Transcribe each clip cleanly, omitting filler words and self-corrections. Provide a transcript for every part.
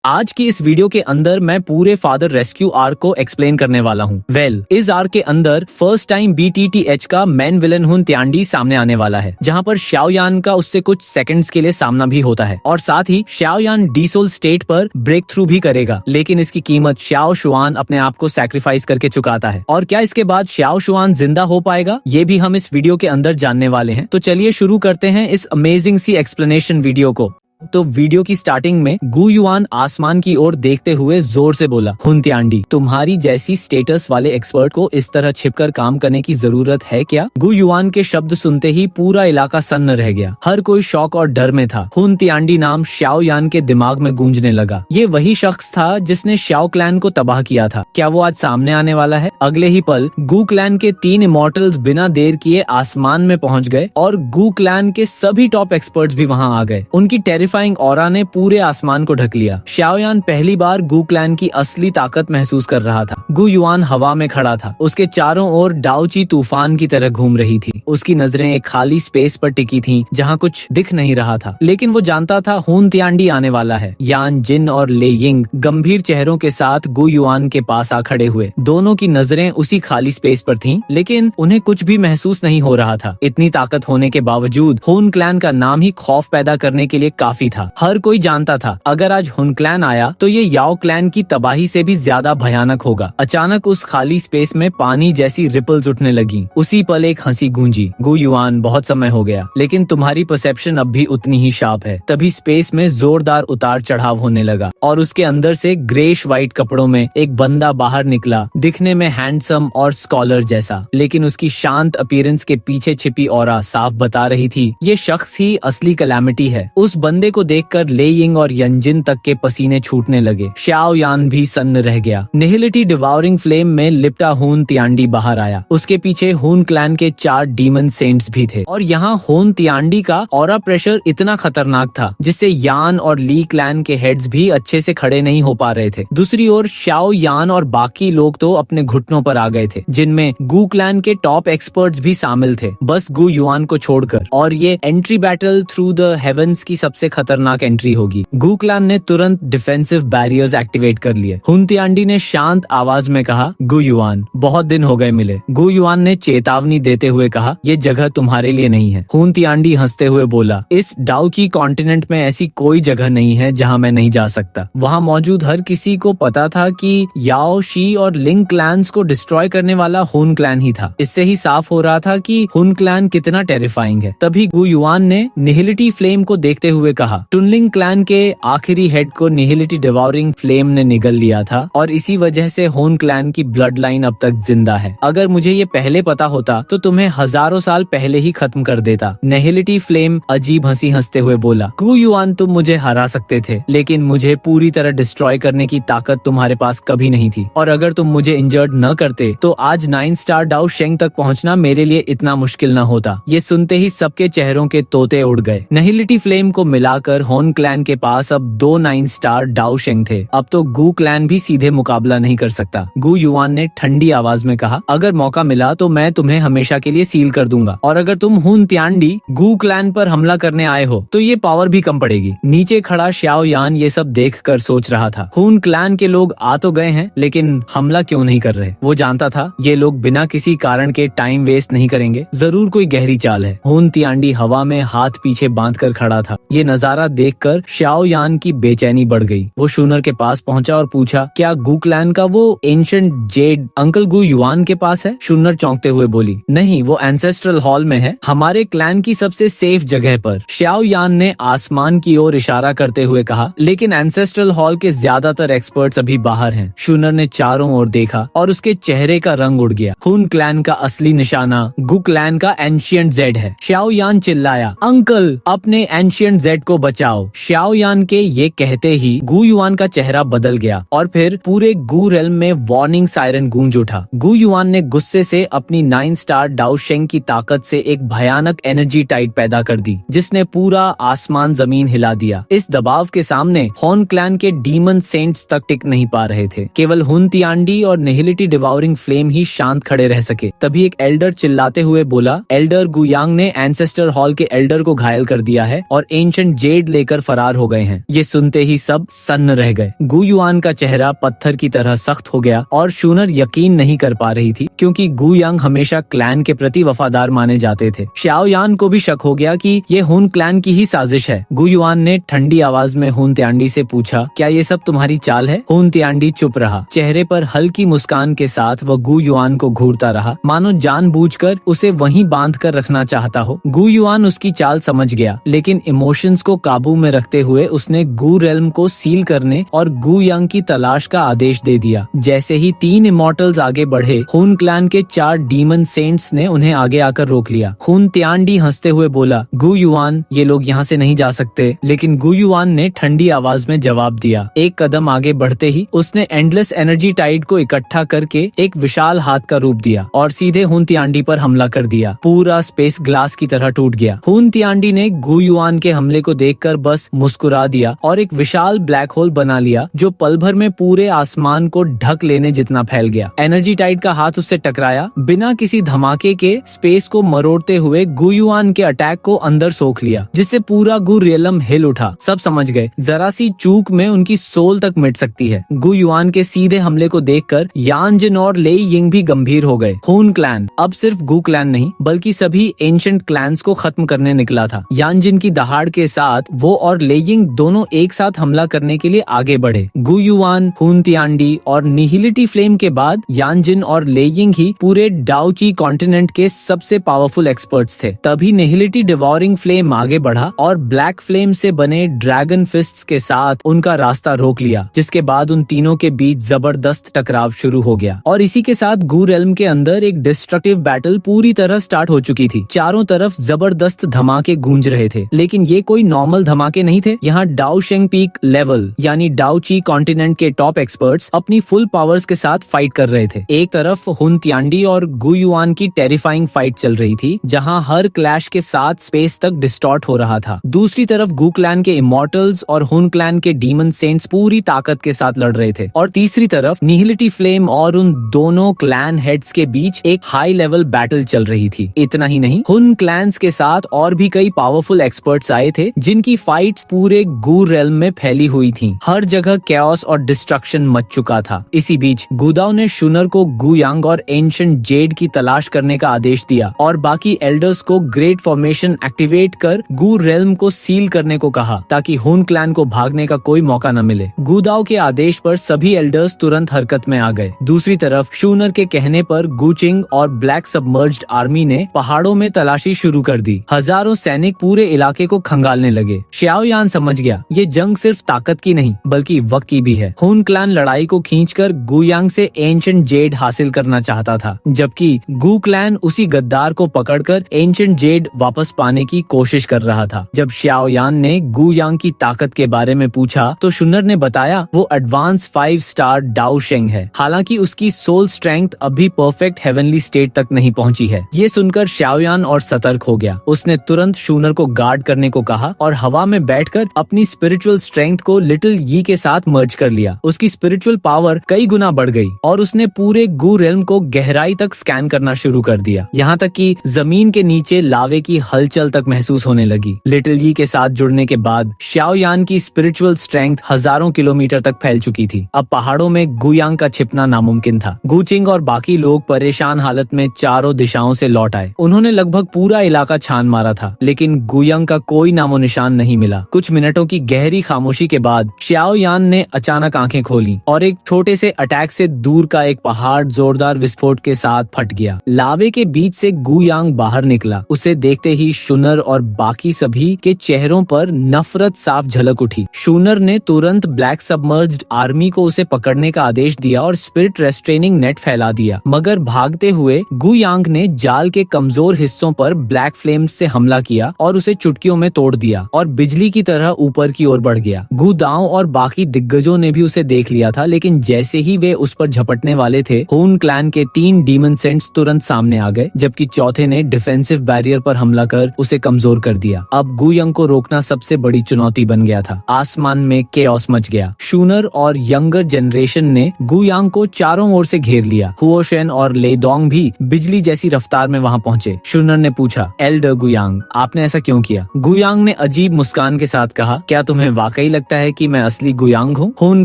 आज की इस वीडियो के अंदर मैं पूरे फादर रेस्क्यू आर्क को एक्सप्लेन करने वाला हूँ। इस आर्क के अंदर फर्स्ट टाइम BTTH का मेन विलन हुन त्यांडी सामने आने वाला है, जहाँ पर शाओयान का उससे कुछ सेकंड्स के लिए सामना भी होता है और साथ ही शाओयान डीसोल स्टेट पर ब्रेक थ्रू भी करेगा, लेकिन इसकी कीमत शाओ शुआन अपने आप को सैक्रिफाइस करके चुकाता है। और क्या इसके बाद शाओ शुआन जिंदा हो पाएगा, ये भी हम इस वीडियो के अंदर जानने वाले हैं। तो चलिए शुरू करते हैं इस अमेजिंग सी एक्सप्लेनेशन वीडियो को। तो वीडियो की स्टार्टिंग में गु युआन आसमान की ओर देखते हुए जोर से बोला, हुन त्यांडी, तुम्हारी जैसी स्टेटस वाले एक्सपर्ट को इस तरह छिपकर काम करने की जरूरत है क्या? गु युआन के शब्द सुनते ही पूरा इलाका सन्न रह गया। हर कोई शौक और डर में था। हुन त्यांडी नाम शाओयान के दिमाग में गूंजने लगा। ये वही शख्स था जिसने शाओ क्लैन को तबाह किया था। क्या वो आज सामने आने वाला है? अगले ही पल गु क्लैन के 3 इमॉर्टल्स बिना देर किए आसमान में पहुंच गए और गु क्लैन के सभी टॉप एक्सपर्ट्स भी वहां आ गए। उनकी टेरिफाइंग ऑरा ने पूरे आसमान को ढक लिया। शाओयान पहली बार गु क्लैन की असली ताकत महसूस कर रहा था। गु युआन हवा में खड़ा था। उसके चारों ओर डाउची तूफान की तरह घूम रही थी। उसकी नजरें एक खाली स्पेस पर टिकी थीं, जहां कुछ दिख नहीं रहा था, लेकिन वो जानता था हुन त्यांडी आने वाला है। यान जिन और ले यिंग गंभीर चेहरों के साथ गु युआन के पास आ खड़े हुए। दोनों की नजरें उसी खाली स्पेस पर थीं, लेकिन उन्हें कुछ भी महसूस नहीं हो रहा था। इतनी ताकत होने के बावजूद हुन क्लैन का नाम ही खौफ पैदा करने के लिए काफी था। हर कोई जानता था अगर आज हुन क्लैन आया तो ये याओ क्लैन की तबाही से भी ज्यादा भयानक होगा। अचानक उस खाली स्पेस में पानी जैसी रिपल्स उठने लगी। उसी पल एक हंसी गूंजी। गु युआन, बहुत समय हो गया, लेकिन तुम्हारी परसेप्शन अब भी उतनी ही शार्प है। तभी स्पेस में जोरदार उतार चढ़ाव होने लगा और उसके अंदर से ग्रेश व्हाइट कपड़ों में एक बंदा बाहर निकला, दिखने में हैंडसम और स्कॉलर जैसा, लेकिन उसकी शांत अपीयरेंस के पीछे छिपी ऑरा साफ बता रही थी ये शख्स ही असली कैलामिटी है। उस बंदे को देखकर ले यिंग और यंजिन तक के पसीने छूटने लगे। शाओयान भी सन्न रह गया। निहिलिटी डिवाउरिंग फ्लेम में लिपटा हुन त्यांडी बाहर आया। उसके पीछे हुन क्लैन के 4 डीमन सेंट्स भी थे और यहाँ हुन त्यांडी का ऑरा प्रेशर इतना खतरनाक था जिससे यान और ली क्लैन के हेड्स भी अच्छे से खड़े नहीं हो पा रहे थे। दूसरी ओर शाओयान और बाकी लोग तो अपने घुटनों पर आ गए थे, जिनमें गु क्लैन के टॉप एक्सपर्ट्स भी शामिल थे, बस गु युआन को छोड़कर। और ये entry battle through the heavens की सबसे खतरनाक एंट्री होगी। गु क्लैन ने तुरंत डिफेंसिव बैरियर्स एक्टिवेट कर लिए। हुन त्यांडी ने शांत आवाज में कहा, गु युआन, बहुत दिन हो गए मिले। गु युआन ने चेतावनी देते हुए कहा, ये जगह तुम्हारे लिए नहीं है। हुन त्यांडी हंसते हुए बोला, इस डाउची कॉन्टिनेंट में ऐसी कोई जगह नहीं है जहाँ मैं नहीं जा सकता। वहाँ मौजूद हर किसी को पता था कि याओ, शी और लिंग क्लैंस को डिस्ट्रॉय करने वाला हुन क्लैन ही था। इससे ही साफ हो रहा था कि हुन क्लैन कितना टेरिफाइंग है। तभी गु युआन ने निहिलिटी फ्लेम को देखते हुए कहा, टुनलिंग क्लैन के आखिरी हेड को निहिलिटी डिवाउरिंग फ्लेम ने निगल लिया था और इसी वजह से हुन क्लैन की ब्लड लाइन अब तक जिंदा है। अगर मुझे ये पहले पता होता तो तुम्हें हजारों साल पहले ही खत्म कर देता। निहिलिटी फ्लेम अजीब हंसी हंसते हुए बोला, गु युआन, तुम मुझे हरा सकते थे, लेकिन मुझे पूरी तरह डिस्ट्रॉय करने की ताकत तुम्हारे पास कभी नहीं थी। और अगर तुम मुझे इंजर्ड न करते तो आज 9 स्टार डाउ शेंग तक पहुंचना मेरे लिए इतना मुश्किल न होता। ये सुनते ही सबके चेहरों के तोते उड़ गए। निहिलिटी फ्लेम को मिलाकर हुन क्लैन के पास अब 2 9 स्टार डाउ शेंग थे। अब तो गु क्लैन भी सीधे मुकाबला नहीं कर सकता। गु युआन ने ठंडी आवाज में कहा, अगर मौका मिला तो मैं तुम्हें हमेशा के लिए सील कर दूंगा, और अगर तुम हुन त्यांडी गु क्लैन पर हमला करने आए हो तो ये पावर भी कम पड़ेगी। नीचे खड़ा शाओयान ये सब देखकर सोच रहा था, हुन क्लैन के लोग आ तो गए हैं, लेकिन हमला क्यों नहीं कर रहे? वो जानता था ये लोग बिना किसी कारण के टाइम वेस्ट नहीं करेंगे, जरूर कोई गहरी चाल है। हुन त्यांडी हवा में हाथ पीछे बांध कर खड़ा था। ये नजारा देखकर शाओयान की बेचैनी बढ़ गई। वो शूनर के पास पहुंचा और पूछा, क्या गु क्लैन का वो एंशिएंट जेड अंकल गु युआन के पास है? शूनर चौंकते हुए बोली, नहीं, वो एंसेस्ट्रल हॉल में है, हमारे क्लैन की सबसे सेफ जगह पर। शाओयान ने आसमान की ओर इशारा करते हुए कहा, लेकिन एंसेस्ट्रल हॉल के ज्यादातर एक्सपर्ट्स अभी बाहर हैं। शूनर ने चारों ओर देखा और उसके चेहरे का रंग उड़ गया। हुन क्लैन का असली निशाना गु क्लैन का एंशिएंट जेड है। शाओयान चिल्लाया, अंकल, अपने एंशिएंट जेड को बचाओ। शाओयान के ये कहते ही गु युआन का चेहरा बदल गया और फिर पूरे गु रेल्म में वार्निंग सायरन गूंज उठा। गु युआन ने गुस्से से अपनी 9 स्टार डाउ शेंग की ताकत से एक भयानक एनर्जी टाइड पैदा कर दी, जिसने पूरा आसमान जमीन हिला दिया। इस दबाव के सामने हुन क्लैन के डीमन सेंट्स तक टिक नहीं पा रहे थे। केवल हुन त्यांडी और निहिलिटी डिवाउरिंग फ्लेम ही शांत खड़े रह सके। तभी एक एल्डर चिल्लाते हुए बोला, एल्डर गुयांग ने एंसेस्टर हॉल के एल्डर को घायल कर दिया है और एंशिएंट जेड लेकर फरार हो गए हैं। ये सुनते ही सब सन्न रह गए। गु युआन का चेहरा पत्थर की तरह सख्त हो गया और शूनर यकीन नहीं कर पा रही थी, क्योंकि गु यांग हमेशा क्लैन के प्रति वफादार माने जाते थे। श्याओ यान को भी शक हो गया कि ये हुन क्लैन की ही साजिश है। गु युआन ने ठंडी आवाज में हुन त्यांडी से पूछा, क्या ये सब तुम्हारी चाल है? हुन त्यांडी चुप रहा। चेहरे पर हल्की मुस्कान के साथ वह गु युआन को घूरता रहा, मानो जानबूझकर उसे वहीं बांध कर रखना चाहता हो। गु युआन उसकी चाल समझ गया, लेकिन इमोशंस को काबू में रखते हुए उसने गु रेल्म को सील करने और गु यांग की तलाश का आदेश दे दिया। जैसे ही 3 इमॉर्टल्स आगे बढ़े, हुन क्लैन के 4 डीमन सेंट्स ने उन्हें आगे आकर रोक लिया। हुन त्यांडी हंसते हुए बोला, गु युआन, ये लोग यहाँ से नहीं जा सकते। लेकिन गु युआन ने ठंडी आवाज में जवाब दिया। एक कदम आगे बढ़ते ही उसने एंडलेस एनर्जी टाइड को इकट्ठा करके एक विशाल हाथ का रूप दिया और सीधे हुन त्यांडी पर हमला कर दिया। पूरा स्पेस ग्लास की तरह टूट गया। हुन त्यांडी ने गु युआन के हमले को देखकर बस मुस्कुरा दिया और एक विशाल ब्लैक होल बना लिया, जो पल भर में पूरे आसमान को ढक लेने जितना फैल गया। एनर्जी टाइड का हाथ उससे टकराया, बिना किसी धमाके के स्पेस को मरोड़ते हुए गु युआन के अटैक को अंदर सोख लिया, जिससे पूरा गु रियलम हिल उठा। सब समझ गए, जरा सी चूक में उनकी सोल तक मिट सकती है। गु युआन के सीधे हमले को देखकर यानजिन और लेई यिंग भी गंभीर हो गए। हुन क्लैन अब सिर्फ गु क्लैन नहीं, बल्कि सभी एंशिएंट क्लैंस को खत्म करने निकला था। यानजिन की दहाड़ के साथ वो और लेई यिंग दोनों एक साथ हमला करने के लिए आगे बढ़े। गु युआन, हुन त्यांडी और निहिलिटी फ्लेम के बाद यानजिन और लेई यिंग ही पूरे डाउची कॉन्टिनेंट के सबसे पावरफुल एक्सपर्ट्स थे। तभी निहिलिटी डिवॉरिंग फ्लेम आगे बढ़ा और ब्लैक फ्लेम से बने ड्रैगन फिस्ट्स के साथ उनका रास्ता रोक लिया, जिसके बाद उन तीनों के बीच जबरदस्त टकराव शुरू हो गया। और इसी के साथ गु रेल्म के अंदर एक डिस्ट्रक्टिव बैटल पूरी तरह स्टार्ट हो चुकी थी। चारों तरफ जबरदस्त धमाके गूंज रहे थे, लेकिन ये कोई नॉर्मल धमाके नहीं थे। यहाँ डाओशेंग पीक लेवल यानी डाउची कॉन्टिनेंट के टॉप एक्सपर्ट्स अपनी फुल पावर्स के साथ फाइट कर रहे थे। एक तरफ हुन त्यांडी और गु युआन की टेरिफाइंग फाइट चल रही थी, जहाँ हर क्लैश के साथ स्पेस तक डिस्टॉर्ट हो रहा था। दूसरी तरफ गु क्लैन के इमॉर्टल्स और हुन क्लैन के डीमन सेंट्स पूरी ताकत के साथ लड़ रहे थे। और तीसरी तरफ निहिलिटी फ्लेम और उन दोनों क्लैन हेड्स के बीच एक हाई लेवल बैटल चल रही थी। इतना ही नहीं, हुन क्लैंस के साथ और भी कई पावरफुल एक्सपर्ट्स आए थे, जिनकी फाइट्स पूरे गु रेल्म में फैली हुई थी। हर जगह कैओस और डिस्ट्रक्शन मच चुका था। इसी बीच गुदाओ ने शूनर को गु यांग और एंशिएंट जेड की तलाश करने का आदेश दिया और बाकी एल्डर्स को ग्रेट फॉर्मेशन एक्टिवेट कर गु रेल्म को सील करने को कहा, ताकि हुन क्लैन को भागने का कोई मौका न मिले। गुदाओ के आदेश पर सभी एल्डर्स तुरंत हरकत में आ गए। दूसरी तरफ शूनर के कहने पर गुचिंग और ब्लैक सबमर्ज्ड आर्मी ने पहाड़ों में तलाशी शुरू कर दी। हजारों सैनिक पूरे इलाके को खंगालने लगे। श्याओ यान समझ गया, ये जंग सिर्फ ताकत की नहीं बल्कि वक्त की भी है। हुन क्लैन लड़ाई को खींचकर गु यांग से एंशिएंट जेड हासिल करना चाहता था, जबकि गु क्लैन उसी गद्दार को पकड़कर एंशिएंट जेड वापस पाने की कोशिश कर रहा था। जब श्याओ यान ने गु यांग की ताकत के बारे में पूछा तो शूनर ने बताया वो एडवांस 5 स्टार डाओशेंग है। हालांकि उसकी सोल स्ट्रेंथ अभी परफेक्ट हेवनली स्टेट तक नहीं पहुंची है। ये सुनकर श्याओ यान और सतर्क हो गया। उसने तुरंत शूनर को गार्ड करने को कहा और हवा में बैठकर अपनी स्पिरिचुअल स्ट्रेंथ को लिटिल यी के साथ मर्ज कर लिया। उसकी स्पिरिचुअल पावर कई गुना बढ़ गई और उसने पूरे गु रेल्म को गहराई तक स्कैन करना शुरू कर दिया, यहाँ तक कि जमीन के नीचे लावे की हलचल तक महसूस होने लगी। लिटिल यी के साथ जुड़ने के बाद श्याओ यान की स्पिरिचुअल स्ट्रेंथ हजारों किलोमीटर तक फैल चुकी थी। अब पहाड़ों में गु यांग का छिपना नामुमकिन था। गुचिंग और बाकी लोग परेशान हालत में चारों दिशाओं से लौट आए। उन्होंने लगभग पूरा इलाका छान मारा था, लेकिन गु यांग का कोई नामो निशान नहीं मिला। कुछ मिनटों की गहरी खामोशी के बाद श्याओ यान ने अचानक आंखें खोली और एक छोटे से अटैक से दूर का एक पहाड़ जोरदार विस्फोट के साथ फट गया। लावे के बीच से गु यांग बाहर निकला। उसे देखते ही शूनर और बाकी सभी के चेहरों पर नफरत साफ झलक उठी। शूनर ने तुरंत ब्लैक सबमर्ज्ड आर्मी को उसे पकड़ने का आदेश दिया और स्पिरिट रेस्ट्रेनिंग नेट फैला दिया, मगर भागते हुए गु यांग ने जाल के कमजोर हिस्सों पर ब्लैक फ्लेम्स से हमला किया और उसे चुटकियों में तोड़ दिया और बिजली की तरह ऊपर की ओर बढ़ गया। गु दाओ और बाकी दिग्गजों ने भी उसे देख लिया था, लेकिन जैसे ही वे उस पर झपटने वाले थे, हुन क्लैन के 3 डीमन सेंट्स तुरंत सामने आ गए, जबकि चौथे ने डिफेंसिव बैरियर पर हमला कर उसे कमजोर कर दिया। अब गु यांग को रोकना सबसे बड़ी चुनौती बन गया था। आसमान में केओस मच गया। शूनर और यंगर जनरेशन ने गु यांग को चारों ओर से घेर लिया। हुओशेन और लेडोंग भी बिजली जैसी रफ्तार में वहां पहुंचे। शूनर ने पूछा, एल्डर गु यांग, आपने ऐसा क्यों किया? गु यांग ने अजीब मुस्कान के साथ कहा, क्या तुम्हें वाकई लगता है कि मैं असली गुयांग हूँ? हुन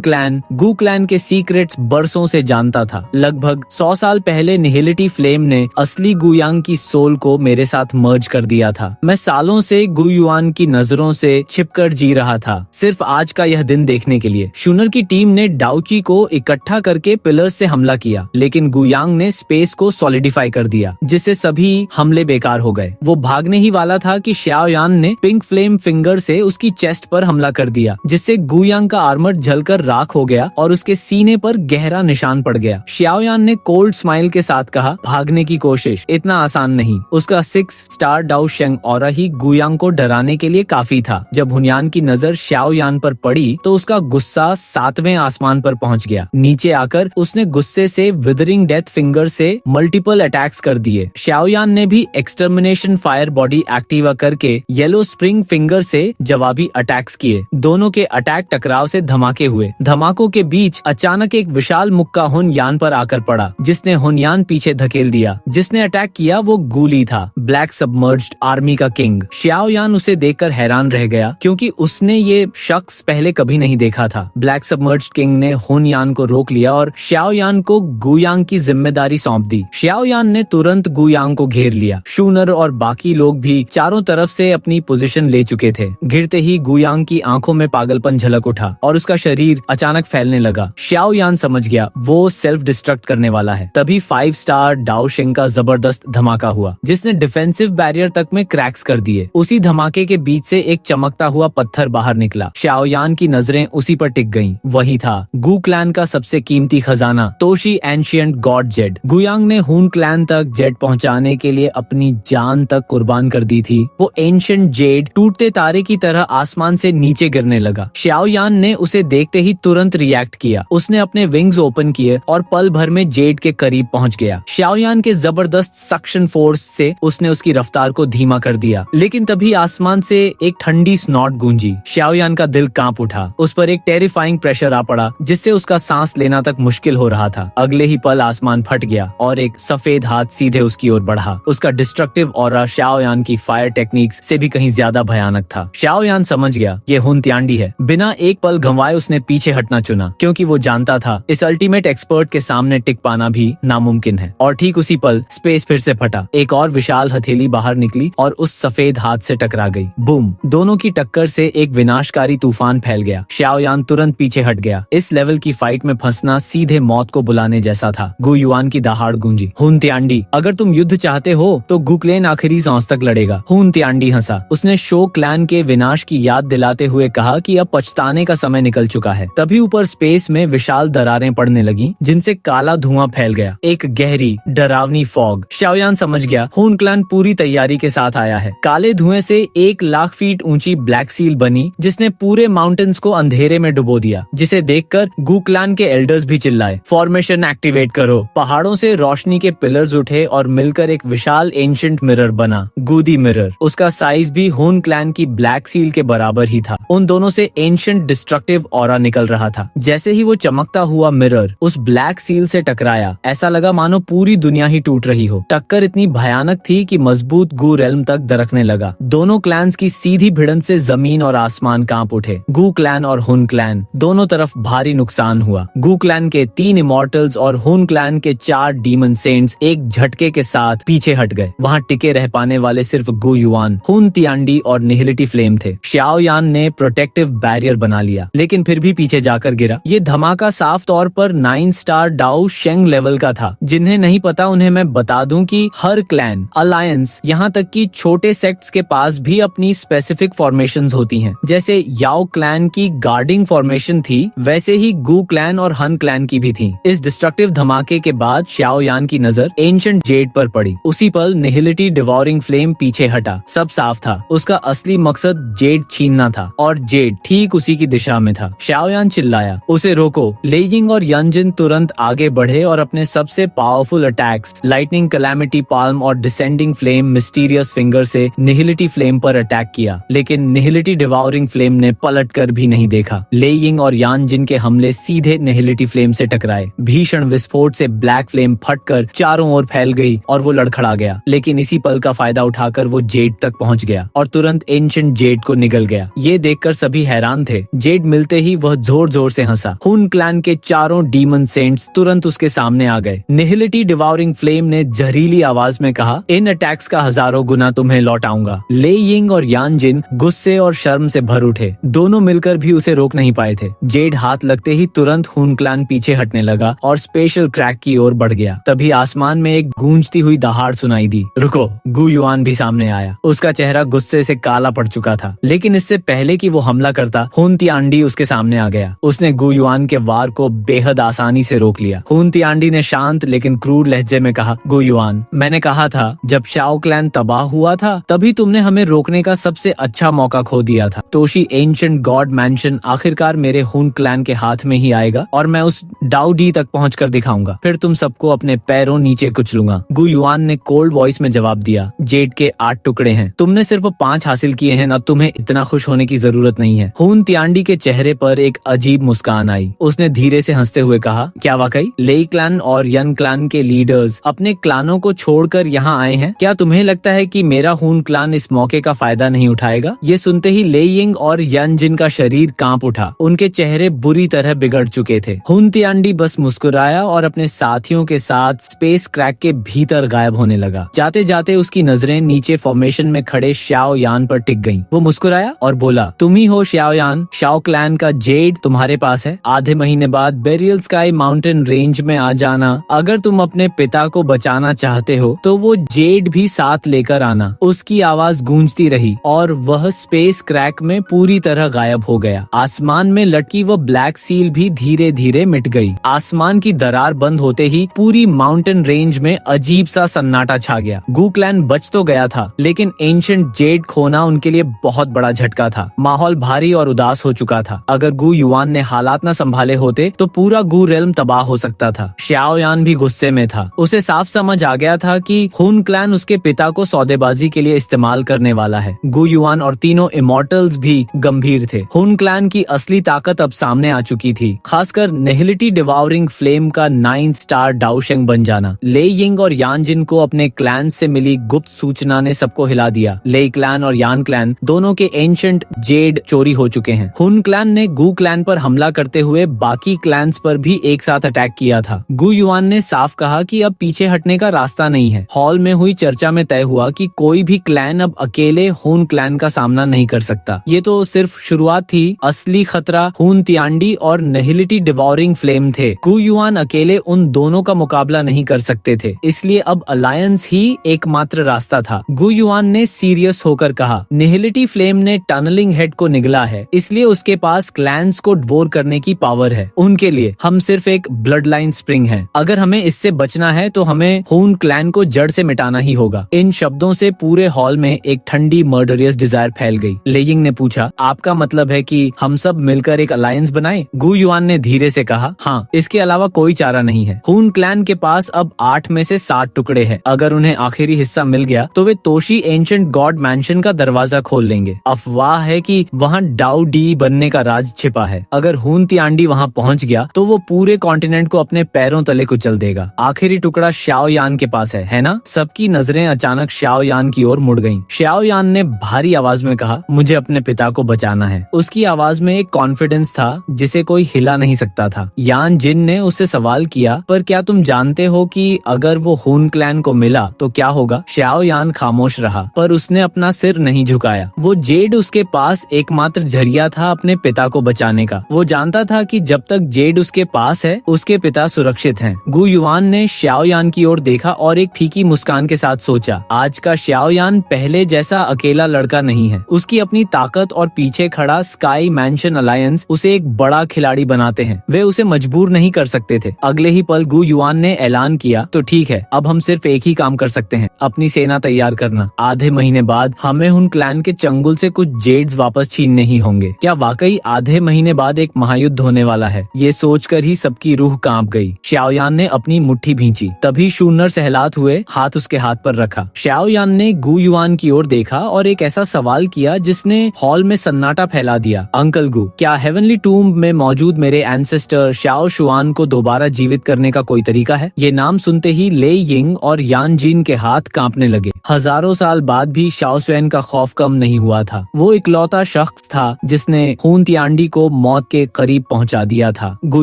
क्लैन गू क्लैन के सीक्रेट्स बरसों से जानता था। लगभग 100 साल पहले निहिलिटी फ्लेम ने असली गुयांग की सोल को मेरे साथ मर्ज कर दिया था। मैं सालों से गुयुआन की नजरों से छिपकर जी रहा था, सिर्फ आज का यह दिन देखने के लिए। शूनर की टीम ने डाउची को इकट्ठा करके पिलर्स से हमला किया, लेकिन गुयांग ने स्पेस को सॉलिडिफाई कर दिया, जिससे सभी हमले बेकार हो गए। वो भागने ही वाला था कि श्याओयान ने पिंक फ्लेम फिंगर से उसकी चेस्ट पर हमला कर दिया, जिससे गुयांग का आर्मर जलकर राख हो गया और उसके सीने पर गहरा निशान पड़ गया। श्याओयान ने कोल्ड स्माइल के साथ कहा, भागने की कोशिश इतना आसान नहीं। उसका 6 स्टार डाउ शेंग ऑरा ही गुयांग को डराने के लिए काफी था। जब हुनयान की नजर श्याओयान पर पड़ी तो उसका गुस्सा 7वें आसमान पर पहुंच गया। नीचे आकर उसने गुस्से से विदरिंग डेथ फिंगर से मल्टीपल अटैक्स कर दिए। श्याओयान ने भी एक्सटर्मिनेशन फायर बॉडी एक्टिवा करके येलो स्प्रिंग फिंगर से जवाबी अटैक्स किए। दोनों के अटैक टकराव से धमाके हुए। धमाकों के बीच अचानक एक विशाल मुक्का हुनयान पर आकर पड़ा, जिसने हुनयान पीछे धकेल दिया। जिसने अटैक किया वो गूली था, ब्लैक सबमर्ज्ड आर्मी का किंग। श्याओयान उसे देखकर हैरान रह गया, क्योंकि उसने ये शख्स पहले कभी नहीं देखा था। ब्लैक सबमर्ज्ड किंग ने हुनयान को रोक लिया और श्याओयान को गुयांग की जिम्मेदारी सौंप दी। श्याओयान ने तुरंत गुयांग को घेर लिया। शूनर और बाकी लोग भी चारों तरफ से अपनी पोजीशन ले चुके थे। घिरते ही गुयांग की आंखों में पागलपन झलक उठा और उसका शरीर अचानक फैलने लगा। श्याओयान समझ गया वो सेल्फ डिस्ट्रक्ट करने वाला है। तभी 5 स्टार डाओ शेंग का जबरदस्त धमाका हुआ, जिसने डिफेंसिव बैरियर तक में क्रैक्स कर दिए। उसी धमाके के बीच से एक चमकता हुआ पत्थर बाहर निकला। श्याओयान की नजरें उसी पर टिक गईं। वही था गू क्लैन का सबसे कीमती खजाना, तोशी एंशिएंट गॉड जेड। गुयांग ने हुन क्लैन तक जेड पहुंचाने के लिए अपनी जान तक कुर्बान कर दी थी। वो एंशिएंट जेड टूटते तारे की तरह आसमान से नीचे गिरने लगा। श्याओयान ने उसे देखते ही तुरंत रिएक्ट किया। उसने अपने विंग्स ओपन किए और पल भर में जेड के करीब पहुंच गया। श्याओयान के जबरदस्त सक्शन फोर्स से उसने उसकी रफ्तार को धीमा कर दिया, लेकिन तभी आसमान से एक ठंडी स्नॉट गूंजी। श्याओयान का दिल कांप उठा। उस पर एक टेरिफाइंग प्रेशर आ पड़ा, जिससे उसका सांस लेना तक मुश्किल हो रहा था। अगले ही पल आसमान फट गया और एक सफेद हाथ सीधे उसकी ओर बढ़ा। उसका डिस्ट्रक्टिव ऑरा श्याओयान की फायर टेक्निक्स से भी कहीं ज्यादा भयानक था। श्याओयान समझ गया ये हुन त्यान्डी है। बिना एक पल गंवाए उसने पीछे हटना चुना, क्योंकि वो जानता था इस अल्टीमेट एक्सपर्ट के सामने टिक पाना भी नामुमकिन है। और ठीक उसी पल स्पेस फिर से फटा। एक और विशाल हथेली बाहर निकली और उस सफेद हाथ से टकरा गई। बूम! दोनों की टक्कर से एक विनाशकारी तूफान फैल गया। श्याओयान तुरंत पीछे हट गया। इस लेवल की फाइट में फंसना सीधे मौत को बुलाने जैसा था। गुयुआन की दहाड़ गूंजी, हुन त्यान्डी, अगर तुम युद्ध चाहते हो तो गुक्लेन आखिरी सांस तक लड़ेगा। हुन त्यान्डी हंसा। उसने शो क्लैन के विनाश की याद दिलाते हुए कहा कि अब पछताने का समय निकल चुका है। तभी ऊपर स्पेस में विशाल दरारें पड़ने लगी, जिनसे काला धुआं फैल गया, एक गहरी डरावनी फॉग। श्याओयान समझ गया हुन क्लैन पूरी तैयारी के साथ आया है। काले धुएं से 1 लाख फीट ऊंची ब्लैक सील बनी, जिसने पूरे माउंटेन्स को अंधेरे में डुबो दिया, जिसे देखकर गू क्लैन के एल्डर्स भी चिल्लाए, फॉर्मेशन एक्टिवेट करो। पहाड़ों से रोशनी के पिलर्स उठे और मिलकर एक विशाल एंशिएंट मिरर बना, गूदी मिरर। उसका साइज भी हुन क्लैन की ब्लैक सील के बराबर ही था। उन दोनों से एंशिएंट डिस्ट्रक्टिव ऑरा निकल रहा था। जैसे ही वो चमकता हुआ मिरर उस ब्लैक सील से टकराया, ऐसा लगा मानो पूरी दुनिया ही टूट रही हो। टक्कर इतनी भयानक थी कि मजबूत गू रेल्म तक दरकने लगा। दोनों क्लैन्स की सीधी भिड़ंत से जमीन और आसमान कांप उठे। गू क्लैन और हुन क्लैन दोनों तरफ भारी नुकसान हुआ। गू क्लैन के 3 इमॉर्टल्स और हुन क्लैन के 4 डीमन सेंट्स एक झटके के साथ पीछे हट गए। वहाँ टिके रह पाने वाले सिर्फ गुयुआन, हुन त्यान्डी और निहिलिटी फ्लेम थे। श्याओयान ने प्रोटेक्टिव बैरियर बना लिया, लेकिन फिर भी पीछे जाकर गिरा। ये धमाका साफ तौर पर 9 स्टार डाउ शेंग लेवल का था। जिन्हें नहीं पता उन्हें मैं बता दूं कि हर क्लैन, अलायंस, यहाँ तक कि छोटे सेक्ट्स के पास भी अपनी स्पेसिफिक फॉर्मेशंस होती हैं। जैसे याओ क्लैन की गार्डिंग फॉर्मेशन थी, वैसे ही गू क्लैन और हन क्लैन की भी थी। इस डिस्ट्रक्टिव धमाके के बाद श्याओयान की नजर एंशिएंट जेड पर पड़ी। उसी पल निहिलिटी डिवोरिंग फ्लेम पीछे हटा। सब साफ था, उसका असली मकसद जेड छीनना था और जेड ठीक उसी की दिशा में था। श्याओयान चिल्लाया, उसे रोको। लेयिंग और यंजिन तुरंत आगे बढ़े और अपने सबसे powerful attacks lightning calamity palm और डिसेंडिंग फ्लेम मिस्टीरियस फिंगर से निहिलिटी फ्लेम पर अटैक किया, लेकिन निहिलिटी डिवोरिंग फ्लेम ने पलट कर भी नहीं देखा। लेयिंग और यानजिन के हमले सीधे निहिलिटी फ्लेम से टकराए। भीषण विस्फोट से ब्लैक फ्लेम फटकर चारों ओर फैल गई और वो लड़खड़ा गया, लेकिन इसी पल का फायदा उठाकर वो जेड तक पहुंच गया और तुरंत एंशिएंट जेड को निगल गया। ये देखकर सभी हैरान थे। जेड मिलते ही वह जोर जोर से हंसा। हुन क्लैन के चारों डीमन सेंट्स तुरंत उसके सामने आ गए। निहिलिटी डिवाउरिंग फ्लेम ने जहरीली आवाज में कहा, इन अटैक्स का हजारों गुना तुम्हें लौटाऊंगा। ले यिंग और यान जिन गुस्से और शर्म से भर उठे। दोनों मिलकर भी उसे रोक नहीं पाए थे। जेड हाथ लगते ही तुरंत हुन क्लैन पीछे हटने लगा और स्पेशल क्रैक की ओर बढ़ गया। तभी आसमान में एक गूंजती हुई दहाड़ सुनाई दी। रुको, गु युआन भी सामने आया। उसका चेहरा गुस्से से काला पड़ चुका था, लेकिन इससे पहले कि वो हमला करता, हुन तियांडी उसके सामने आ गया। उसने गु युआन के वार को बेहद आसानी से रोक लिया। हुन तियांडी ने शांत लेकिन क्रूर लहजे में कहा, गु युआन, मैंने कहा था जब शाओ क्लैन तबाह हुआ था तभी तुमने हमें रोकने का सबसे अच्छा मौका खो दिया था। तोशी एंशिएंट गॉड मैंशन आखिरकार मेरे हुन क्लैन के हाथ में ही आएगा और मैं उस डाउ डी तक पहुंचकर दिखाऊंगा। फिर तुम सबको अपने पैरों नीचे कुचलूंगा। गु युआन ने कोल्ड वॉइस में जवाब दिया, जेड के 8 टुकड़े हैं, तुमने सिर्फ 5 हासिल किए हैं, अब तुम्हें इतना खुश होने की जरूरत नहीं है। हुन तियांडी के चेहरे पर एक अजीब मुस्कान आई। उसने धीरे से हंसते हुए कहा, क्या वाकई लेई क्लैन और यन क्लैन के लीडर्स अपने क्लानों को छोड़कर यहाँ आए हैं? क्या तुम्हें लगता है कि मेरा हुन क्लैन इस मौके का फायदा नहीं उठाएगा? ये सुनते ही ले यिंग और यन जिन का शरीर कांप उठा। उनके चेहरे बुरी तरह बिगड़ चुके थे। हुन तियांडी बस मुस्कुराया और अपने साथियों के साथ स्पेस क्रैक के भीतर गायब होने लगा। जाते जाते उसकी नजरें नीचे फॉर्मेशन में खड़े शाओ यान पर टिक गईं। वो मुस्कुराया और बोला, तुम ही हो शाओ यान, शाओ क्लैन का जेड तुम्हारे पास है। आधे महीने बाद बेरियल स्काई माउंटेन रेंज में आ जाना। अगर तुम अपने पिता को बचाना चाहते हो तो वो जेड भी साथ लेकर आना। उसकी आवाज गूंजती रही और वह स्पेस क्रैक में पूरी तरह गायब हो गया। आसमान में लटकी वो ब्लैक सील भी धीरे धीरे मिट गई। आसमान की दरार बंद होते ही पूरी माउंटेन रेंज में अजीब सा सन्नाटा छा गया। गु क्लैन बच तो गया था, लेकिन एंशिएंट जेड खोना उनके लिए बहुत बड़ा झटका था। माहौल भारी और उदास हो चुका था। अगर गु युआन ने हालात न संभाले होते तो पूरा गु रेल्म तबाह हो सकता था। शाओ यान भी गुस्से में था। उसे साफ समझ आ गया था कि हुन क्लैन उसके पिता को सौदेबाजी के लिए इस्तेमाल करने वाला है। गु युआन और तीनों इमॉर्टल्स भी गंभीर थे। हुन क्लैन की असली ताकत अब सामने आ चुकी थी, खासकर निहिलिटी डिवाउरिंग फ्लेम का 9th स्टार डाउशेंग बन जाना। ले यिंग और यान जिन को अपने क्लैन से मिली गुप्त सूचना ने सबको हिला दिया। ले क्लैन और यान क्लैन दोनों के एंशिएंट जेड चोरी हो चुके हैं। हुन क्लैन ने गु क्लैन पर हमला करते हुए बाकी क्लैन्स पर भी एक साथ अटैक किया था। गु युआन ने साफ कहा कि अब पीछे हटने का रास्ता नहीं है। हॉल में हुई चर्चा में तय हुआ कि कोई भी क्लैन अब अकेले हुन क्लैन का सामना नहीं कर सकता। ये तो सिर्फ शुरुआत थी। असली खतरा हुन तियांडी और निहिलिटी डिवाउरिंग फ्लेम थे। गु युआन अकेले उन दोनों का मुकाबला नहीं कर सकते थे, इसलिए अब अलायंस ही एकमात्र रास्ता था। गु युआन ने सीरियस होकर कहा, निहिलिटी फ्लेम ने टनलिंग हेड को निगला है, इसलिए उसके पास क्लैंस को डिवोर करने की पावर है। उनके लिए हम सिर्फ एक ब्लड लाइन स्प्रिंग है। अगर हमें इससे बचना है तो हमें हुन क्लैन को जड़ से मिटाना ही होगा। इन शब्दों से पूरे हॉल में एक ठंडी मर्डरियस डिजायर फैल गई। ले यिंग ने पूछा, आपका मतलब है कि हम सब मिलकर एक अलायंस बनाएं? गु युआन ने धीरे से कहा, हाँ, इसके अलावा कोई चारा नहीं है। हुन क्लैन के पास अब 8 में से 7 टुकड़े हैं। अगर उन्हें आखिरी हिस्सा मिल गया तो वे तोशी एंशिएंट गॉड मैंशन का दरवाजा खोल लेंगे। अफवाह है कि वहाँ डाउ डी बनने का राज छिपा है। अगर हुन तियांडी वहाँ पहुँच गया तो वो पूरे कॉन्टिनेंट को अपने पैरों तले कुचल देगा। आखिरी टुकड़ा शाओ यान के पास है ना? सबकी नजरें अचानक शाओ यान की ओर मुड़ गईं। शाओ यान ने भारी आवाज में कहा, मुझे अपने पिता को बचाना है। उसकी आवाज में एक कॉन्फिडेंस था जिसे कोई हिला नहीं सकता था। यान जिन ने उससे सवाल किया, पर क्या तुम जानते हो कि अगर वो हुन क्लैन को मिला तो क्या होगा? शाओ यान खामोश रहा, पर उसने अपना सिर नहीं झुकाया। वो जेड उसके पास एकमात्र जरिया था अपने पिता को बचाने का। वो जानता था कि जब तक जेड उसके पास है उसके पिता सुरक्षित हैं। गु युआन ने शाओ यान की ओर देखा और एक फीकी मुस्कान के साथ सोचा, आज का शाओ यान पहले जैसा अकेला लड़का नहीं है। उसकी अपनी ताकत और पीछे खड़ा स्काई मैंशन अलायंस उसे एक बड़ा खिलाड़ी बनाते हैं। वे उसे मजबूर नहीं कर सकते थे। अगले ही पल गु युआन ने ऐलान किया, तो ठीक है, अब हम सिर्फ एक ही काम कर सकते हैं, अपनी सेना तैयार करना। आधे महीने बाद हमें उन क्लैन के चंगुल से कुछ जेड्स वापस छीनने ही होंगे। क्या वाकई आधे महीने बाद एक महायुद्ध होने वाला है? ये सोचकर ही सबकी रूह कांप गई। शाओ यान ने अपनी मुट्ठी भींची। तभी शूनर सहलात हुए हाथ उसके हाथ पर रखा। शाओ यान ने गु युआन की ओर देखा और एक ऐसा सवाल किया जिसने हॉल में सन्नाटा फैला दिया। अंकल गु, क्या हेवनली टूम्ब में मौजूद मेरे एंसेस्टर शाओ शुआन को दोबारा जीवित करने का कोई तरीका है? ये नाम सुनते ही ले यिंग और यान जिन के हाथ कांपने लगे। हजारों साल बाद भी शाओ सुएन का खौफ कम नहीं हुआ था। वो इकलौता शख्स था जिसने हुन तियांडी को मौत के करीब पहुंचा दिया था। गु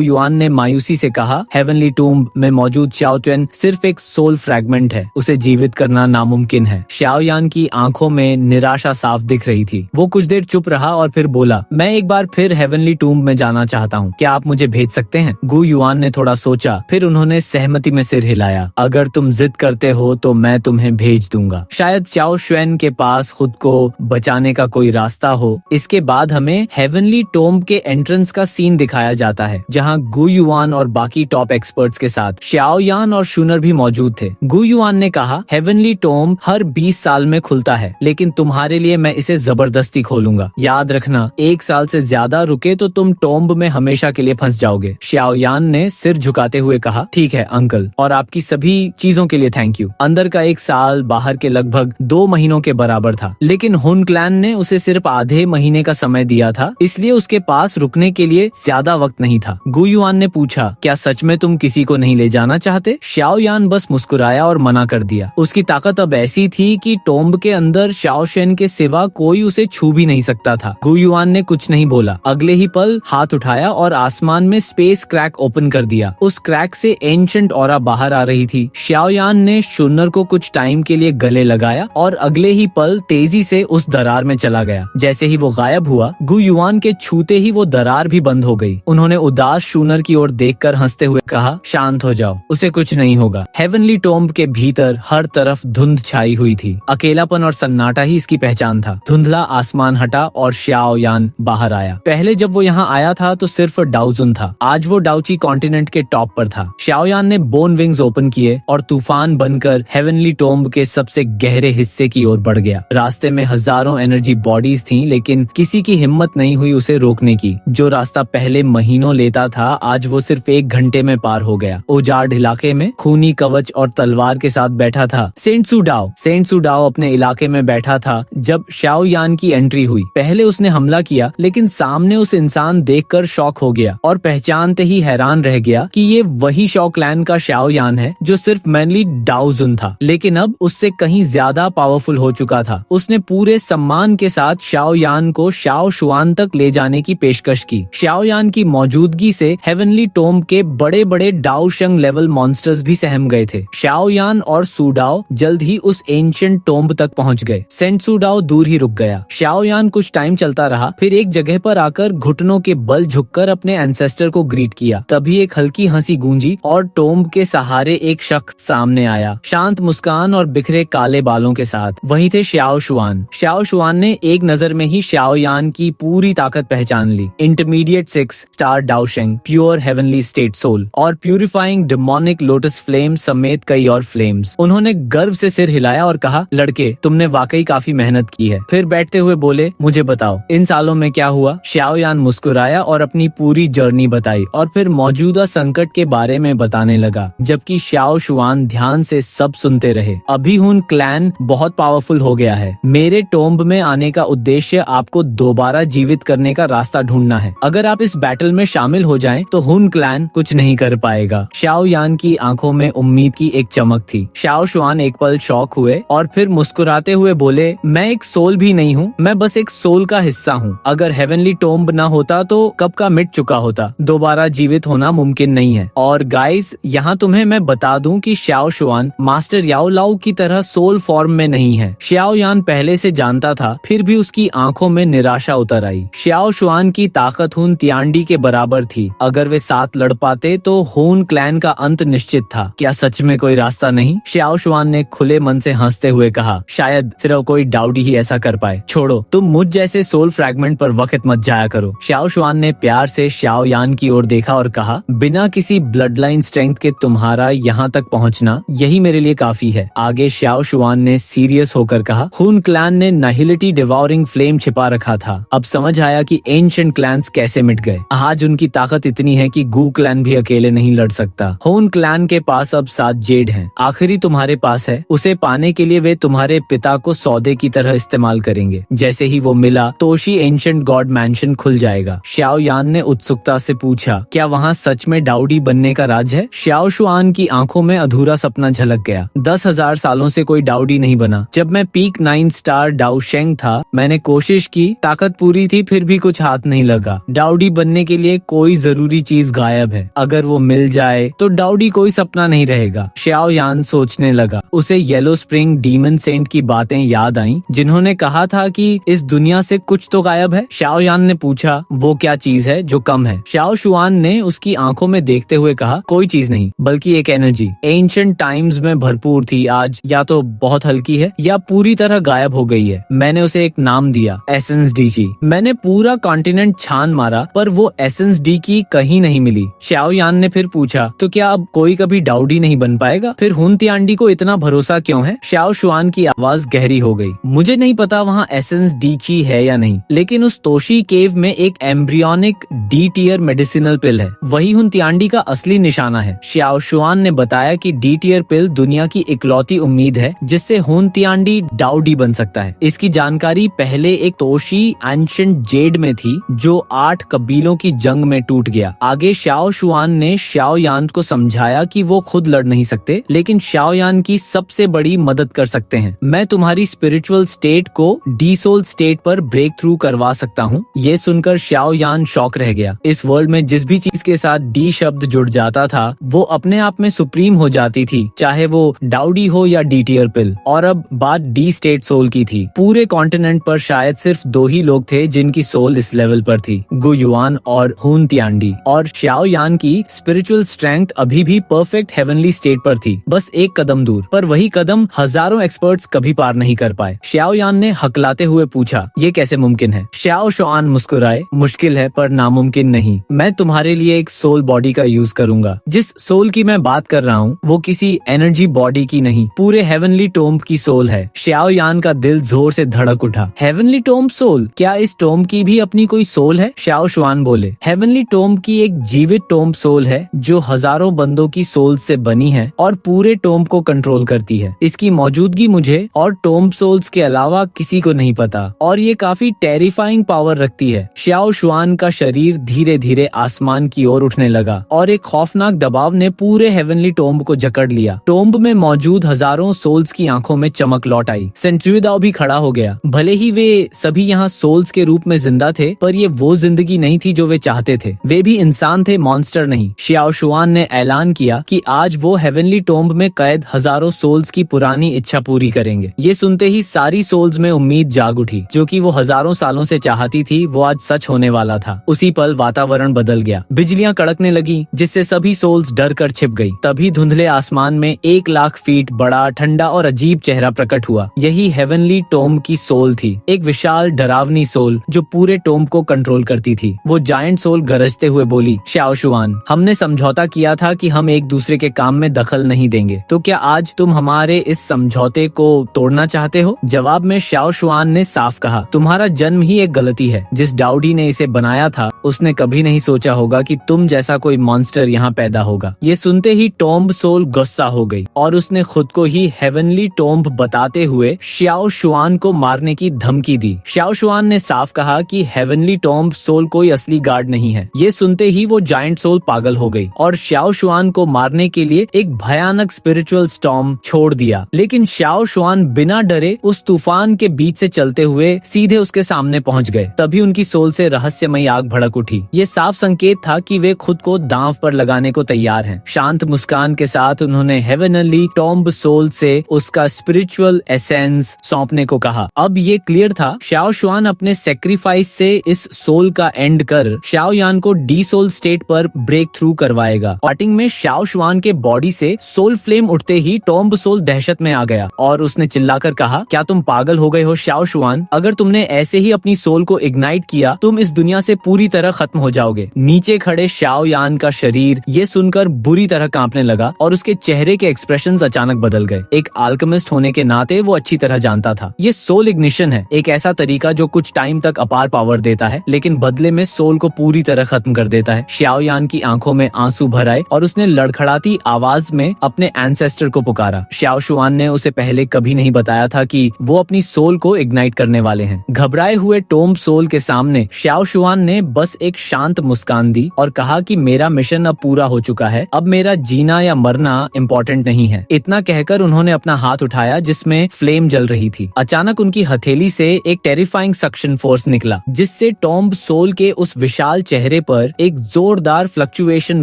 युआन ने मायूसी से कहा, हेवनली टूम्ब में मौजूद शाओ तुएन सिर्फ एक सोल फ्रैगमेंट है, उसे जीवित करना नामुमकिन है। शाओ यान की आंखों में निराशा साफ दिख रही थी। वो कुछ देर चुप रहा और फिर बोला, मैं एक बार फिर हेवनली टूम्ब में जाना चाहता हूँ, क्या आप मुझे भेज सकते हैं? गु युआन ने थोड़ा सोचा, फिर उन्होंने सहमति में सिर हिलाया। अगर तुम जिद करते हो तो मैं तुम्हें भेज दूंगा। शायद शाओ सुएन के पास खुद को बचाने का कोई रास्ता हो। इसके बाद हमें हेवनली टोम्ब के एंट्रेंस का सीन दिखाया जाता है, जहाँ गु युआन और बाकी टॉप एक्सपर्ट्स के साथ शाओ यान और शूनर भी मौजूद थे। गु युआन ने कहा, हेवनली टोम्ब हर 20 साल में खुलता है, लेकिन तुम्हारे लिए मैं इसे जबरदस्ती खोलूंगा। याद रखना, 1 साल से ज्यादा रुके तो तुम टोम्ब में हमेशा के लिए फंस जाओगे। शाओ यान ने सिर झुकाते हुए कहा, ठीक है अंकल, और आपकी सभी चीजों के लिए थैंक यू। अंदर का 1 साल बाहर के लगभग 2 महीनों के बराबर था, लेकिन हुन क्लैन ने उसे सिर्फ आधे महीने का समय दिया था, इसलिए उसके पास रुकने के लिए ज्यादा वक्त नहीं था। गु युआन ने पूछा, क्या सच में तुम किसी को नहीं ले जाना चाहते? शाओ यान बस मुस्कुराया और मना कर दिया। उसकी ताकत अब ऐसी थी कि टोम्ब के अंदर शाओ शेन के सिवा कोई उसे छू भी नहीं सकता था। गु युआन ने कुछ नहीं बोला। अगले ही पल हाथ उठाया और आसमान में स्पेस क्रैक ओपन कर दिया। उस क्रैक से एंशिएंट ऑरा बाहर आ रही थी। शाओ यान ने शूनर को कुछ टाइम के लिए गले लगाया और अगले ही पल तेजी से उस दरार में चला गया। जैसे ही वो गायब हुआ, गु युआन के छूते ही वो दरार भी बंद हो गई। उन्होंने उदास शूनर की ओर देखकर हंसते हुए कहा, शांत हो जाओ, उसे कुछ नहीं होगा। हेवनली टोम्ब के भीतर हर तरफ धुंध छाई हुई थी। अकेलापन और सन्नाटा ही इसकी पहचान था। धुंधला आसमान हटा और शाओ यान बाहर आया। पहले जब वो यहाँ आया था तो सिर्फ डाउजुन था, आज वो डाउची कॉन्टिनेंट के टॉप पर था। शाओ यान ने बोन विंग्स ओपन किए और तूफान बनकर हेवनली टोम्ब के सबसे गहरे हिस्से की ओर बढ़ गया। रास्ते में हजारों एनर्जी बॉडीज थीं, लेकिन किसी की हिम्मत नहीं हुई उसे रोकने की। जो रास्ता पहले महीनों लेता था, आज वो सिर्फ 1 घंटे में पार हो गया। उजाड़ इलाके में खूनी कवच और तलवार के साथ बैठा था सेंट सू डाओ अपने इलाके में बैठा था जब शाओ यान की एंट्री हुई। पहले उसने हमला किया, लेकिन सामने उस इंसान देखकर शॉक हो गया और पहचानते ही हैरान रह गया कि ये वही शाओ क्लैन का शाओ यान है जो सिर्फ मैनली डाउजुन था, लेकिन अब उससे कहीं ज्यादा पावरफुल हो चुका था। उसने पूरे सम्मान के साथ शाओ यान को शाओ शुआन तक ले जाने की पेशकश की। शाओ यान की मौजूदगी से हेवनली टोम्ब के बड़े बड़े डाओ शंग लेवल मॉन्स्टर्स भी सहम गए थे। शाओ यान और सूडाओ जल्द ही उस एंशिएंट टोम्ब तक पहुंच गए। सेंट सूडाओ दूर ही रुक गया। शाओ यान कुछ टाइम चलता रहा, फिर एक जगह पर आकर घुटनों के बल झुककर अपने एंसेस्टर को ग्रीट किया। तभी एक हल्की हंसी गूंजी और टोम्ब के सहारे एक शख्स सामने आया, शांत मुस्कान और बिखरे काले बालों के साथ। वही थे शाओ शुआन। शाओ शुआन ने एक नजर में ही शाओ यान की पूरी ताकत पहचान ली। Intermediate 6 star Daosheng, pure heavenly state soul और प्यूरिफाइंग डिमोनिक लोटस फ्लेम समेत कई और फ्लेम्स। उन्होंने गर्व से सिर हिलाया और कहा, लड़के, तुमने वाकई काफी मेहनत की है। फिर बैठते हुए बोले, मुझे बताओ इन सालों में क्या हुआ? शाओ यान मुस्कुराया और अपनी पूरी जर्नी बताई और फिर मौजूदा संकट के बारे में बताने लगा, जबकि शाओ शुआन ध्यान से सब सुनते रहे। अभी हुन क्लैन बहुत पावरफुल हो गया है। मेरे टोम्ब में आने का उद्देश्य आपको दोबारा जीवित करने का रास्ता ढूंढना है। अगर आप इस बैटल में शामिल हो जाएं, तो हुन क्लैन कुछ नहीं कर पाएगा। शाओ यान की आंखों में उम्मीद की एक चमक थी। शाओ शुआन एक पल शॉक हुए और फिर मुस्कुराते हुए बोले, मैं एक सोल भी नहीं हूँ, मैं बस एक सोल का हिस्सा हूँ। अगर हेवनली टोम्ब न होता तो कब का मिट चुका होता। दोबारा जीवित होना मुमकिन नहीं है। और गाइस, यहाँ तुम्हें मैं बता दूं कि शाओ शुआन मास्टर याओ लाओ की तरह सोल फॉर्म में नहीं है। शाओ यान पहले से जानता था, फिर भी उसकी आंखों में निराशा उतर आई। शाओ शुआन की ताकत हुन तियांडी के बराबर थी। अगर वे साथ लड़ पाते तो हुन क्लैन का अंत निश्चित था। क्या सच में कोई रास्ता नहीं? शाओ शुआन ने खुले मन से हंसते हुए कहा, शायद सिर्फ कोई डाउडी ही ऐसा कर पाए। छोड़ो, तुम मुझ जैसे सोल फ्रैगमेंट पर वक्त मत जाया करो। शाओ शुआन ने प्यार से शाओ यान की ओर देखा और कहा, बिना किसी ब्लड लाइन स्ट्रेंथ के तुम्हारा यहाँ तक पहुँचना, यही मेरे लिए काफी है। आगे शाओ शुआन ने सीरियस होकर कहा, हुन क्लैन ने नाहिलिटी डिवॉरिंग फ्लेम छिपा रखा था। अब समझ आया कि एंशिएंट क्लैन्स कैसे मिट गए। आज उनकी ताकत इतनी है कि गू क्लैन भी अकेले नहीं लड़ सकता। हुन क्लैन के पास अब 7 जेड हैं। आखिरी तुम्हारे पास है। उसे पाने के लिए वे तुम्हारे पिता को सौदे की तरह इस्तेमाल करेंगे। जैसे ही वो मिला, तोशी एंशिएंट गॉड मैंशन खुल जाएगा। शाओ यान ने उत्सुकता से पूछा, क्या वहाँ सच में डाउडी बनने का राज है? शाओ शुआन की आंखों में अधूरा सपना झलक गया। 10,000 सालों से कोई डाउडी नहीं बना। जब मैं पीक 9 स्टार डाउ शेंग था, मैंने कोशिश की, ताकत पूरी थी, फिर भी कुछ हाथ नहीं लगा। डाउडी बनने के लिए कोई जरूरी चीज गायब है, अगर वो मिल जाए तो डाउडी कोई सपना नहीं रहेगा। श्याओ यान सोचने लगा। उसे येलो स्प्रिंग डीमन सेंट की बातें याद आईं, जिन्होंने कहा था कि इस दुनिया से कुछ तो गायब है। श्याओ यान ने पूछा, वो क्या चीज है जो कम है? श्याओ शुआन ने उसकी आंखों में देखते हुए कहा, कोई चीज नहीं, बल्कि एक एनर्जी। एंशिएंट टाइम्स में भरपूर थी, आज या तो बहुत हल्की है या पूरी तरह गायब हो गई है। मैंने उसे एक नाम दिया, एसेंस डी की। मैंने पूरा कॉन्टिनेंट छान मारा, पर वो एसेंस डी की कहीं नहीं मिली। श्याओ यान ने फिर पूछा, तो क्या अब कोई कभी डाउडी नहीं बन पाएगा? फिर हुन तियांडी को इतना भरोसा क्यों है? श्याओ शुआन की आवाज गहरी हो गई। मुझे नहीं पता वहाँ एसेंस डी की है या नहीं, लेकिन उस तोशी केव में एक एम्ब्रियोनिक डी टियर मेडिसिनल पिल है, वही हुन तियांडी का असली निशाना है। श्याओ शुआन ने बताया कि डी टियर पिल दुनिया की इकलौती उम्मीद है जिससे हुन तियांडी डाउडी बन सकता है। इसकी जानकारी पहले एक तोशी एंशिएंट जेड में थी, जो 8 कबीलों की जंग में टूट गया। आगे श्याओ शुआन ने श्याओ यान को समझाया कि वो खुद लड़ नहीं सकते, लेकिन श्याओ यान की सबसे बड़ी मदद कर सकते हैं। मैं तुम्हारी स्पिरिचुअल स्टेट को डी सोल स्टेट पर ब्रेक थ्रू करवा सकता हूँ। ये सुनकर श्याओ यान शॉक रह गया। इस वर्ल्ड में जिस भी चीज के साथ डी शब्द जुड़ जाता था, वो अपने आप में सुप्रीम हो जाती थी, चाहे वो डाउडी हो या डी टियर पिल। और अब बात डी स्टेट सोल की थी। पूरे कॉन्टिनेंट पर शायद सिर्फ 2 ही लोग थे जिनकी सोल इस लेवल पर थी, गु युआन और हुन तियांडी। और श्याओ यान की स्पिरिचुअल स्ट्रेंथ अभी भी परफेक्ट हेवनली स्टेट पर थी, बस एक कदम दूर। पर वही कदम हजारों एक्सपर्ट्स कभी पार नहीं कर पाए। श्याओ यान ने हकलाते हुए पूछा, ये कैसे मुमकिन है? श्याओ शुआन मुस्कुराए, मुश्किल है पर नामुमकिन नहीं। मैं तुम्हारे लिए एक सोल बॉडी का यूज करूंगा। जिस सोल की मैं बात कर रहा हूँ वो किसी एनर्जी बॉडी की नहीं, पूरे हेवनली टोम्ब की सोल है। श्याओ यान का दिल जोर से धड़क उठा। Heavenly tomb soul? क्या इस टोम्ब की भी अपनी कोई सोल है? श्याओ शुआन बोले, हेवनली टोम्ब की एक जीवित टोम्ब सोल है जो हजारों बंदों की सोल से बनी है और पूरे टोम्ब को कंट्रोल करती है। इसकी मौजूदगी मुझे और टोम्ब सोल्स के अलावा किसी को नहीं पता, और ये काफी टेरिफाइंग पावर रखती है। श्याओ शुआन का शरीर धीरे धीरे आसमान की ओर उठने लगा और एक खौफनाक दबाव ने पूरे हेवनली टोम्ब को जकड़ लिया। टोम्ब में मौजूद हजारों सोल्स की आंखों में चमक लौट आई। सेंट्रियोदाओ भी खड़ा हो गया। भले ही वे सभी यहाँ सोल्स के रूप में जिंदा थे, पर ये वो जिंदगी नहीं थी जो वे चाहते थे। वे भी इंसान थे, मॉन्स्टर नहीं। श्याओ शुआन ने ऐलान किया कि आज वो हेवनली टोम्ब में कैद हजारों सोल्स की पुरानी इच्छा पूरी करेंगे। ये सुनते ही सारी सोल्स में उम्मीद जाग उठी। जो कि वो हजारों सालों से चाहती थी, वो आज सच होने वाला था। उसी पल वातावरण बदल गया। बिजलियां कड़कने लगी, जिससे सभी सोल्स डर कर छिप गई। तभी धुंधले आसमान में 1 लाख फीट बड़ा, ठंडा और अजीब चेहरा प्रकट हुआ। यही हेवनली टोम्ब की सोल थी, एक विशाल डरावनी सोल जो पूरे टोम्ब को कंट्रोल करती थी। वो जायंट सोल गरजते हुए बोली, श्याओ शुआन, हमने समझौता किया था कि हम एक दूसरे के काम में दखल नहीं देंगे, तो क्या आज तुम हमारे इस समझौते को तोड़ना चाहते हो? जवाब में श्याओ शुआन ने साफ कहा, तुम्हारा जन्म ही एक गलती है। जिस डाउडी ने इसे बनाया था, उसने कभी नहीं सोचा होगा कि तुम जैसा कोई मॉन्स्टर यहाँ पैदा होगा। ये सुनते ही टोम्ब सोल गुस्सा हो गई और उसने खुद को ही हेवनली टोम्ब बताते हुए श्याओ शुआन को मारने की धमकी दी। श्याओ शुआन ने साफ कहा कि हेवनली टोम्ब सोल कोई असली गार्ड नहीं है। ये सुनते ही वो जायंट सोल पागल हो गई और श्याओ शुआन को मारने के लिए एक भयानक स्पिरिचुअल स्टॉर्म छोड़ दिया। लेकिन श्याओ शुआन बिना डरे उस तूफान के बीच से चलते हुए सीधे उसके सामने पहुंच गए। तभी उनकी सोल से रहस्यमयी आग भड़क उठी। ये साफ संकेत था कि वे खुद को दांव पर लगाने को तैयार हैं। शांत मुस्कान के साथ उन्होंने हेवनली टोम्ब सोल से उसका स्पिरिचुअल एसेंस सौंपने को कहा। अब ये क्लियर था, श्याओ शुआन अपने सेक्रीफाइस से इस सोल का एंड कर श्याओ यान को डी सोल स्टेट पर ब्रेक थ्रू करवाएगा। पार्टिंग में श्याओ शुआन के बॉडी से सोल फ्लेम उठते ही टोम्ब सोल दहशत में आ गया और उसने चिल्लाकर कहा, क्या तुम पागल हो गए हो श्याओ शुआन? अगर तुमने ऐसे ही अपनी सोल को इग्नाइट किया, तुम इस दुनिया से पूरी तरह खत्म हो जाओगे। नीचे खड़े श्याओ यान का शरीर ये सुनकर बुरी तरह कांपने लगा और उसके चेहरे के एक्सप्रेशंस अचानक बदल गए। एक अल्केमिस्ट होने के नाते वो अच्छी तरह जानता था, ये सोल इग्निशन है, एक ऐसा तरीका जो कुछ टाइम तक अपार पावर देता है, लेकिन बदले में सोल को पूरी तरह खत्म कर देता है। श्याओ यान की आंखों में आंसू भर आए और उसने लड़खड़ाती आवाज में अपने एंसेस्टर को पुकारा। श्याओ शुआन ने उसे पहले कभी नहीं बताया था कि वो अपनी सोल को इग्नाइट करने वाले हैं। घबराए हुए टोम्ब सोल के सामने श्याओ शुआन ने बस एक शांत मुस्कान दी और कहा कि मेरा मिशन अब पूरा हो चुका है, अब मेरा जीना या मरना इम्पोर्टेंट नहीं है। इतना कहकर उन्होंने अपना हाथ उठाया जिसमें फ्लेम जल रही थी। अचानक उनकी हथेली से एक टेरिफाइंग सक्शन फोर्स निकला जिससे टॉम्ब सोल के उस विशाल चेहरे पर एक जोरदार फ्लक्चुएशन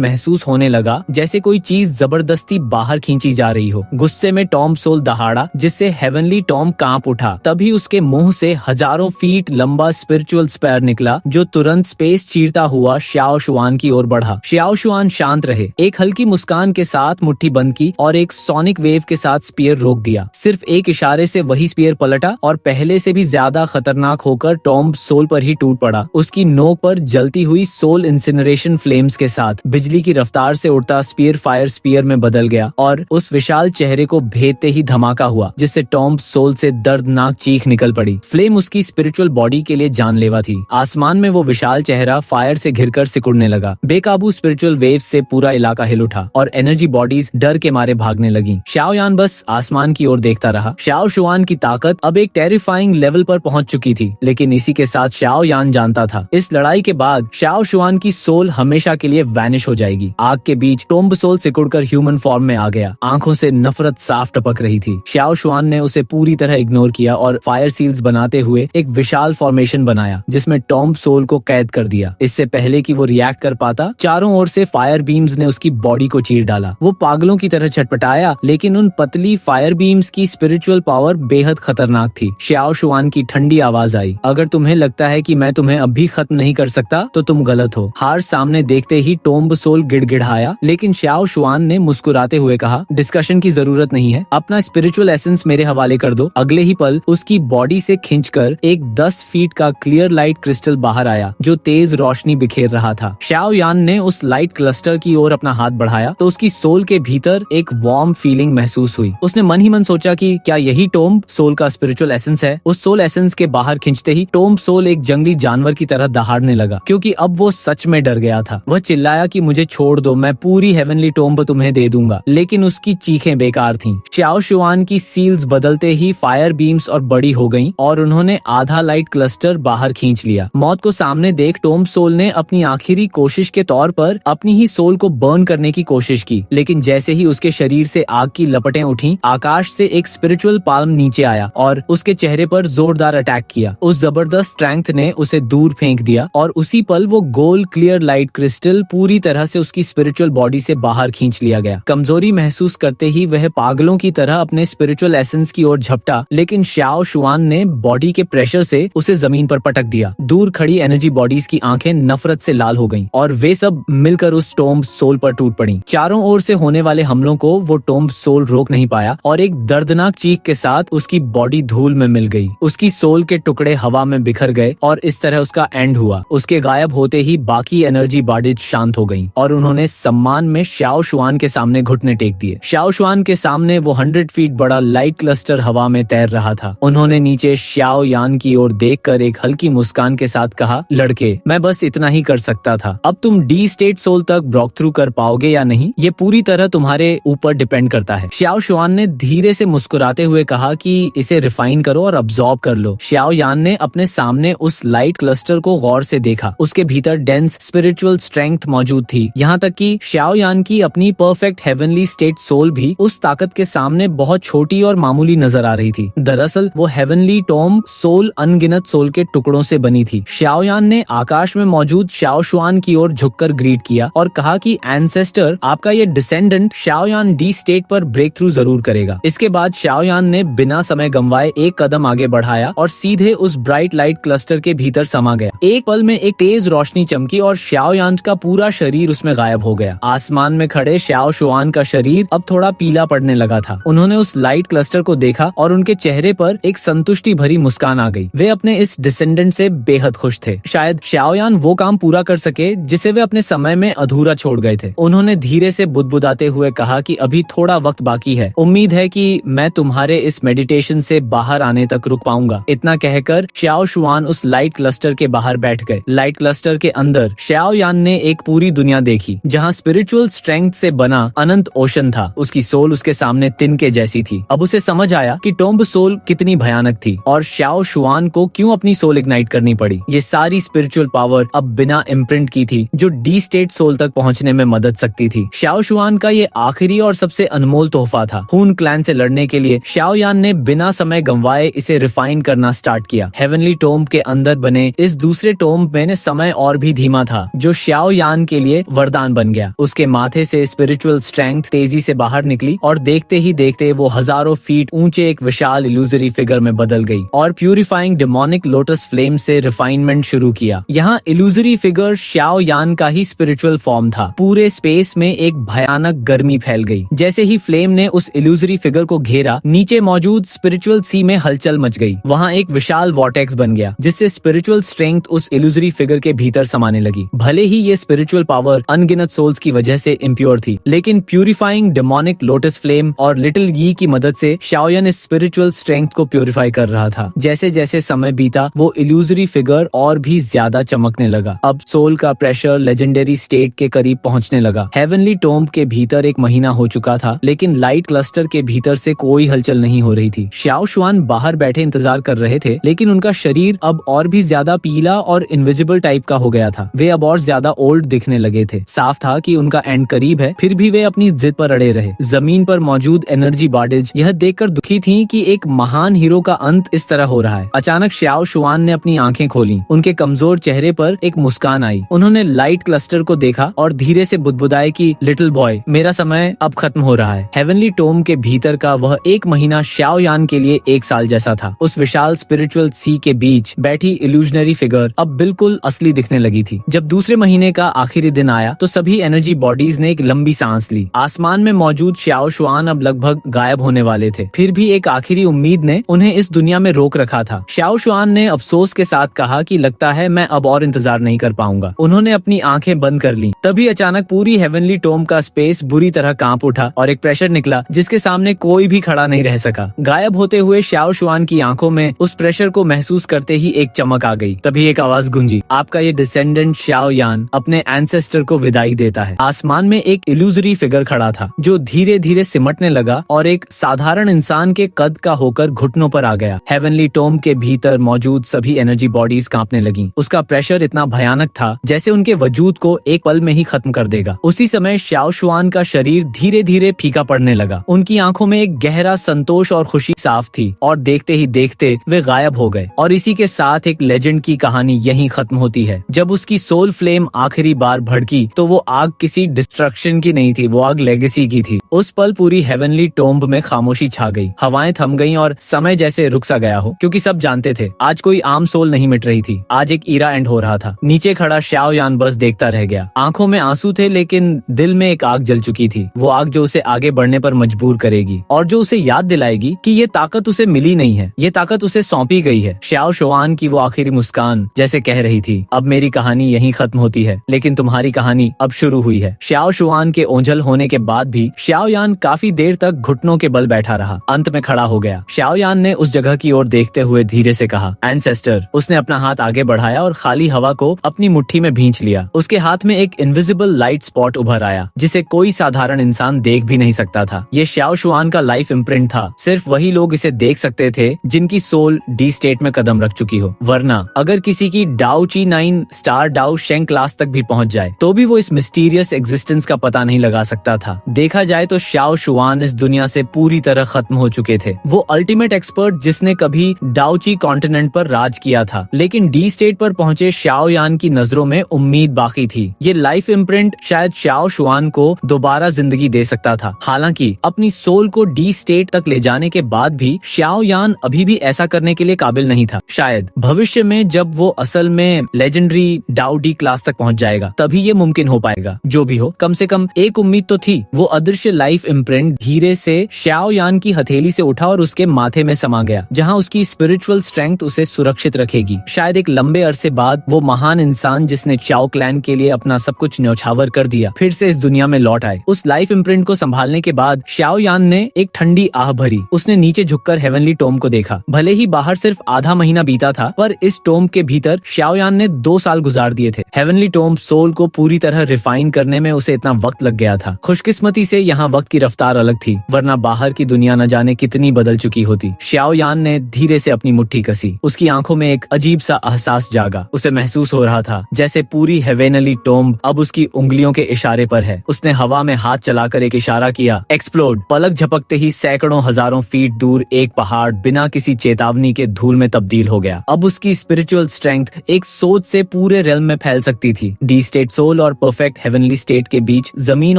महसूस होने लगा, जैसे कोई चीज जबरदस्ती बाहर खींची जा रही हो। गुस्से में टॉम्ब सोल दहाड़ा जिससे हेवनली टॉम्ब कांप उठा। तभी उसके मुंह से हजारों फीट लंबा स्पिरिचुअल स्पेयर निकला जो तुरंत स्पेस चीरता हुआ श्याओ शुआन की ओर बढ़ा। श्याओ शुआन शांत रहे, एक हल्की मुस्कान के साथ मुट्ठी बंद की और एक सोनिक वेव के साथ स्पीयर रोक दिया। सिर्फ एक इशारे से वही स्पीयर पलटा और पहले से भी ज्यादा खतरनाक होकर टॉम्ब सोल पर ही टूट पड़ा। उसकी नोक पर जलती हुई सोल इंसिनरेशन फ्लेम्स के साथ बिजली की रफ्तार से उड़ता स्पीयर फायर स्पीयर में बदल गया और उस विशाल चेहरे को भेदते ही धमाका हुआ जिससे टॉम्ब सोल से दर्दनाक चीख निकल पड़ी। फ्लेम उसकी स्पिरिचुअल बॉडी के लिए जानलेवा थी। आसमान में वो विशाल चेहरा फायर से घिरकर सिकुड़ने लगा। बेकाबू स्पिरिचुअल वेव से पूरा इलाका हिल उठा और एनर्जी बॉडीज डर के मारे भागने लगी। शाओ यान बस आसमान की ओर देखता रहा। शाओ शुआन की ताकत अब एक टेरिफाइंग लेवल पर पहुंच चुकी थी, लेकिन इसी के साथ शाओ यान जानता था इस लड़ाई के बाद शाओ शुआन की सोल हमेशा के लिए वैनिश हो जाएगी। आग के बीच टॉम्ब सोल सिकुड़कर ह्यूमन फॉर्म में आ गया। आंखों से नफरत साफ टपक रही थी। शाओ शुआन ने उसे पूरी तरह इग्नोर किया और फायर सील्स बनाते हुए एक विशाल फॉर्मेशन बनाया जिसमें टॉम्ब सोल को कैद कर दिया। इससे पहले कि वो रिएक्ट कर पाता, चारों ओर से फायर बीम्स ने उसकी बॉडी को चीर डाला। वो पागलों की तरह छटपटाया, लेकिन उन पतली फायर बीम्स की स्पिरिचुअल पावर बेहद खतरनाक थी। श्याओ शुआन की ठंडी आवाज आई, अगर तुम्हें लगता है कि मैं तुम्हें अब भी खत्म नहीं कर सकता तो तुम गलत हो। हार सामने देखते ही टॉम्ब सोल गिड़गिड़ाया, लेकिन श्याओ शुआन ने मुस्कुराते हुए कहा, डिस्कशन की जरूरत नहीं है, अपना स्पिरिचुअल एसेंस मेरे हवाले कर दो। अगले ही पल उसकी बॉडी से खींचकर एक 10 फीट का क्लियर लाइट क्रिस्टल बाहर आया जो तेज रोशनी बिखेर रहा था। शाओ यान ने उस लाइट क्लस्टर की ओर अपना हाथ बढ़ाया तो उसकी सोल के भीतर एक वार्म फीलिंग महसूस हुई। उसने मन ही मन सोचा कि क्या यही टॉम्ब सोल का स्पिरिचुअल एसेंस है। उस सोल एसेंस के बाहर खींचते ही टॉम्ब सोल एक जंगली जानवर की तरह दहाड़ने लगा, क्योंकि अब वो सच में डर गया था। वह चिल्लाया कि मुझे छोड़ दो, मैं पूरी हेवनली टॉम्ब तुम्हें दे दूंगा। लेकिन उसकी चीखें बेकार थीं। शाओ शुआन की सील्स बदलते ही फायर बीम्स और बड़ी हो गईं और उन्होंने आधा लाइट क्लस्टर बाहर खींच लिया। मौत को सामने देख टॉम्ब सोल ने अपनी आखिरी कोशिश के तौर पर अपनी ही सोल को बर्न करने की कोशिश की, लेकिन जैसे ही उसके शरीर से आग की लपटें उठी, आकाश से एक स्पिरिचुअल पाल्म नीचे आया और उसके चेहरे पर जोरदार अटैक किया। उस जबरदस्त स्ट्रेंथ ने उसे दूर फेंक दिया और उसी पल वो गोल क्लियर लाइट क्रिस्टल पूरी तरह से उसकी स्पिरिचुअल बॉडी से बाहर खींच लिया गया। कमजोरी महसूस करते ही वह पागलों की तरह अपने स्पिरिचुअल एसेंस की ओर झपटा, लेकिन शाओ शुआन ने बॉडी के प्रेशर से उसे जमीन पर पटक दिया। दूर खड़ी एनर्जी बॉडीज की आंखें नफरत से लाल हो गईं और वे सब मिलकर उस टॉम्ब सोल पर टूट पड़ी। चारों ओर से होने वाले हमलों को वो टॉम्ब सोल रोक नहीं पाया और एक दर्दनाक चीख के साथ उसकी बॉडी धूल में मिल गई। उसकी सोल के टुकड़े हवा में बिखर गए और इस तरह उसका एंड हुआ। उसके गायब होते ही बाकी एनर्जी बॉडीज शांत हो गईं और उन्होंने सम्मान में शाओ शुआन के सामने घुटने टेक दिए। शाओ शुआन के सामने वो 100 फीट बड़ा लाइट क्लस्टर हवा में तैर रहा था। उन्होंने नीचे शाओ यान की ओर देखकर एक हल्की मुस्कान के साथ कहा, लड़के, मैं बस इतना ही कर सकता था। अब तुम डी स्टेट सोल तक ब्रेक थ्रू कर पाओगे या नहीं, ये पूरी तरह तुम्हारे ऊपर डिपेंड करता है। शाओ शुआन ने धीरे से मुस्कुराते हुए कहा कि इसे रिफाइन करो और अब्सॉर्ब कर लो। शाओ यान ने अपने सामने उस लाइट क्लस्टर को गौर से देखा। उसके भीतर डेंस स्पिरिचुअल स्ट्रेंथ मौजूद थी, यहाँ तक कि शाओ यान की अपनी परफेक्ट हेवनली स्टेट सोल भी उस ताकत के सामने बहुत छोटी और मामूली नजर आ रही थी। दरअसल वो हेवनली टॉम्ब सोल अनगिनत सोल के टुकड़ों से बनी थी। शाओ यान ने आकाश में मौजूद शाओ शुआन की ओर झुककर ग्रीट किया और कहा कि एंसेस्टर, आपका ये डिसेंडेंट शाओ यान डी स्टेट पर ब्रेक थ्रू जरूर करेगा। इसके बाद शाओ यान ने बिना समय गंवाए एक कदम आगे बढ़ाया और सीधे उस ब्राइट लाइट क्लस्टर के भीतर समा गया। एक पल में एक तेज रोशनी चमकी और शाओ यान का पूरा शरीर उसमें गायब हो गया। आसमान में खड़े शाओ शुआन का शरीर अब थोड़ा पीला पड़ने लगा था। उन्होंने उस लाइट क्लस्टर को देखा और उनके चेहरे पर एक संतुष्टि भरी मुस्कान आ गई। वे अपने इस डिसेंडेंट से बेहद खुश थे। शायद शाओ यान वो काम पूरा कर सके जिसे वे अपने समय में अधूरा छोड़ गए थे। उन्होंने धीरे से बुदबुदाते हुए कहा कि अभी थोड़ा वक्त बाकी है, उम्मीद है कि मैं तुम्हारे इस मेडिटेशन से बाहर आने तक रुक पाऊंगा। इतना कहकर शाओ शुआन उस लाइट क्लस्टर के बाहर बैठ गए। लाइट क्लस्टर के अंदर शाओ यान ने एक पूरी दुनिया देखी जहाँ स्पिरिचुअल स्ट्रेंथ से बना अनंत ओशन था। उसकी सोल उसके सामने तिनके जैसी थी। अब उसे समझ आया कि टॉम्ब सोल कितनी भयानक थी और शाओ शुआन को क्यों अपनी सोल इग्नाइट करनी पड़ी। ये सारी स्पिरिचुअल पावर अब बिना इम्प्रिंट की थी जो डी स्टेट सोल तक पहुंचने में मदद सकती थी। शाओ शुआन का ये आखिरी और सबसे अनमोल तोहफा था। खून हुन क्लैन से लड़ने के लिए शाओयान ने बिना समय गंवाए इसे रिफाइन करना स्टार्ट किया। हेवनली टोम्ब के अंदर बने इस दूसरे टोम्ब में समय और भी धीमा था, जो शाओयान के लिए वरदान बन गया। उसके माथे से स्पिरिचुअल स्ट्रेंथ तेजी से बाहर निकली और देखते ही देखते वो हजारों फीट ऊंचे एक विशाल इल्यूजरी फिगर में बदल गई और प्यूरिफाइंग डेमोनिक लोटस फ्लेम से रिफाइनमेंट शुरू किया। यहाँ इल्यूजरी फिगर शाओयान का ही स्पिरिचुअल फॉर्म था। पूरे स्पेस में एक भयानक गर्मी फैल गई। जैसे ही फ्लेम ने उस इल्यूजरी फिगर को घेरा, नीचे मौजूद स्पिरिचुअल सी में हलचल मच गई। वहाँ एक विशाल वॉर्टेक्स बन गया, जिससे स्पिरिचुअल स्ट्रेंथ उस इल्यूजरी फिगर के भीतर समाने लगी। भले ही ये स्पिरिचुअल पावर अनगिनत सोल्स की वजह से इम्प्योर थी, लेकिन प्यूरिफाइंग डेमोनिक लोटस फ्लेम और लिटिल यी की मदद से शाओयान इस स्पिरिचुअल स्ट्रेंथ को प्यूरिफाई कर रहा था। जैसे जैसे समय बीता, वो इल्यूजरी फिगर और भी ज्यादा चमकने लगा। अब सोल का प्रेशर लेजेंडरी स्टेट के करीब पहुंचने लगा। हेवनली टोम्ब के भीतर एक महीना हो चुका था, लेकिन लाइट क्लस्टर के भीतर से कोई हलचल नहीं हो रही थी। शाओ शुआन बाहर बैठे इंतजार कर रहे थे, लेकिन उनका शरीर अब और भी ज्यादा पीला और इनविजिबल टाइप का हो गया था। वे अब और ज्यादा ओल्ड दिखने लगे थे। साफ था कि उनका एंड करीब है, फिर भी वे अपनी जिद पर अड़े रहे। जमीन पर मौजूद एनर्जी बॉडीज यह देखकर दुखी थी कि एक महान हीरो का अंत इस तरह हो रहा है। अचानक शाओ शुआन ने अपनी आंखें खोली। उनके कमजोर चेहरे पर एक मुस्कान आई। उन्होंने लाइट क्लस्टर को देखा और धीरे से बुदबुदाए कि लिटिल बॉय, मेरा समय अब खत्म हो रहा है। हेवनली टोम के भीतर का वह एक महीना शाओयान के लिए एक साल जैसा था। उस विशाल स्पिरिचुअल सी के बीच बैठी इल्यूजनरी फिगर अब बिल्कुल असली दिखने लगी थी। जब दूसरे महीने का आखिरी दिन आया तो सभी एनर्जी बॉडीज ने एक लंबी सांस ली। आसमान में मौजूद शाओ शुआन अब लगभग गायब होने वाले थे। फिर भी एक आखिरी उम्मीद ने उन्हें इस दुनिया में रोक रखा था। शाओ शुआन ने अफसोस के साथ कहा कि लगता है मैं अब और इंतजार नहीं कर पाऊंगा। उन्होंने अपनी आंखें बंद कर ली। तभी अचानक पूरी हेवनली टोम का स्पेस बुरी तरह कांप उठा और एक प्रेशर निकला जिसके सामने कोई भी खड़ा नहीं रह सका। गायब होते हुए शाओ शुआन की आंखों में उस प्रेशर को महसूस करते ही एक चमक आ गई। तभी एक आवाज गूंजी, आपका ये डिसेंडेंट शाओयान अपने एंसेस्टर को विदाई देता है। आसमान में एक इल्यूजरी फिगर खड़ा था, जो धीरे धीरे सिमटने लगा और एक साधारण इंसान के कद का होकर घुटनों पर आ गया। हेवनली टोम के भीतर मौजूद सभी एनर्जी बॉडीज कांपने लगी। उसका प्रेशर इतना भयानक था जैसे उनके वजूद को एक पल में ही खत्म कर देगा। उसी समय शाओ शुआन का शरीर धीरे धीरे फीका पड़ने लगा। उनकी आंखों में एक गहरा संतोष और खुशी साफ थी और देखते ही देखते वे गायब हो गए। और इसी के साथ एक लेजेंड की कहानी यहीं खत्म होती है। जब उसकी सोल फ्लेम आखिरी बार भड़की तो वो आग किसी डिस्ट्रक्शन की नहीं थी, वो आग लेगेसी की थी। उस पल पूरी हेवनली टोम्ब में खामोशी छा गई। हवाएं थम गईं और समय जैसे रुक सा गया हो, क्योंकि सब जानते थे आज कोई आम सोल नहीं मिट रही थी। आज एक ईरा एंड हो रहा था। नीचे खड़ा शाओयान बस देखता रह गया। आंखों में आंसू थे, लेकिन दिल में एक आग जल चुकी थी। वो आग जो उसे आगे बढ़ने पर मजबूर करेगी और जो उसे याद दिलाएगी कि ये ताकत उसे मिली नहीं है, ये ताकत उसे सौंपी गई है। शाओ शुआन की वो आखिरी मुस्कान जैसे कह रही थी, अब मेरी कहानी यहीं खत्म होती है, लेकिन तुम्हारी कहानी अब शुरू हुई है। शाओ शुआन के ओंझल होने के बाद भी शाओयान काफी देर तक घुटनों के बल बैठा रहा। अंत में खड़ा हो गया। शाओयान ने उस जगह की ओर देखते हुए धीरे से कहा, एंसेस्टर। उसने अपना हाथ आगे बढ़ाया और खाली हवा को अपनी मुट्ठी में भींच लिया। उसके हाथ में एक इनविजिबल लाइट स्पॉट उभर आया, जिसे कोई साधारण इंसान देख भी नहीं सकता था। ये शाओ शुआन का लाइफ इम्प्रिंट था। सिर्फ वही लोग इसे देख सकते थे जिनकी सोल डी स्टेट में कदम रख चुकी हो, वरना अगर किसी की डाउ ची 9 स्टार डाउ शेंग क्लास तक भी पहुंच जाए तो भी वो इस मिस्टीरियस एग्जिस्टेंस का पता नहीं लगा सकता था। देखा जाए तो शाओ शुआन इस दुनिया से पूरी तरह खत्म हो चुके थे। वो अल्टीमेट एक्सपर्ट जिसने कभी डाउची कॉन्टिनेंट पर राज किया था, लेकिन डी स्टेट पर पहुंचे शाओयान की नजरों में उम्मीद बाकी थी। ये लाइफ इम्प्रिंट शायद शाओ शुआन को दोबारा जिंदगी दे सकता था। हालांकि अपनी सोल को डी स्टेट तक ले जाने के बाद भी शाओयान अभी भी ऐसा करने के लिए काबिल नहीं था। शायद भविष्य में जब वो असल में लेजेंडरी डाउ डी क्लास तक पहुंच जाएगा तभी ये मुमकिन हो पाएगा। जो भी हो, कम से कम एक उम्मीद तो थी। वो अदृश्य लाइफ इम्प्रिंट धीरे से शाओयान की हथेली से उठा और उसके माथे में समा गया, जहां उसकी स्पिरिचुअल स्ट्रेंथ उसे सुरक्षित रखेगी। शायद एक लंबे अरसे बाद वो महान इंसान जिसने चाओ क्लैन के लिए अपना सब कुछ न्यौछावर कर दिया, फिर से इस दुनिया में लौट आए। उस लाइफ इम्प्रिंट को संभालने के बाद शाओयान ने एक ठंडी आह भरी। उसने नीचे झुककर हेवनली टोम को देखा। भले ही बाहर सिर्फ आधा महीना बीता था, पर इस टोम के भीतर शाओयान ने 2 साल गुजार दिए थे। हेवनली टोम सोल को पूरी तरह रिफाइन करने में उसे इतना वक्त लग गया था। खुशकिस्मती से यहाँ वक्त की रफ्तार अलग थी, वरना बाहर की दुनिया न जाने कितनी बदल चुकी होती। शाओयान ने धीरे से अपनी मुट्ठी कसी। उसकी आंखों में एक अजीब सा एहसास जागा। उसे महसूस हो रहा था जैसे पूरी हेवेनली टोम्ब अब उसकी उंगलियों के इशारे पर है। उसने हवा में हाथ चलाकर एक इशारा किया, एक्सप्लोड। पलक झपकते ही सैकड़ों हजारों फीट दूर एक पहाड़ बिना किसी चेतावनी के धूल में तब्दील हो गया। अब उसकी स्पिरिचुअल स्ट्रेंथ एक सोच से पूरे रेल्म में फैल सकती थी। डी स्टेट सोल और परफेक्ट हेवनली स्टेट के बीच जमीन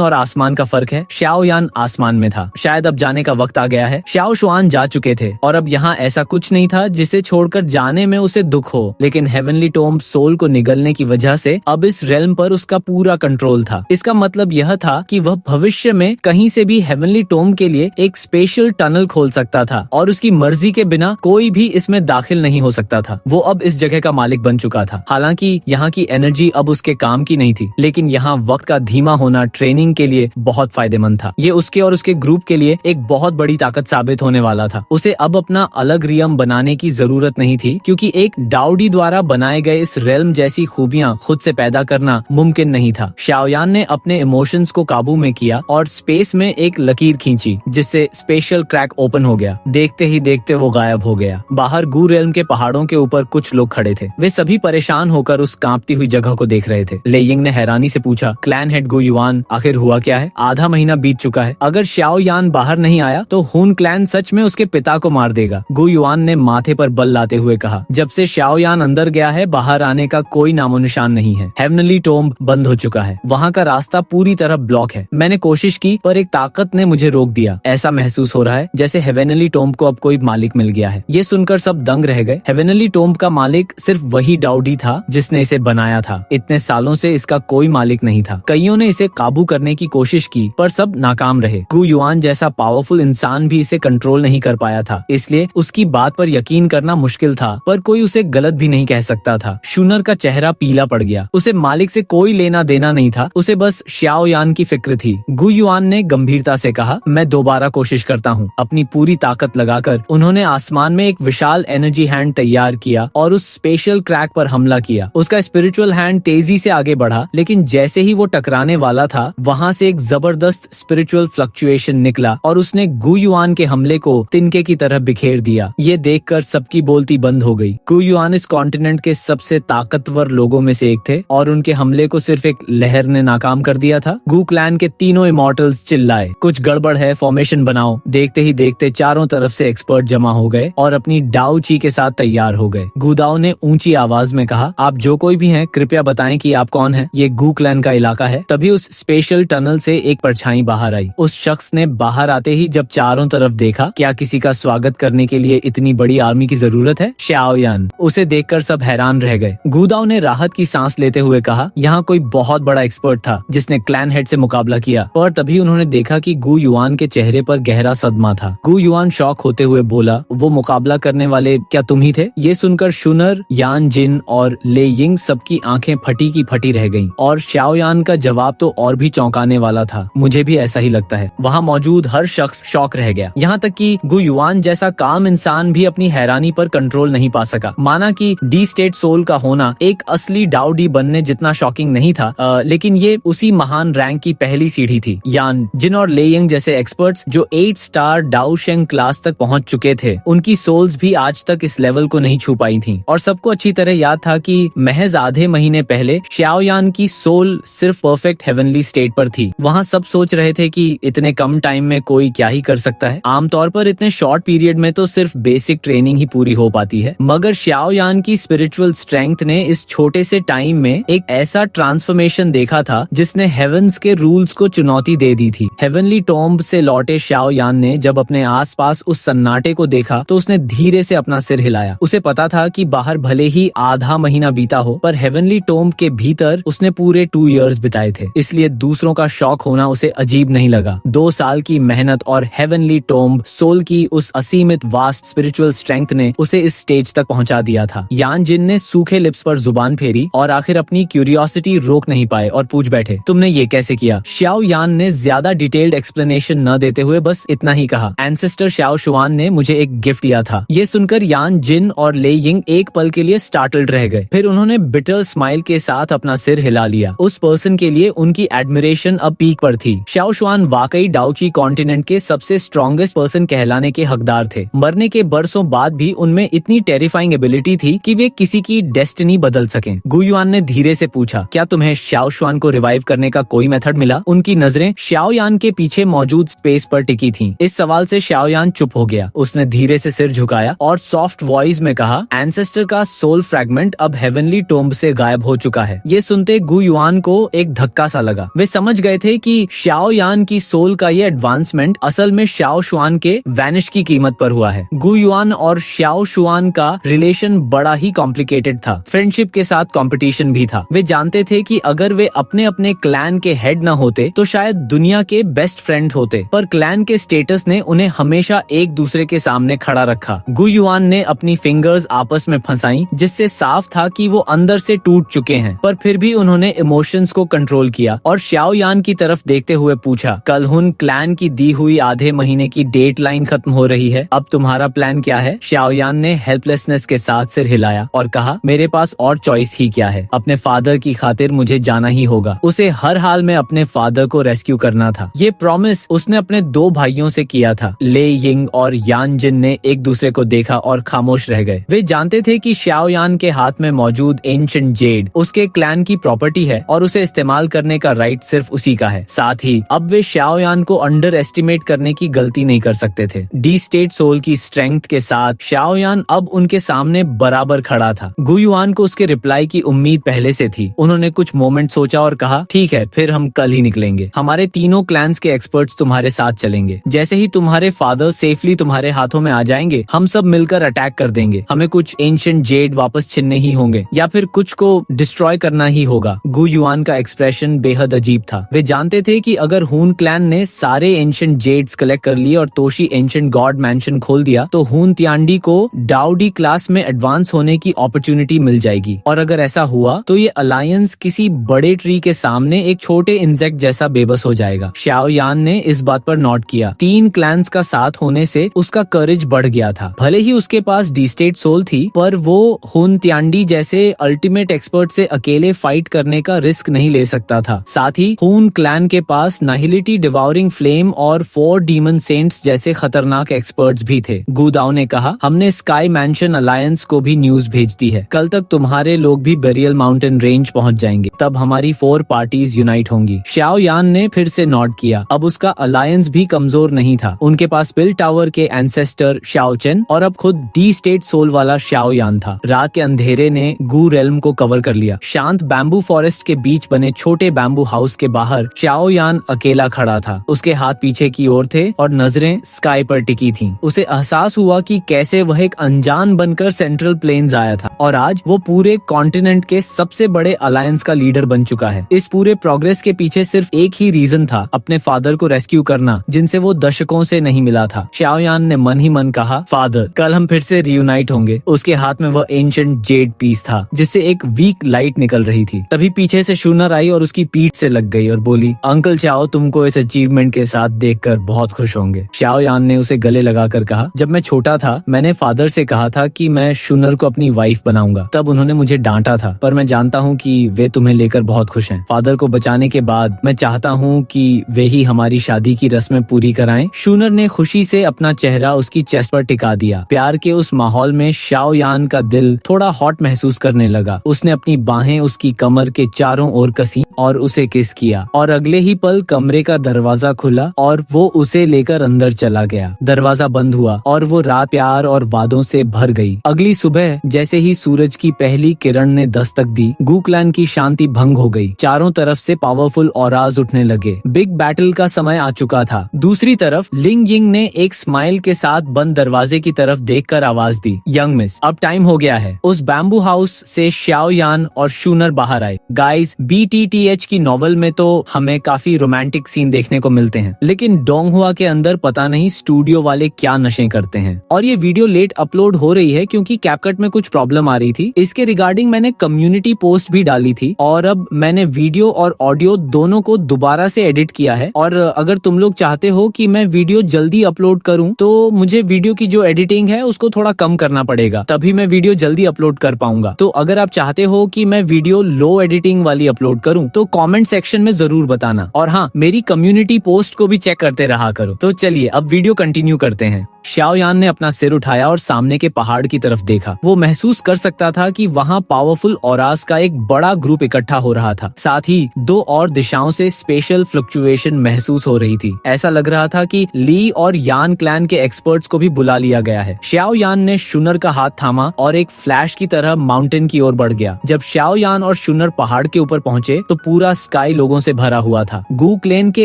और आसमान का फर्क है। शाओ यान आसमान में था। शायद अब जाने का वक्त आ गया है। शाओ शुआन जा चुके थे और अब यहाँ ऐसा कुछ नहीं था जिसे छोड़कर जाने में उसे दुख हो, लेकिन हेवनली टोम्ब सोल को निगलने की वजह से अब इस रेल्म पर उसका पूरा कंट्रोल था। इसका मतलब यह था कि वह भविष्य में कहीं से भी हेवनली टोम्ब के लिए एक स्पेशल टनल खोल सकता था और उसकी मर्जी के बिना कोई भी इसमें दाखिल नहीं हो सकता था। वो अब इस जगह का मालिक बन चुका था। हालांकि यहाँ की एनर्जी अब उसके काम की नहीं थी, लेकिन यहाँ वक्त का धीमा होना ट्रेनिंग के लिए बहुत फायदेमंद था। ये उसके और उसके ग्रुप के लिए एक बहुत बड़ी ताकत साबित होने वाला था। उसे अब अपना अलग रियम बनाने की जरूरत नहीं थी, क्योंकि एक डाउडी द्वारा बनाए गए इस रेल्म जैसी खूबियां खुद से पैदा करना मुमकिन नहीं था। शाओयान ने अपने इमोशंस को काबू में किया और स्पेस में एक लकीर खींची, जिससे स्पेशल क्रैक ओपन हो गया। देखते ही देखते वो गायब हो गया। बाहर गू रेल्म के पहाड़ों के ऊपर कुछ लोग खड़े थे। वे सभी परेशान होकर उस कांपती हुई जगह को देख रहे थे। ले यिंग ने हैरानी से पूछा, क्लैन हेड गु युआन, आखिर हुआ क्या है? आधा महीना बीत चुका है। अगर शाओ यान बाहर नहीं आया तो हुन क्लैन सच में उसके पिता को मार देगा। गु युआन ने माथे पर बल लाते हुए कहा, जब से शाओ यान अंदर गया है बाहर आने का कोई नामो निशान नहीं है। हेवनली टोम्ब बंद हो चुका है। वहाँ का रास्ता पूरी तरह ब्लॉक है। मैंने कोशिश की पर एक ताकत ने मुझे रोक दिया। ऐसा महसूस हो रहा है जैसे हेवनली टोम्ब को अब कोई मालिक मिल गया है। ये सुनकर सब दंग रह गए। हेवनली टोम्ब का मालिक सिर्फ वही डाउडी था जिसने इसे बनाया था। इतने सालों से इसका कोई मालिक नहीं था। कईयों ने इसे काबू करने की कोशिश की पर सब नाकाम रहे। गु युआन जैसा पावरफुल इंसान भी इसे कंट्रोल नहीं कर पाया था, इसलिए उसकी बात पर यकीन करना मुश्किल था, पर कोई उसे गलत भी नहीं कह सकता था। शूनर का चेहरा पीला पड़ गया। उसे मालिक से कोई लेना देना नहीं था, उसे बस शाओ यान की फिक्र थी। गु युआन ने गंभीरता से कहा, मैं दोबारा कोशिश करता हूँ। अपनी पूरी ताकत लगाकर उन्होंने आसमान में एक विशाल एनर्जी हैंड तैयार किया और उस स्पेशल क्रैक पर हमला किया। उसका स्पिरिचुअल हैंड तेजी से आगे बढ़ा, लेकिन जैसे ही वो टकराने वाला था वहाँ से एक जबरदस्त स्पिरिचुअल फ्लक्चुएशन निकला और उसने गु युआन के हमले को तिनके की तरह बिखेर दिया। ये देखकर सबकी बोलती बंद हो गई। गु युआन इस कॉन्टिनेंट के सबसे ताकतवर लोगों में से एक थे और उनके हमले को सिर्फ एक लहर ने नाकाम कर दिया था। गु क्लैन के तीनों इमॉर्टल्स चिल्लाए, कुछ गड़बड़ है, फॉर्मेशन बनाओ। देखते ही देखते चारों तरफ से एक्सपर्ट जमा हो गए और अपनी डाउ ची के साथ तैयार हो गए। गुदाओ ने ऊंची आवाज में कहा, आप जो कोई भी हैं कृपया बताएं कि आप कौन हैं। ये गु क्लैन का इलाका है। तभी उस स्पेशल टनल से एक परछाई बाहर आई। उस शख्स ने बाहर आते ही जब चारों तरफ देखा, क्या किसी का स्वागत करने के लिए इतनी बड़ी आर्मी की जरूरत है? शाओ यान। उसे देखकर सब हैरान रह गए। गुदाओ ने राहत की सांस लेते हुए कहा, यहाँ कोई बहुत बड़ा एक्सपर्ट था जिसने क्लैन हेड से मुकाबला किया। और तभी उन्होंने देखा कि गु युआन के चेहरे पर गहरा सदमा था। गु युआन शॉक होते हुए बोला, वो मुकाबला करने वाले क्या तुम ही थे? ये सुनकर शुनर, यान जिन और ले यिंग सबकी आंखें फटी की फटी रह गईं। और शाओ यान का जवाब तो और भी चौंकाने वाला था। मुझे भी ऐसा ही लगता है। वहाँ मौजूद हर शख्स शॉक रह गया, यहाँ तक कि गु युआन जैसा काम इंसान भी अपनी हैरानी पर कंट्रोल नहीं पा सका। माना कि डी स्टेट सोल का होना एक असली डाउडी बनने जितना शॉकिंग नहीं था, लेकिन ये उसी महान रैंक की पहली सीढ़ी थी। यान जिन और ले यिंग जैसे एक्सपर्ट्स जो 8 स्टार डाउ शेंग क्लास तक पहुंच चुके थे, उनकी सोल्स भी आज तक इस लेवल को नहीं छू पाई थी। और सबको अच्छी तरह याद था कि महज आधे महीने पहले शाओ यान की सोल सिर्फ परफेक्ट हेवनली स्टेट पर थी। वहाँ सब सोच रहे थे कि इतने कम टाइम में कोई क्या ही कर सकता है। आमतौर पर इतने शॉर्ट पीरियड में तो सिर्फ बेसिक ट्रेनिंग ही पूरी हो पाती है, मगर शाओ यान की स्पिरिचुअल स्ट्रेंथ ने इस छोटे से टाइम में एक ऐसा ट्रांसफॉर्मेशन देखा था जिसने हेवंस के रूल्स को चुनौती दे दी थी। हेवनली टॉम्ब से लौटे शाओ यान ने जब अपने आसपास उस सन्नाटे को देखा तो उसने धीरे से अपना सिर हिलाया। उसे पता था कि बाहर भले ही आधा महीना बीता हो, पर हेवनली टॉम्ब के भीतर उसने पूरे 2 इयर्स बिताए थे, इसलिए दूसरों का शौक होना उसे अजीब नहीं लगा। 2 साल की मेहनत और हेवनली टॉम्ब सोल की उस असीमित वास्ट स्पिरिचुअल स्ट्रेंथ ने उसे इस स्टेज तक पहुंचा दिया था। यान जिन ने सूखे लिप्स पर जुबान फेरी और आखिर अपनी क्यूरियोसिटी रोक नहीं पाए और पूछ बैठे, तुमने ये कैसे किया? शाओ यान ने ज्यादा डिटेल्ड एक्सप्लेनेशन न देते हुए बस इतना ही कहा, एंसेस्टर शाओ शुआन ने मुझे एक गिफ्ट दिया था। ये सुनकर यान जिन और ले यिंग एक पल के लिए स्टार्टल्ड रह गए, फिर उन्होंने बिटर स्माइल के साथ अपना सिर हिला लिया। उस पर्सन के लिए उनकी एडमिरेशन अब पीक पर थी। शाओ शुआन वाकई डाउची कॉन्टिनेंट के सबसे स्ट्रॉन्गेस्ट पर्सन कहलाने के हकदार थे। मरने के बरसों बाद भी उनमें इतनी टेरिफाइंग एबिलिटी थी कि वे किसी की डेस्टिनी बदल सकें। गु युआन ने धीरे से पूछा, क्या तुम्हें शाओ शुआन को रिवाइव करने का कोई मेथड मिला? उनकी नजरें शाओ यान के पीछे मौजूद मौजूद स्पेस पर टिकी थी। इस सवाल से शाओयान चुप हो गया। उसने धीरे से सिर झुकाया और सॉफ्ट वॉइस में कहा, एंसेस्टर का सोल फ्रैगमेंट अब हेवनली टोम्ब से गायब हो चुका है। ये सुनते गु युआन को एक धक्का सा लगा। वे समझ गए थे कि शाओयान की सोल का ये एडवांसमेंट असल में शाओ शुआन के वैनिश की कीमत पर हुआ है। गु युआन और शाओ शुआन का रिलेशन बड़ा ही कॉम्प्लिकेटेड था। फ्रेंडशिप के साथ कंपटीशन भी था। वे जानते थे कि अगर वे अपने अपने क्लैन के हेड न होते तो शायद दुनिया के बेस्ट फ्रेंड होते, पर क्लैन के स्टेटस ने उन्हें हमेशा एक दूसरे के सामने खड़ा रखा। गु युआन ने अपनी फिंगर्स आपस में फंसाई, जिससे साफ था कि वो अंदर से टूट चुके हैं, पर फिर भी उन्होंने इमोशंस को कंट्रोल किया और शाओयान की तरफ देखते हुए पूछा, कल हुन क्लैन की दी हुई आधे महीने की डेट लाइन खत्म हो रही है, अब तुम्हारा प्लान क्या है? शाओयान ने हेल्पलेसनेस के साथ सिर हिलाया और कहा, मेरे पास और चॉइस ही क्या है? अपने फादर की खातिर मुझे जाना ही होगा। उसे हर हाल में अपने फादर को रेस्क्यू करना था। ये प्रॉमिस उसने अपने दो भाइयों से किया था। ले यिंग और यान जिन ने एक दूसरे को देखा और खामोश रह गए। वे जानते थे कि शाओयान के हाथ में मौजूद एंशिएंट जेड उसके क्लैन की प्रॉपर्टी है और उसे इस्तेमाल करने का राइट सिर्फ उसी का है। साथ ही अब वे शाओयान को अंडर एस्टिमेट करने की गलती नहीं कर सकते थे। डी स्टेट सोल की स्ट्रेंथ के साथ शाओयान अब उनके सामने बराबर खड़ा था। गु युआन को उसके रिप्लाई की उम्मीद पहले से थी। उन्होंने कुछ मोमेंट सोचा और कहा, ठीक है, फिर हम कल ही निकलेंगे। हमारे तीनों क्लैंस के एक्सपर्ट्स तुम्हारे साथ चलेंगे। जैसे ही तुम्हारे फादर सेफली तुम्हारे हाथों में आ जाएंगे, हम सब मिलकर अटैक कर देंगे। हमें कुछ एंशिएंट जेड वापस छीनने ही होंगे या फिर कुछ को डिस्ट्रॉय करना ही होगा। गु युआन का एक्सप्रेशन बेहद अजीब था। वे जानते थे कि अगर हून क्लैन ने सारे एंशिएंट जेड्स कलेक्ट कर लिए और तोशी एंशिएंट गॉड मैंशन खोल दिया तो हून तियांडी को डाउडी क्लास में एडवांस होने की अपॉर्चुनिटी मिल जाएगी। और अगर ऐसा हुआ तो ये अलायंस किसी बड़े ट्री के सामने एक छोटे इंसेक्ट जैसा बेबस हो जाएगा। शाओयान ने इस बात पर नोट किया। 3 क्लैंस का साथ होने से उसका करेज बढ़ गया था। भले ही उसके पास डी स्टेट सोल थी, पर वो हुन तियांडी जैसे अल्टीमेट एक्सपर्ट से अकेले फाइट करने का रिस्क नहीं ले सकता था। साथ ही हून क्लैन के पास नाहिलिटी डिवाउरिंग फ्लेम और 4 डीमन सेंट्स जैसे खतरनाक एक्सपर्ट्स भी थे। गुदाओ ने कहा, हमने स्काई मैंशन अलायंस को भी न्यूज भेज दी है। कल तक तुम्हारे लोग भी बेरियल माउंटेन रेंज पहुंच जाएंगे। तब हमारी 4 पार्टीज यूनाइट होंगी। शाओयान ने फिर से नोट किया। अब उसका अलायंस भी कमजोर नहीं था। उनके पास पिल टावर के एंसेस्टर शाओचेन और अब खुद डी स्टेट सोल वाला शाओयान था। रात के अंधेरे ने गू रेल्म को कवर कर लिया। शांत बैम्बू फॉरेस्ट के बीच बने छोटे बैम्बू हाउस के बाहर शाओयान अकेला खड़ा था। उसके हाथ पीछे की ओर थे और नजरें स्काई पर टिकी थीं। उसे एहसास हुआ कि कैसे वह एक अनजान बनकर सेंट्रल प्लेन्स आया था और आज वो पूरे कॉन्टिनेंट के सबसे बड़े अलायंस का लीडर बन चुका है। इस पूरे प्रोग्रेस के पीछे सिर्फ एक ही रीजन था, अपने फादर को रेस्क्यू करना, जिनसे वो दशकों से नहीं मिला था। शाओयान ने मन ही मन कहा, फादर, कल हम फिर से रियूनाइट होंगे। उसके हाथ में वह एंशिएंट जेड पीस था जिससे एक वीक लाइट निकल रही थी। तभी पीछे से शूनर आई और उसकी पीठ से लग गई और बोली, अंकल चाओ तुमको इस अचीवमेंट के साथ देखकर बहुत खुश होंगे। शाओयान ने उसे गले लगाकर कहा, जब मैं छोटा था मैंने फादर से कहा था कि मैं शूनर को अपनी वाइफ बनाऊंगा। तब उन्होंने मुझे डांटा था, पर मैं जानता हूँ कि वे तुम्हें लेकर बहुत खुश हैं। फादर को बचाने के बाद मैं चाहता हूँ कि वे ही हमारी शादी की रस्में पूरी कराएं। शूनर ने खुशी से अपना चेहरा उसकी चेस्ट पर टिका दिया। प्यार के उस माहौल में शाओयान का दिल थोड़ा हॉट महसूस करने लगा। उसने अपनी बाहें उसकी कमर के चारों ओर कसी और उसे किस किया और अगले ही पल कमरे का दरवाजा खुला और वो उसे लेकर अंदर चला गया। दरवाजा बंद हुआ और वो रात प्यार और वादों से भर गई। अगली सुबह जैसे ही सूरज की पहली किरण ने दस्तक दी, गू क्लैन की शांति भंग हो गई। चारों तरफ से पावरफुल ऑराज उठने लगे। बिग बैटल का समय आ चुका था। दूसरी तरफ लिंग यिंग ने एक स्माइल के साथ बंद दरवाजे की तरफ देखकर आवाज दी, यंग मिस, अब टाइम हो गया है। उस बैम्बू हाउस से शाओयान और शूनर बाहर आए। गाइस, BTTH की नॉवल में तो हमें काफी रोमांटिक सीन देखने को मिलते हैं, लेकिन डोंगहुआ के अंदर पता नहीं स्टूडियो वाले क्या नशे करते हैं। और ये वीडियो लेट अपलोड हो रही है क्योंकि कैपकट में कुछ प्रॉब्लम आ रही थी। इसके रिगार्डिंग मैंने कम्युनिटी पोस्ट भी डाली थी और अब मैंने वीडियो और ऑडियो दोनों को दोबारा से एडिट किया है। और अगर तुम लोग चाहते हो कि मैं वीडियो जल्दी अपलोड करूं तो मुझे वीडियो की जो एडिटिंग है उसको थोड़ा कम करना पड़ेगा, तभी मैं वीडियो जल्दी अपलोड कर पाऊंगा। तो अगर आप चाहते हो कि मैं वीडियो लो एडिटिंग वाली अपलोड करूं तो कमेंट सेक्शन में जरूर बताना। और हाँ, मेरी कम्युनिटी पोस्ट को भी चेक करते रहा करो। तो चलिए अब वीडियो कंटिन्यू करते हैं। शाओयान ने अपना सिर उठाया और सामने के पहाड़ की तरफ देखा। वो महसूस कर सकता था कि वहाँ पावरफुल ऑरास का एक बड़ा ग्रुप इकट्ठा हो रहा था। साथ ही दो और दिशाओं से स्पेशल फ्लक्चुएशन महसूस हो रही थी। ऐसा लग रहा था कि ली और यान क्लैन के एक्सपर्ट्स को भी बुला लिया गया है। शाओयान ने शुनर का हाथ थामा और एक फ्लैश की तरह माउंटेन की ओर बढ़ गया। जब शाओयान और शुनर पहाड़ के ऊपर पहुंचे तो पूरा स्काई लोगों से भरा हुआ था। गू क्लेन के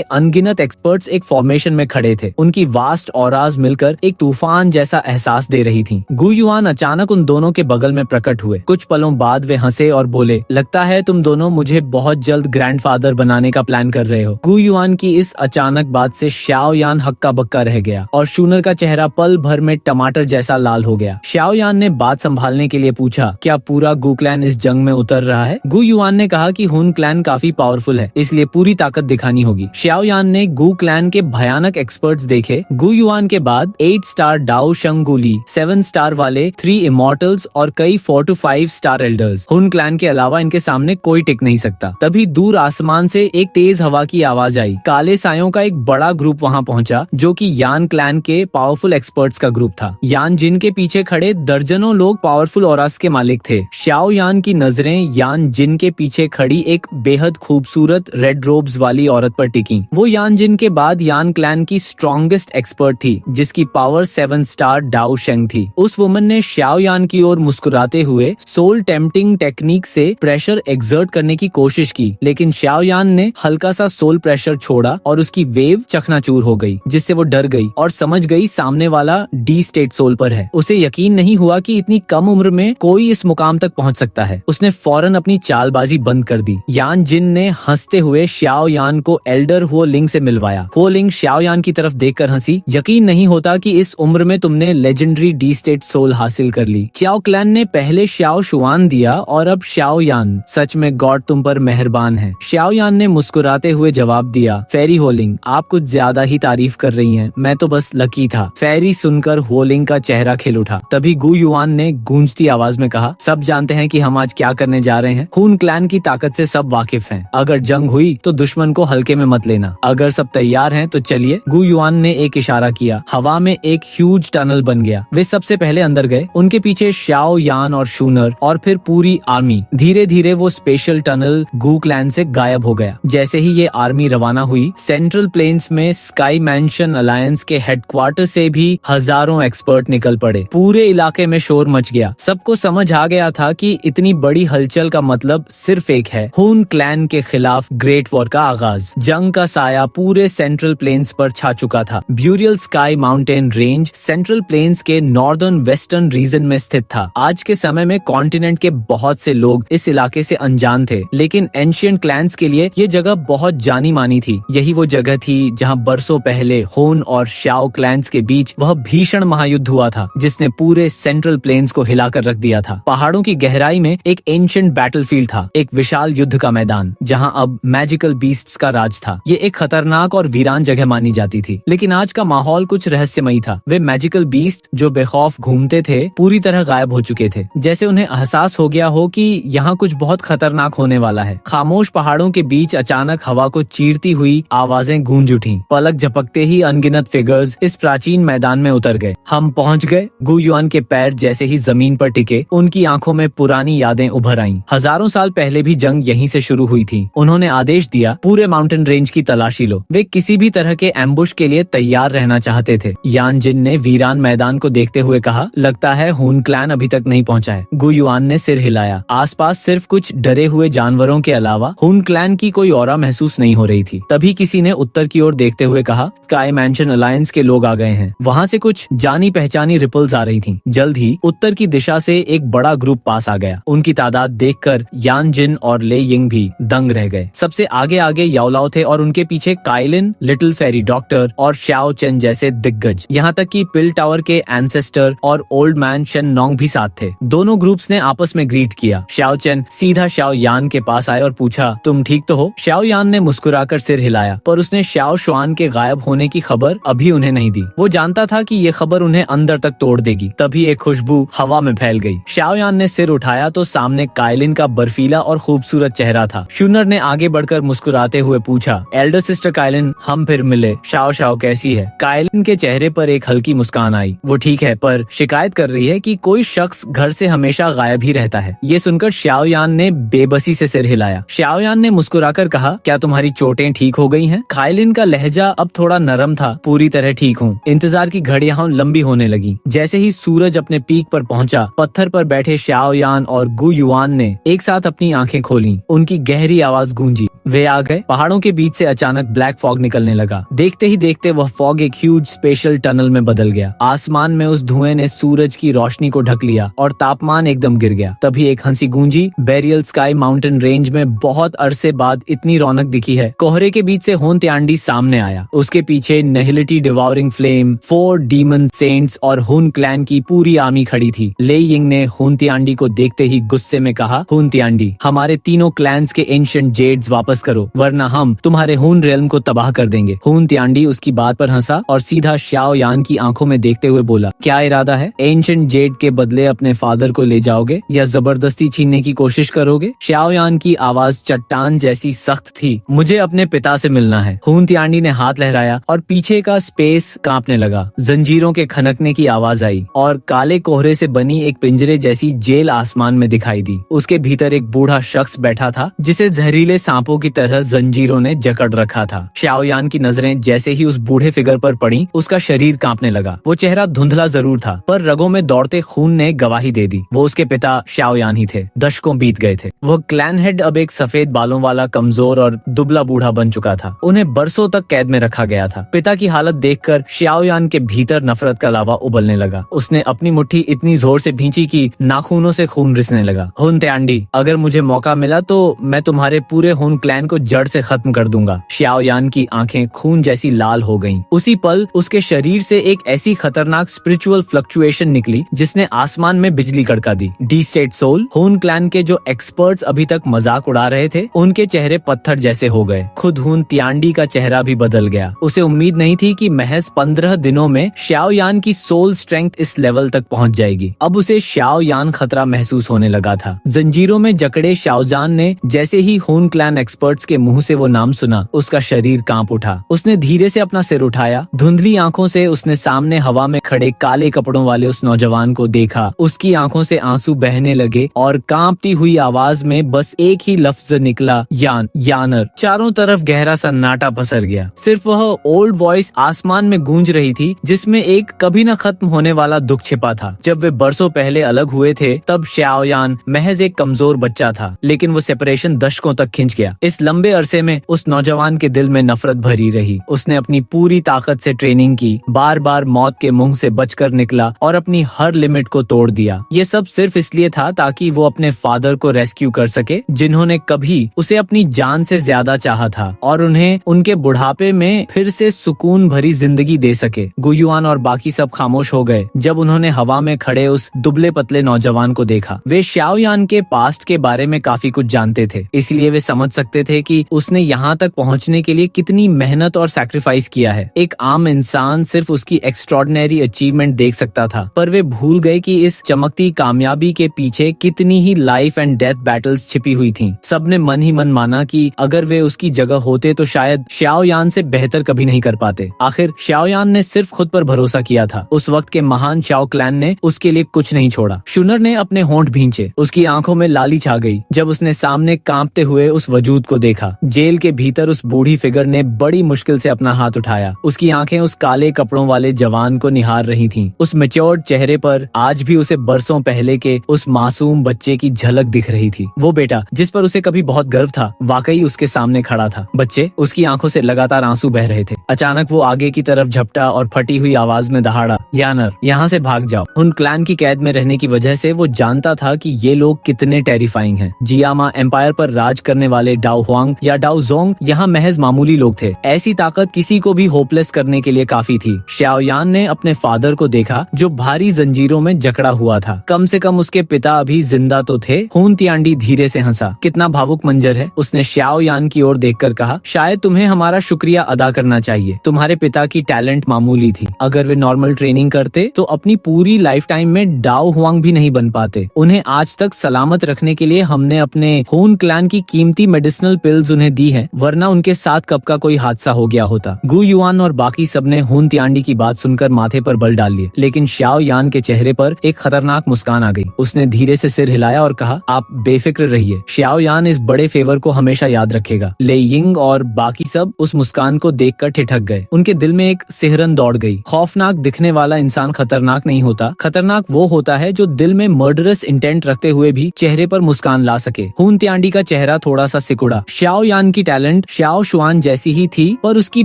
अनगिनत एक्सपर्ट्स एक फॉर्मेशन में खड़े थे। उनकी वास्ट ऑराज मिलकर एक तूफान जैसा एहसास दे रही थी। गू युआन अचानक उन दोनों के बगल में प्रकट हुए। कुछ पलों बाद वे हंसे और बोले, लगता है तुम दोनों मुझे बहुत जल्द ग्रैंडफादर बनाने का प्लान कर रहे हो। गू युआन की इस अचानक बात से शाओयान हक्का बक्का रह गया और शूनर का चेहरा पल भर में टमाटर जैसा लाल हो गया। शाओयान ने बात संभालने के लिए पूछा, क्या पूरा गू क्लैन इस जंग में उतर रहा है? गू युआन ने कहा कि हुन क्लैन काफी पावरफुल है, इसलिए पूरी ताकत दिखानी होगी। शाओयान ने गू क्लैन के भयानक एक्सपर्ट्स देखे। गू युआन के बाद 8 स्टार डाओ शंगुली, 7 स्टार वाले 3 इमॉर्टल्स और कई 4 to 5 स्टार एल्डर्स। हुन क्लैन के अलावा इनके सामने कोई टिक नहीं सकता। तभी दूर आसमान से एक तेज हवा की आवाज आई। काले सायों का एक बड़ा ग्रुप वहां पहुंचा, जो कि यान क्लैन के पावरफुल एक्सपर्ट्स का ग्रुप था। यान जिन के पीछे खड़े दर्जनों लोग पावरफुल ऑरास के मालिक थे। शाओ यान की नजरें यान जिन के पीछे खड़ी एक बेहद खूबसूरत रेड रोब्स वाली औरत पर टिकी। वो यान जिन के बाद यान क्लैन की स्ट्रॉन्गेस्ट एक्सपर्ट थी, जिसकी पावर 7 स्टार डाओ शेंग थी। उस वुमन ने शाओ यान की ओर मुस्कुराते हुए सोल टेम्पटिंग टेक्निक से प्रेशर एक्सर्ट करने की कोशिश की, लेकिन शाओ यान ने हल्का सा सोल प्रेशर छोड़ा और उसकी वेव चकनाचूर हो गई, जिससे वो डर गई और समझ गई सामने वाला डी स्टेट सोल पर है। उसे यकीन नहीं हुआ कि इतनी कम उम्र में कोई इस मुकाम तक पहुंच सकता है। उसने फौरन अपनी चालबाजी बंद कर दी। यान जिन ने हंसते हुए शाओ यान को एल्डर हो लिंग से मिलवाया। हो लिंग शाओ यान की तरफ देखकर हंसी। यकीन नहीं होता कि इस उम्र में तुमने लेजेंडरी डी स्टेट सोल हासिल कर ली। शाओ क्लैन ने पहले शाओ शुआन दिया और अब शाओ यान। सच में गॉड तुम पर मेहरबान है। शाओ यान ने मुस्कुराते हुए जवाब दिया, फेरी होलिंग, आप कुछ ज्यादा ही तारीफ कर रही हैं, मैं तो बस लकी था। फेरी सुनकर होलिंग का चेहरा खिल उठा। तभी गू युआन ने गूंजती आवाज में कहा, सब जानते हैं कि हम आज क्या करने जा रहे हैं। हुन क्लैन की ताकत से सब वाकिफ हैं। अगर जंग हुई तो दुश्मन को हल्के में मत लेना। अगर सब तैयार हैं तो चलिए। गू युआन ने एक इशारा किया। हवा में एक ह्यूज टनल बन गया। वे सबसे पहले अंदर गए। उनके पीछे शाओ यान और शूनर और फिर पूरी आर्मी। धीरे धीरे वो स्पेशल टनल गू क्लैन से गायब हो गया। जैसे ही ये आर्मी रवाना हुई, सेंट्रल प्लेन्स में स्काई मैंशन अलायंस के हेडक्वार्टर से भी हजारों एक्सपर्ट निकल पड़े। पूरे इलाके में शोर मच गया। सबको समझ आ गया था कि इतनी बड़ी हलचल का मतलब सिर्फ एक है, हुन क्लैन के खिलाफ ग्रेट वॉर का आगाज। जंग का साया पूरे सेंट्रल प्लेन्स पर छा चुका था। Burial sky mountain range central plains के नॉर्दर्न वेस्टर्न रीजन में स्थित था। आज के समय में कॉन्टिनेंट के बहुत से लोग इस इलाके से अनजान थे, लेकिन एंशिएंट क्लैंस के लिए ये जगह बहुत जानी मानी थी। यही वो जगह थी जहाँ बरसों पहले होन और शाओ क्लैंस के बीच वह भीषण महायुद्ध हुआ था, जिसने पूरे सेंट्रल प्लेन्स को हिलाकर रख दिया था। पहाड़ों की गहराई में एक एंशिएंट बैटलफील्ड था, एक विशाल युद्ध का मैदान, जहाँ अब मैजिकल बीस्ट्स का राज था। ये एक खतरनाक और वीरान जगह मानी जाती थी, लेकिन आज का माहौल कुछ रहस्यमयी था। वे मैजिकल बीस्ट जो बेखौफ घूमते थे पूरी तरह गायब हो चुके थे, जैसे उन्हें एहसास हो गया हो कि यहाँ कुछ बहुत खतरनाक होने वाला है। खामोश पहाड़ों के बीच अचानक हवा को चीरती हुई आवाजें गूंज उठी। पलक झपकते ही अनगिनत फिगर्स इस प्राचीन मैदान में उतर गए। हम पहुंच गए। गू युआन के पैर जैसे ही जमीन पर टिके, उनकी आंखों में पुरानी यादें उभर आईं। हजारों साल पहले भी जंग यहीं से शुरू हुई थी। उन्होंने आदेश दिया, पूरे माउंटेन रेंज की तलाशी लो। वे किसी भी तरह के एम्बुश के लिए तैयार रहना चाहते थे। यान जिन ने वीरान मैदान को देखते हुए कहा, लगता है हुन क्लैन अभी तक नहीं पहुंचा है। गू युआन ने सिर हिलाया। आसपास सिर्फ कुछ डरे हुए जानवरों के अलावा हुन क्लैन की कोई ऑरा महसूस नहीं हो रही थी। तभी किसी ने उत्तर की ओर देखते हुए कहा, स्काई मैंशन अलायंस के लोग आ गए हैं। वहाँ से कुछ जानी पहचानी रिपल्स आ रही थीं। जल्द ही उत्तर की दिशा से एक बड़ा ग्रुप पास आ गया। उनकी तादाद देखकर यान जिन और ले यिंग भी दंग रह गए। सबसे आगे आगे याओलाओ थे और उनके पीछे काइलिन, लिटिल फेरी डॉक्टर और शाओ चेन जैसे दिग्गज। यहाँ तक कि पिल टावर के एंसेस्टर और ओल्ड मैन शन नोंग भी साथ थे। दोनों ग्रुप्स ने आपस में ग्रीट किया। शाओ चेन सीधा शाओ यान के पास आए और पूछा, तुम ठीक तो हो? शाओ यान ने मुस्कुराकर सिर हिलाया, पर उसने शाओ शुआन के गायब होने की खबर अभी उन्हें नहीं दी। वो जानता था कि ये खबर उन्हें अंदर तक तोड़ देगी। तभी एक खुशबू हवा में फैल गई। शाओ यान ने सिर उठाया तो सामने काइलिन का बर्फीला और खूबसूरत चेहरा था। शूनर ने आगे बढ़कर मुस्कुराते हुए पूछा, एल्डर सिस्टर काइलिन, हम फिर मिले। शाओ शाओ कैसी है? काइलिन के चेहरे पर पर एक हल्की मुस्कान आई। वो ठीक है, पर शिकायत कर रही है कि कोई शख्स घर से हमेशा गायब ही रहता है। ये सुनकर शाओयान ने बेबसी से सिर हिलाया। शाओयान ने मुस्कुराकर कहा, क्या तुम्हारी चोटें ठीक हो गई हैं? खाइलिन का लहजा अब थोड़ा नरम था। पूरी तरह ठीक हूँ। इंतजार की घड़ियां लंबी होने लगी। जैसे ही सूरज अपने पीक पर पहुंचा, पत्थर पर बैठे शाओयान और गु युआन ने एक साथ अपनी आंखें खोली। उनकी गहरी आवाज गूंजी। वे आ गए। पहाड़ों के बीच से अचानक ब्लैक फॉग निकलने लगा। देखते ही देखते वह फॉग एक ह्यूज स्पेशल टनल में बदल गया। आसमान में उस धुएं ने सूरज की रोशनी को ढक लिया और तापमान एकदम गिर गया। तभी एक हंसी गूंजी। बेरियल स्काई माउंटेन रेंज में बहुत अरसे बाद इतनी रौनक दिखी है। कोहरे के बीच से होन त्यांडी सामने आया। उसके पीछे नहिलिटी डिवॉरिंग फ्लेम, 4 डीमन सेंट्स और हुन क्लैन की पूरी आर्मी खड़ी थी। ले यिंग ने हुन त्यांडी को देखते ही गुस्से में कहा, हुन त्यांडी, हमारे तीनों क्लैंस के एंशिएंट जेड्स वापस करो, वरना हम तुम्हारे हुन रेल्म को तबाह कर देंगे। हुन त्यांडी उसकी बात पर हंसा और सीधा शाओयान की आंखों में देखते हुए बोला, क्या इरादा है? एंशिएंट जेड के बदले अपने फादर को ले जाओगे या जबरदस्ती छीनने की कोशिश करोगे? शाओयान की आवाज चट्टान जैसी सख्त थी। मुझे अपने पिता से मिलना है। हुन त्यांडी ने हाथ लहराया और पीछे का स्पेस कांपने लगा। जंजीरों के खनकने की आवाज आई और काले कोहरे से बनी एक पिंजरे जैसी जेल आसमान में दिखाई दी। उसके भीतर एक बूढ़ा शख्स बैठा था जिसे जहरीले सांपों की तरह जंजीरों ने जकड़ रखा था। शाओयान की नजरें जैसे ही उस बूढ़े फिगर पर पड़ी, उसका शरीर कांपने लगा। वो चेहरा धुंधला जरूर था, पर रगों में दौड़ते खून ने गवाही दे दी। वो उसके पिता शाओयान ही थे। दशकों बीत गए थे। वह क्लैन हेड अब एक सफेद बालों वाला कमजोर और दुबला बूढ़ा बन चुका था। उन्हें बरसों तक कैद में रखा गया था। पिता की हालत देखकर शाओयान के भीतर नफरत का लावा उबलने लगा। उसने अपनी मुट्ठी इतनी जोर से भींची कि नाखूनों से खून रिसने लगा। हुन त्यांडी, अगर मुझे मौका मिला तो मैं तुम्हारे पूरे हुन क्लैन को जड़ से खत्म कर दूंगा। शाओयान की आंखें खून जैसी लाल हो गईं। उसी पल उसके शरीर से एक ऐसी खतरनाक स्पिरिचुअल फ्लक्चुएशन निकली जिसने आसमान में बिजली कड़का दी। डी स्टेट सोल, हुन क्लैन के जो एक्सपर्ट्स अभी तक मजाक उड़ा रहे थे, उनके चेहरे पत्थर जैसे हो गए। खुद हुन त्यांडी का चेहरा भी बदल गया। उसे उम्मीद नहीं थी कि महज 15 दिनों में शाओयान की सोल स्ट्रेंथ इस लेवल तक पहुंच जाएगी। अब उसे शाओयान खतरा महसूस होने लगा था। जंजीरों में जकड़े शाओजान ने जैसे ही हुन क्लैन एक्सपर्ट्स के मुंह से वो नाम सुना, उसका शरीर कांप उठा। उसने धीरे से अपना सिर उठाया। धुंधली आंखों से उसने सामने हवा में खड़े काले कपड़ों वाले उस नौजवान को देखा। उसकी आंखों से आंसू बहने लगे और कांपती हुई आवाज में बस एक ही लफ्ज निकला, यान, यानर। चारों तरफ गहरा सन्नाटा पसर गया। सिर्फ वह ओल्ड वॉइस आसमान में गूंज रही थी जिसमें एक कभी न खत्म होने वाला दुख छिपा था। जब वे बरसों पहले अलग हुए थे, तब शाओयान महज एक कमजोर बच्चा था, लेकिन वो सेपरेशन दशकों तक खिंच गया। इस लंबे अरसे में उस नौजवान के दिल में नफरत भरी रही। उसने अपनी पूरी ताकत से ट्रेनिंग की, बार बार मौत के मुंह से बचकर निकला और अपनी हर लिमिट को तोड़ दिया। ये सब सिर्फ इसलिए था ताकि वो अपने फादर को रेस्क्यू कर सके, जिन्होंने कभी उसे अपनी जान से ज्यादा चाहा था, और उन्हें उनके बुढ़ापे में फिर से सुकून भरी जिंदगी दे सके। गुयुआन और बाकी सब खामोश हो गए जब उन्होंने हवा में खड़े उस दुबले पतले नौजवान को देखा। वे शाओयान के पास्ट के बारे में काफी कुछ जानते थे, इसलिए वे समझ सकते थे कि उसने यहाँ तक पहुँचने के लिए कितनी मेहनत और सैक्रिफाइस किया है। एक आम इंसान सिर्फ उसकी एक्स्ट्रॉर्डिनरी अचीवमेंट देख सकता था, पर वे भूल गए कि इस चमकती कामयाबी के पीछे कितनी ही लाइफ एंड डेथ बैटल्स छिपी हुई थीं। सबने मन ही मन माना कि अगर वे उसकी जगह होते तो शायद शाओयान से बेहतर कभी नहीं कर पाते। आखिर शाओयान ने सिर्फ खुद पर भरोसा किया था। उस वक्त के महान शाओ क्लैन ने उसके लिए कुछ नहीं छोड़ा। शुनर ने अपने होंठ भींचे। उसकी आंखों में लाली छा गई जब उसने सामने कांपते हुए उस वजूद को देखा। जेल के भीतर उस बूढ़ी फिगर ने बड़ी मुश्किल से अपना हाथ उठाया। उसकी आंखें उस काले कपड़ों वाले जवान को निहार रही थीं। उस मैच्योर्ड चेहरे पर आज भी उसे बरसों पहले के उस मासूम बच्चे की झलक दिख रही थी। वो बेटा जिस पर उसे कभी बहुत गर्व था, वाकई उसके सामने खड़ा था। बच्चे, उसकी आंखों से लगातार आंसू बह रहे थे। अचानक वो आगे की तरफ झपटा और फटी हुई आवाज में दहाड़ा, यानर, यहाँ से भाग जाओ। उन क्लैन की कैद में रहने की वजह से वो जानता था कि ये लोग कितने टेरिफाइंग हैं। जियामा एम्पायर पर राज करने वाले डाओ हुआंग या डाओ जोंग यहाँ महज मामूली लोग थे। ऐसी ताकत किसी को भी होपलेस करने के लिए काफी थी। शाओयान ने अपने फादर को देखा जो भारी जंजीरों में जकड़ा हुआ था। कम से कम उसके पिता अभी जिंदा तो थे। हुन त्यांडी धीरे से हंसा। कितना भावुक मंजर है, उसने शाओयान की ओर देखकर कहा। शायद तुम्हें हमारा शुक्रिया अदा करना चाहिए। तुम्हारे पिता की टैलेंट मामूली थी। अगर वे नॉर्मल ट्रेनिंग करते तो अपनी पूरी लाइफ टाइम में डाओ हुआंग भी नहीं बन पाते। उन्हें आज तक सलामत रखने के लिए हमने अपने हुन क्लैन की कीमती मेडिसिनल एडिशनल पिल्स उन्हें दी हैं, वरना उनके साथ कब का कोई हादसा हो गया होता। गु युआन और बाकी सबने हुन तियांडी की बात सुनकर माथे पर बल डाल लिए, लेकिन शाओ यान के चेहरे पर एक खतरनाक मुस्कान आ गई। उसने धीरे से सिर हिलाया और कहा, आप बेफिक्र रहिए, शाओ यान इस बड़े फेवर को हमेशा याद रखेगा। ले यिंग और बाकी सब उस मुस्कान को देखकर ठिठक गए। उनके दिल में एक सिहरन दौड़ गई। खौफनाक दिखने वाला इंसान खतरनाक नहीं होता, खतरनाक वो होता है जो दिल में मर्डरस इंटेंट रखते हुए भी चेहरे पर मुस्कान ला सके। हुन तियांडी का चेहरा थोड़ा सा सिकुड़ा। शाओ यान की टैलेंट शाओ शुआन जैसी ही थी, पर उसकी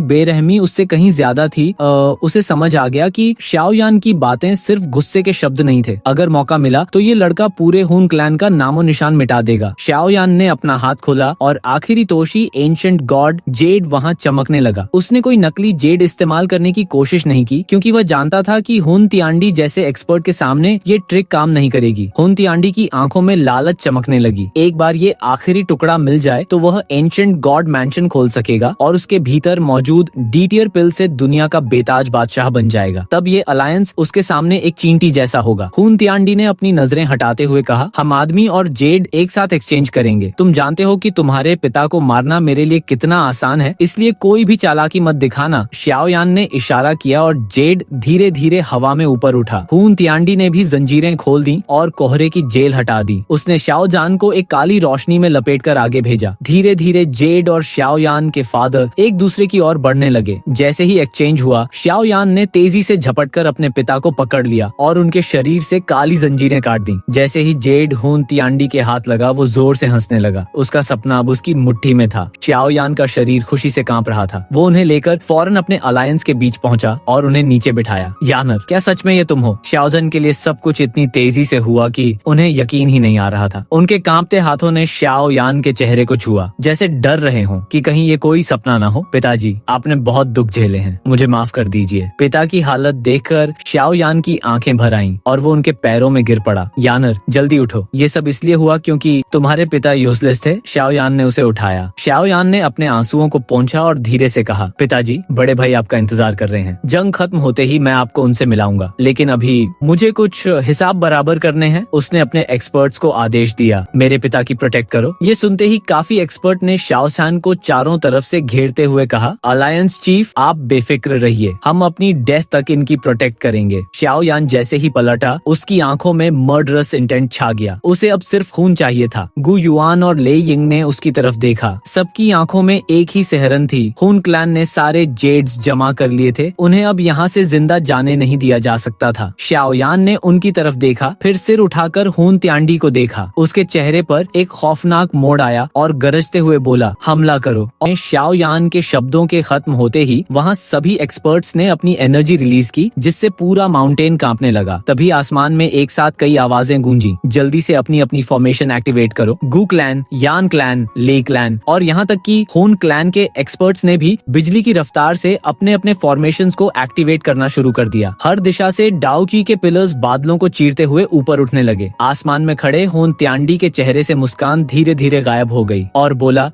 बेरहमी उससे कहीं ज्यादा थी। उसे समझ आ गया कि शाओ यान की बातें सिर्फ गुस्से के शब्द नहीं थे। अगर मौका मिला तो ये लड़का पूरे हुन क्लैन का नामो निशान मिटा देगा। शाओ यान ने अपना हाथ खोला और आखिरी तोशी एंशिएंट गॉड जेड वहाँ चमकने लगा। उसने कोई नकली जेड इस्तेमाल करने की कोशिश नहीं की, क्योंकि वह जानता था कि हुन तियांडी जैसे एक्सपर्ट के सामने ये ट्रिक काम नहीं करेगी। हुन तियांडी की आंखों में लालच चमकने लगी। एक बार ये आखिरी टुकड़ा मिल जाए तो वह एंशिएंट गॉड मैंशन खोल सकेगा और उसके भीतर मौजूद डीटियर पिल से दुनिया का बेताज बादशाह बन जाएगा। तब ये अलायंस उसके सामने एक चींटी जैसा होगा। हुन तियांडी ने अपनी नजरें हटाते हुए कहा, हम आदमी और जेड एक साथ एक्सचेंज करेंगे। तुम जानते हो कि तुम्हारे पिता को मारना मेरे लिए कितना आसान है, इसलिए कोई भी चालाकी मत दिखाना। शाओ यान ने इशारा किया और जेड धीरे धीरे हवा में ऊपर उठा। हुन तियांडी ने भी जंजीरें खोल दी और कोहरे की जेल हटा दी। उसने शाओ जान को एक काली रोशनी में लपेटकर आगे भेजा। धीरे धीरे जेड और शाओ यान के फादर एक दूसरे की ओर बढ़ने लगे। जैसे ही एक्सचेंज हुआ, शाओ यान ने तेजी से झपटकर अपने पिता को पकड़ लिया और उनके शरीर से काली जंजीरें काट दी। जैसे ही जेड हुन तियांडी के हाथ लगा, वो जोर से हंसने लगा। उसका सपना अब उसकी मुट्ठी में था। शाओ यान का शरीर खुशी से कांप रहा था। वो उन्हें लेकर फौरन अपने अलायंस के बीच पहुंचा और उन्हें नीचे बिठाया। यानर, क्या सच में ये तुम हो? शाओजन के लिए सब कुछ इतनी तेजी से हुआ कि उन्हें यकीन ही नहीं आ रहा था। उनके कांपते हाथों ने शाओ यान के चेहरे को छुआ, जैसे डर रहे हों कि कहीं ये कोई सपना ना हो। पिताजी, आपने बहुत दुख झेले हैं, मुझे माफ कर दीजिए। पिता की हालत देखकर शाओ यान की आंखें भर आईं और वो उनके पैरों में गिर पड़ा। यानर, जल्दी उठो। ये सब इसलिए हुआ क्योंकि तुम्हारे पिता यूजलेस थे। शाओ यान ने उसे उठाया। शाओ यान ने अपने आंसुओं को पोंछा और धीरे से कहा, पिताजी, बड़े भाई आपका इंतजार कर रहे हैं। जंग खत्म होते ही मैं आपको उनसे मिलाऊंगा, लेकिन अभी मुझे कुछ हिसाब बराबर करने हैं। उसने अपने एक्सपर्ट्स को आदेश दिया, मेरे पिता की प्रोटेक्ट करो। ये सुनते ही काफी एक्सपर्ट ने शाओ शान को चारों तरफ से घेरते हुए कहा, अलायंस चीफ, आप बेफिक्र रहिए, हम अपनी डेथ तक इनकी प्रोटेक्ट करेंगे। शाओ यान जैसे ही पलटा, उसकी आंखों में मर्डरस इंटेंट छा गया। उसे अब सिर्फ खून चाहिए था। गु युआन और ले यिंग ने उसकी तरफ देखा। सबकी आंखों में एक ही सिहरन थी। हुन क्लैन ने सारे जेड्स जमा कर लिए थे। उन्हें अब यहाँ से जिंदा जाने नहीं दिया जा सकता था। शाओ यान ने उनकी तरफ देखा, फिर सिर उठाकर हुन तियांडी को देखा। उसके चेहरे पर एक खौफनाक मोड़ आया और गरजते हुए बोला, हमला करो। और शाओ यान के शब्दों के खत्म होते ही वहाँ सभी एक्सपर्ट्स ने अपनी एनर्जी रिलीज की, जिससे पूरा माउंटेन कांपने लगा। तभी आसमान में एक साथ कई आवाजें गूंजी, जल्दी से अपनी अपनी फॉर्मेशन एक्टिवेट करो। गु क्लैन, यान क्लैन, ले क्लैन और यहाँ तक कि हुन क्लैन के एक्सपर्ट्स ने भी बिजली की रफ्तार से अपने अपने फॉर्मेशंस को एक्टिवेट करना शुरू कर दिया। हर दिशा से डाओ की के पिलर्स बादलों को चीरते हुए ऊपर उठने लगे। आसमान में खड़े हुन तियांडी के चेहरे से मुस्कान धीरे धीरे गायब हो गई और बोला,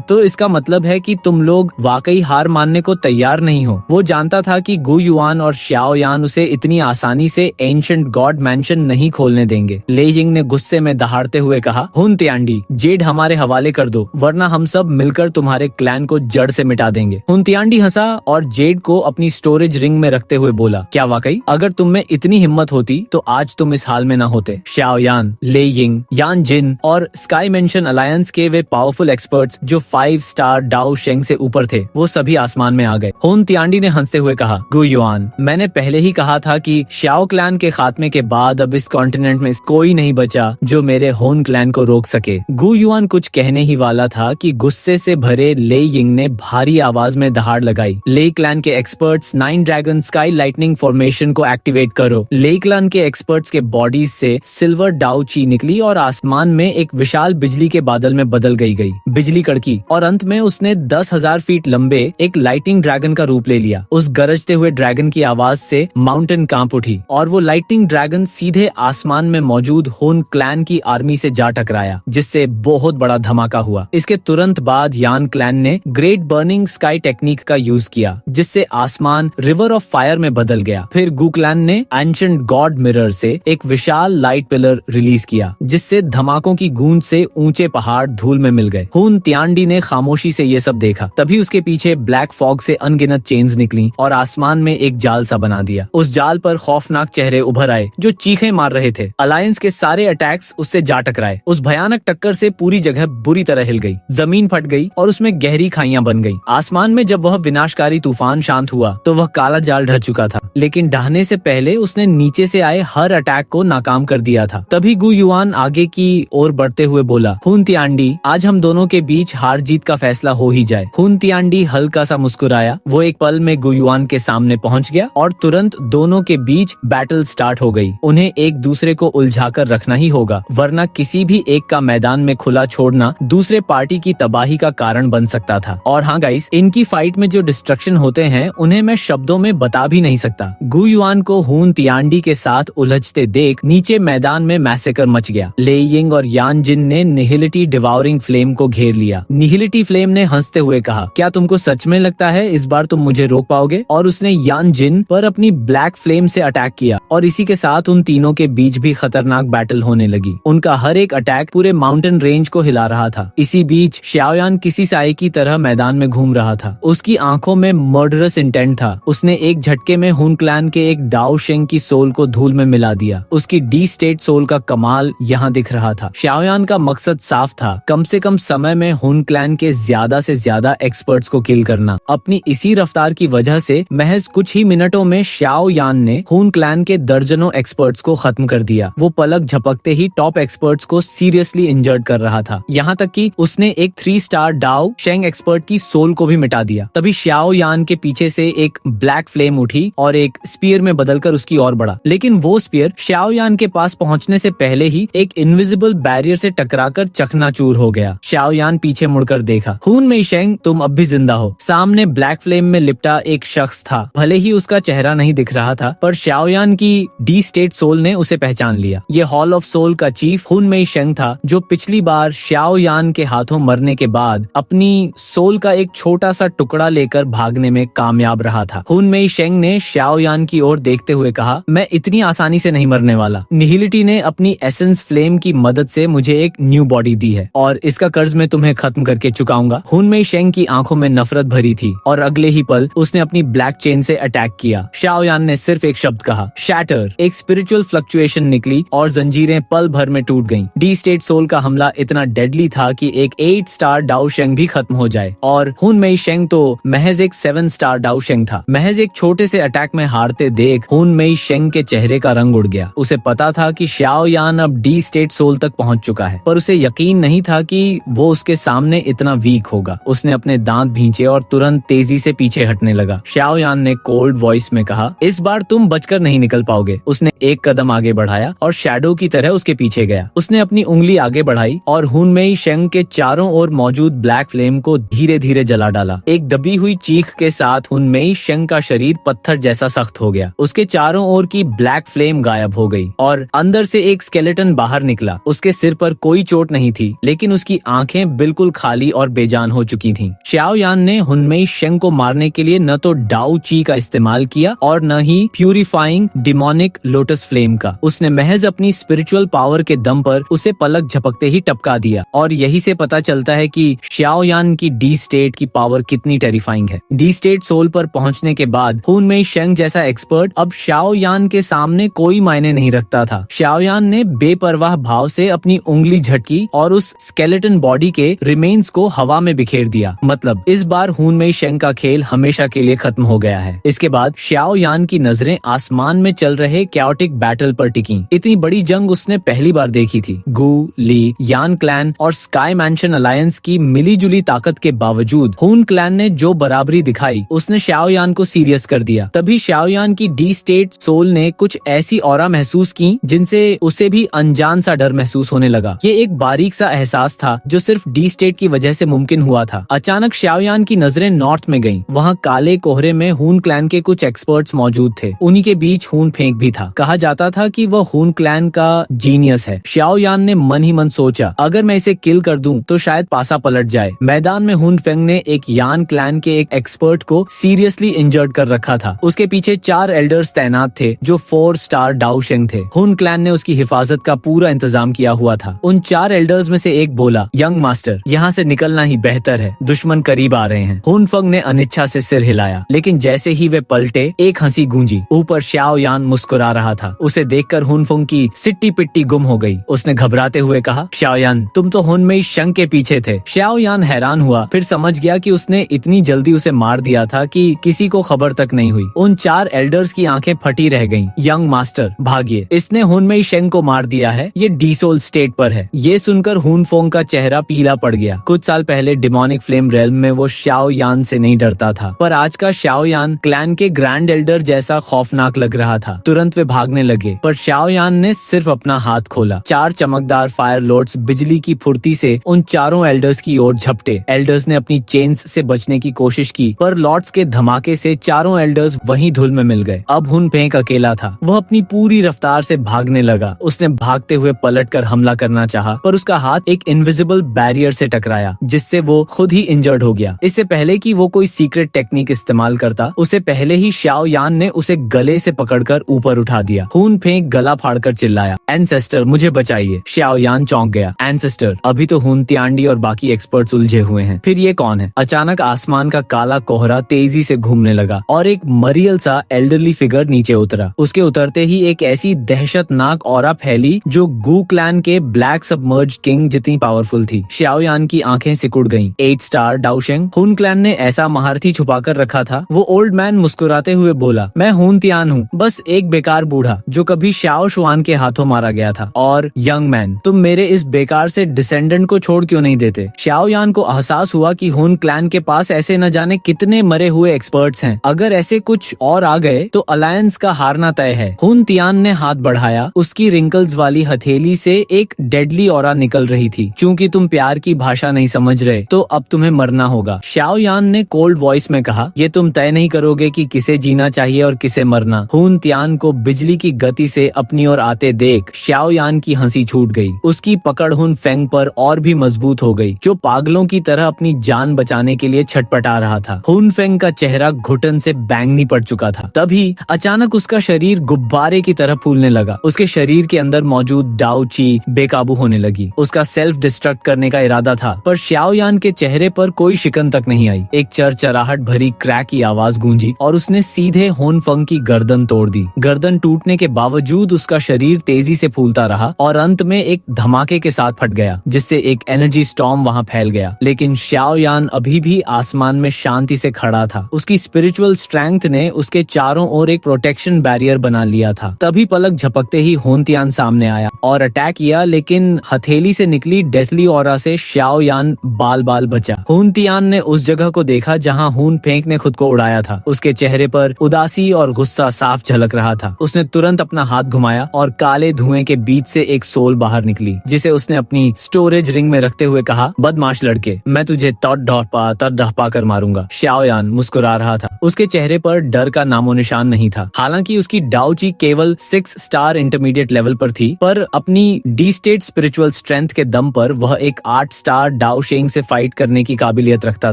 तो इसका मतलब है कि तुम लोग वाकई हार मानने को तैयार नहीं हो। वो जानता था कि गु युआन और शाओ यान उसे इतनी आसानी से एंशिएंट गॉड मैंशन नहीं खोलने देंगे। ले यिंग ने गुस्से में दहाड़ते हुए कहा, हुन तियांडी, जेड हमारे हवाले कर दो, वरना हम सब मिलकर तुम्हारे क्लैन को जड़ से मिटा देंगे। हुन तियांडी हंसा और जेड को अपनी स्टोरेज रिंग में रखते हुए बोला, क्या वाकई? अगर तुम में इतनी हिम्मत होती तो आज तुम इस हाल में न होते। शाओ यान, ले यिंग, यान जिन और स्काई मेंशन अलायंस के वे पावरफुल एक्सपर्ट्स जो 5 स्टार डाओ शेंग से ऊपर थे, वो सभी आसमान में आ गए। हुन तियांडी ने हंसते हुए कहा, गु युआन, मैंने पहले ही कहा था कि शाओ क्लैन के खात्मे के बाद अब इस कॉन्टिनेंट में कोई नहीं बचा जो मेरे हुन क्लैन को रोक सके। गु युआन कुछ कहने ही वाला था कि गुस्से से भरे ले यिंग ने भारी आवाज में दहाड़ लगाई, ले क्लैन के experts 9 dragon sky lightning formation को एक्टिवेट करो। ले क्लैन के एक्सपर्ट्स के बॉडीज से सिल्वर डाउ ची निकली और आसमान में एक विशाल बिजली के बादल में बदल गई। बिजली कड़की और अंत में उसने 10,000 फीट लंबे एक लाइटिंग ड्रैगन का रूप ले लिया। उस गरजते हुए ड्रैगन की आवाज से माउंटेन कांप उठी और वो लाइटिंग ड्रैगन सीधे आसमान में मौजूद हुन क्लैन की आर्मी से जा टकराया, जिससे बहुत बड़ा धमाका हुआ। इसके तुरंत बाद यान क्लैन ने ग्रेट बर्निंग स्काई टेक्निक का यूज किया, जिससे आसमान रिवर ऑफ फायर में बदल गया। फिर गु क्लैन ने एंशिएंट गॉड मिरर से एक विशाल लाइट पिलर रिलीज किया, जिससे धमाकों की गूंज से ऊंचे पहाड़ धूल में मिल गए। हुन त्यांडी ने खामोशी से ये सब देखा। तभी उसके पीछे ब्लैक फॉग से अनगिनत चेन्स निकली और आसमान में एक जाल सा बना दिया। उस जाल पर खौफनाक चेहरे उभर आए जो चीखें मार रहे थे। अलायंस के सारे अटैक्स उससे जा टकराए। उस भयानक टक्कर से पूरी जगह बुरी तरह हिल गई, जमीन फट गई और उसमें गहरी खाइयां बन गई। आसमान में जब वह विनाशकारी तूफान शांत हुआ तो वह काला जाल ढह चुका था, लेकिन ढहने से पहले उसने नीचे से आए हर अटैक को नाकाम कर दिया था। तभी गु युआन आगे की ओर बढ़ते हुए बोला, हुन त्यांडी, आज हम दोनों के बीच हार जीत का फैसला हो ही जाए। हुन त्यांडी हल्का सा मुस्कुराया। वो एक पल में गु युआन के सामने पहुंच गया और तुरंत दोनों के बीच बैटल स्टार्ट हो गई। उन्हें एक दूसरे को उलझाकर रखना ही होगा, वरना किसी भी एक का मैदान में खुला छोड़ना दूसरे पार्टी की तबाही का कारण बन सकता था। और हाँ गाइस, इनकी फाइट में जो डिस्ट्रक्शन होते हैं उन्हें मैं शब्दों में बता भी नहीं सकता। गु युआन को हुन त्यांडी के साथ उलझते देख नीचे मैदान में मैसेकर मच गया। ले यिंग और यान जिन ने निहिलिटी डिवाउरिंग फ्लेम को घेर लिया। निहिलिटी फ्लेम ने हंसते हुए कहा, क्या तुमको सच में लगता है इस बार तुम मुझे रोक पाओगे? और उसने यान जिन पर अपनी ब्लैक फ्लेम से अटैक किया और इसी के साथ उन तीनों के बीच भी खतरनाक बैटल होने लगी। उनका हर एक अटैक पूरे माउंटेन रेंज को हिला रहा था। इसी बीच शाओयान किसी साए की तरह मैदान में घूम रहा था। उसकी आंखों में मर्डरस इंटेंट था। उसने एक झटके में हुन क्लैन के एक डाओ शेंग की सोल को धूल में मिला दिया। उसकी डी स्टेट सोल का कमाल यहाँ दिख रहा था। शाओयान का मकसद साफ था, कम से कम समय में हुन क्लैन के ज्यादा से ज्यादा एक्सपर्ट्स को किल करना। अपनी इसी रफ्तार की वजह से महज कुछ ही मिनटों में शाओयान ने हुन क्लैन के दर्जनों एक्सपर्ट्स को खत्म कर दिया। वो पलक झपकते ही टॉप एक्सपर्ट्स को सीरियसली इंजर्ड कर रहा था, यहाँ तक कि उसने एक 3 स्टार डाओ शेंग एक्सपर्ट की सोल को भी मिटा दिया। तभी शाओयान के पीछे से एक ब्लैक फ्लेम उठी और एक स्पीयर में बदलकर उसकी ओर बढ़ा, लेकिन वो स्पीयर शाओयान के पास पहुंचने से पहले ही एक इनविजिबल बैरियर से टकराकर चकनाचूर हो गया। शाओयान पीछे मुड़कर देखा। हुन मेइशेंग, तुम अब भी जिंदा हो। सामने ब्लैक फ्लेम में लिपटा एक शख्स था। भले ही उसका चेहरा नहीं दिख रहा था, पर शाओयान की डी स्टेट सोल ने उसे पहचान लिया। ये हॉल ऑफ सोल का चीफ हुन मेइशेंग था, जो पिछली बार शाओयान के हाथों मरने के बाद अपनी सोल का एक छोटा सा टुकड़ा लेकर भागने में कामयाब रहा था। हुन मेइशेंग ने शाओयान की ओर देखते हुए कहा, मैं इतनी आसानी से नहीं मरने वाला। निहिलिटी ने अपनी एसेंस फ्लेम की मदद से मुझे एक न्यू बॉडी दी है और इसका कर्ज मैं तुम्हें खत्म करके चुकाऊंगा। हुन मेइशेंग की आंखों में नफरत भरी थी और अगले ही पल उसने अपनी ब्लैक चेन से अटैक किया। शाओयान ने सिर्फ एक शब्द कहा, शैटर। एक स्पिरिचुअल फ्लक्चुएशन निकली और जंजीरें पल भर में टूट गईं। डी स्टेट सोल का हमला इतना डेडली था कि एक 8 स्टार डाओ शेंग भी खत्म हो जाए, और हुन मेइशेंग तो महज एक 7 स्टार डाओ शेंग था। महज एक छोटे से अटैक में हारते देख हुन मेइशेंग के चेहरे का रंग उड़ गया। उसे पता था कि शाओयान अब डी स्टेट सोल तक पहुंच चुका है, पर उसे यकीन नहीं था कि वो उसके सामने इतना वीक होगा। उसने अपने दांत भींचे और तुरंत तेजी से पीछे हटने लगा। शाओयान ने कोल्ड वॉइस में कहा, इस बार तुम बचकर नहीं निकल पाओगे। उसने एक कदम आगे बढ़ाया और शैडो की तरह उसके पीछे गया। उसने अपनी उंगली आगे बढ़ाई और हुन मेइशेंग के चारों ओर मौजूद ब्लैक फ्लेम को धीरे धीरे जला डाला। एक दबी हुई चीख के साथ हुन मेइशेंग का शरीर पत्थर जैसा सख्त हो गया। उसके चारों ओर की ब्लैक फ्लेम गायब हो गई और अंदर से एक स्केलेटन बाहर निकला। उसके सिर पर कोई चोट नहीं थी, लेकिन उसकी आंखें बिल्कुल खाली और बेजान हो चुकी थीं। शाओयान ने हुन मेइशेंग को मारने के लिए न तो डाओ ची का इस्तेमाल किया और न ही प्यूरिफाइंग डिमोनिक लोटस फ्लेम का। उसने महज अपनी स्पिरिचुअल पावर के दम पर उसे पलक झपकते ही टपका दिया। और यही से पता चलता है कि शाओयान की डी स्टेट की पावर कितनी टेरिफाइंग है। डी स्टेट सोल पर पहुंचने के बाद हुन मेइशेंग जैसा एक्सपर्ट अब शाओयान के सामने कोई मायने नहीं रखता था। शाओयान ने बेपरवाह भाव से अपनी उंगली झटकी और उस स्केलेटन बॉडी के रिमेन्स को हवा में बिखेर दिया। मतलब इस बार हुन मेइशेंग का खेल हमेशा के लिए खत्म हो गया है। इसके बाद शाओयान की नजरें आसमान में चल रहे कैओटिक बैटल पर टिकी। इतनी बड़ी जंग उसने पहली बार देखी थी। गु, ली, यान क्लैन और स्काई मैंशन अलायंस की मिली जुली ताकत के बावजूद हुन क्लैन ने जो बराबरी दिखाई, उसने शाओयान को सीरियस कर दिया। तभी शाओयान की डी स्टेट सोल ने कुछ ऐसी ऑरा महसूस की जिनसे उसे भी अनजान सा डर महसूस होने लगा। ये एक बारीक सा एहसास था जो सिर्फ डी स्टेट की वजह से मुमकिन हुआ था। अचानक शाओयान की नजरें नॉर्थ में गईं। वहाँ काले कोहरे में हुन क्लैन के कुछ एक्सपर्ट्स मौजूद थे। उन्हीं के बीच हुन फेंक भी था। कहा जाता था कि वह हुन क्लैन का जीनियस है। शाओयान ने मन ही मन सोचा, अगर मैं इसे किल कर दूं तो शायद पासा पलट जाए। मैदान में हुन फेंग ने एक यान क्लैन के एक एक्सपर्ट को सीरियसली इंजर्ड कर रखा था। उसके पीछे 4 एल्डर्स तैनात थे जो 4 स्टार डाओशेंग थे। हुन क्लैन ने उसकी हिफाजत का पूरा इंतजाम किया हुआ था। उन 4 एल्डर्स में से एक बोला, यंग मास्टर, यहाँ से निकलना ही बेहतर है, दुश्मन करीब आ रहे हैं। हुन फंग ने अनिच्छा से सिर हिलाया, लेकिन जैसे ही वे पलटे एक हंसी गूंजी। ऊपर श्याओ यान मुस्कुरा रहा था। उसे देखकर हुन फंग की सिट्टी पिट्टी गुम हो गई। उसने घबराते हुए कहा, श्याओ यान, तुम तो हुन में शंग के पीछे थे। श्याओ यान हैरान हुआ, फिर समझ गया कि उसने इतनी जल्दी उसे मार दिया था कि किसी को खबर तक नहीं हुई। उन 4 एल्डर्स की आंखें फटी रह गईं। यंग मास्टर, भागिए, इसने हुन में शेंग को मार दिया है। ये डीसोल स्टेट पर है। ये सुनकर हुन फोंग का चेहरा पीला पड़ गया। कुछ साल पहले डिमोनिक फ्लेम रेल्म में वो श्याओ यान से नहीं डरता था, पर आज का श्याओ यान क्लैन के ग्रैंड एल्डर जैसा खौफनाक लग रहा था। तुरंत वे भागने लगे, पर श्याओ यान ने सिर्फ अपना हाथ खोला। 4 चमकदार फायर लॉर्ड्स बिजली की फुर्ती से उन चारों एल्डर्स की ओर झपटे। एल्डर्स ने अपनी चेन्स से बचने की कोशिश की, पर लॉर्ड्स के धमाके से चारों एल्डर्स वहीं धूल में मिल गए। अब हुन फेंग अकेला था। वह अपनी पूरी रफ्तार से भागने लगा। उसने भागते हुए पलटकर हमला करना चाहा, पर उसका हाथ एक इनविजिबल बैरियर से टकराया, जिससे वो खुद ही इंजर्ड हो गया। इससे पहले कि वो कोई सीक्रेट टेक्निक इस्तेमाल करता, उसे पहले ही श्याओ यान ने उसे गले से पकड़कर ऊपर उठा दिया। हुन फेंग गला फाड़कर चिल्लाया, एंसेस्टर, मुझे बचाइए। श्याओ यान चौंक गया। एंसेस्टर, अभी तो हुन तियांडी और बाकी एक्सपर्ट्स उलझे हुए हैं, फिर ये कौन है? अचानक आसमान का काला कोहरा तेजी से घूमने लगा और एक मरियल सा एल्डरली फिगर नीचे उतरा। उसके उतरते ही एक ऐसी दहशतनाक ऑरा फैली जो गू क्लैन के ब्लैक सबमर्ज किंग जितनी पावरफुल थी। श्याओ यान की आंखें सिकुड़ गईं। 8 स्टार डाओशेंग, हुन क्लैन ने ऐसा महारथी छुपाकर रखा था। वो ओल्ड मैन मुस्कुराते हुए बोला, मैं हुन तियान हूँ, बस एक बेकार बूढ़ा जो कभी श्याओ शुआन के हाथों मारा गया था। और यंग मैन, तुम मेरे इस बेकार से डिसेंडेंट को छोड़ क्यों नहीं देते? श्याओ यान को एहसास हुआ कि हुन क्लैन के पास ऐसे न जाने कितने मरे हुए एक्सपर्ट्स हैं। अगर ऐसे कुछ और आ गए तो अलायंस का हारना तय है। हुन तियान ने हाथ बढ़ाया। उसकी रिंकल्स वाली हथेली से एक डेडली ऑरा निकल रही थी। चूंकि तुम प्यार की भाषा नहीं समझ रहे, तो अब तुम्हें मरना होगा। श्याओ यान ने कोल्ड वॉइस में कहा, ये तुम तय नहीं करोगे कि किसे जीना चाहिए और किसे मरना? हुन तियान को बिजली की गति से अपनी ओर आते देख श्याओ यान की हंसी छूट गई। उसकी पकड़ हुन फेंग पर और भी मजबूत हो गई, जो पागलों की तरह अपनी जान बचाने के लिए छटपटा रहा था। हुन फेंग का चेहरा घुटन से बैंगनी पड़ चुका था। तभी अचानक उसका शरीर गुब्बारे की तरह फूलने लगा। उसके शरीर के अंदर मौजूद डाओ ची बेकाबू होने लगी। उसका सेल्फ डिस्ट्रक्ट करने का इरादा था, पर श्याओ यान के चेहरे पर कोई शिकन तक नहीं आई। एक चरचराहट भरी क्रैक की आवाज गूंजी और उसने सीधे हुन फेंग की गर्दन तोड़ दी। गर्दन टूटने के बावजूद उसका शरीर तेजी से फूलता रहा और अंत में एक धमाके के साथ फट गया, जिससे एक एनर्जी स्टॉर्म वहां फैल गया। लेकिन श्याओ यान अभी भी आसमान में शांति से खड़ा था। उसकी स्पिरिचुअल स्ट्रेंथ ने उसके चारों ओर एक प्रोटेक्शन बैरियर बना लिया था। तभी पलक झपकते ही हुन तियान सामने आया और अटैक किया, लेकिन हथेली से निकली डेथली ऑरा से श्याओ यान बाल बाल बचा। हुन तियान ने उस जगह को देखा जहां हुन फेंग ने खुद को उड़ाया था। उसके चेहरे पर उदासी और गुस्सा साफ झलक रहा था। उसने तुरंत अपना हाथ घुमाया और काले धुएं के बीच से एक सोल बाहर निकली, जिसे उसने अपनी स्टोरेज रिंग में रखते हुए कहा, बदमाश लड़के, मैं तुझे तड़पा कर मारूंगा। श्याओ यान मुस्कुरा रहा था। उसके चेहरे पर डर का नामो निशान नहीं था। हालांकि उसकी डाओ ची केवल 6 स्टार इंटरमीडिएट लेवल पर थी, पर अपनी डी स्टेट स्पिरिचुअल स्ट्रेंथ के दम पर वह एक 8 स्टार डाओ शेंग से फाइट करने की काबिलियत रखता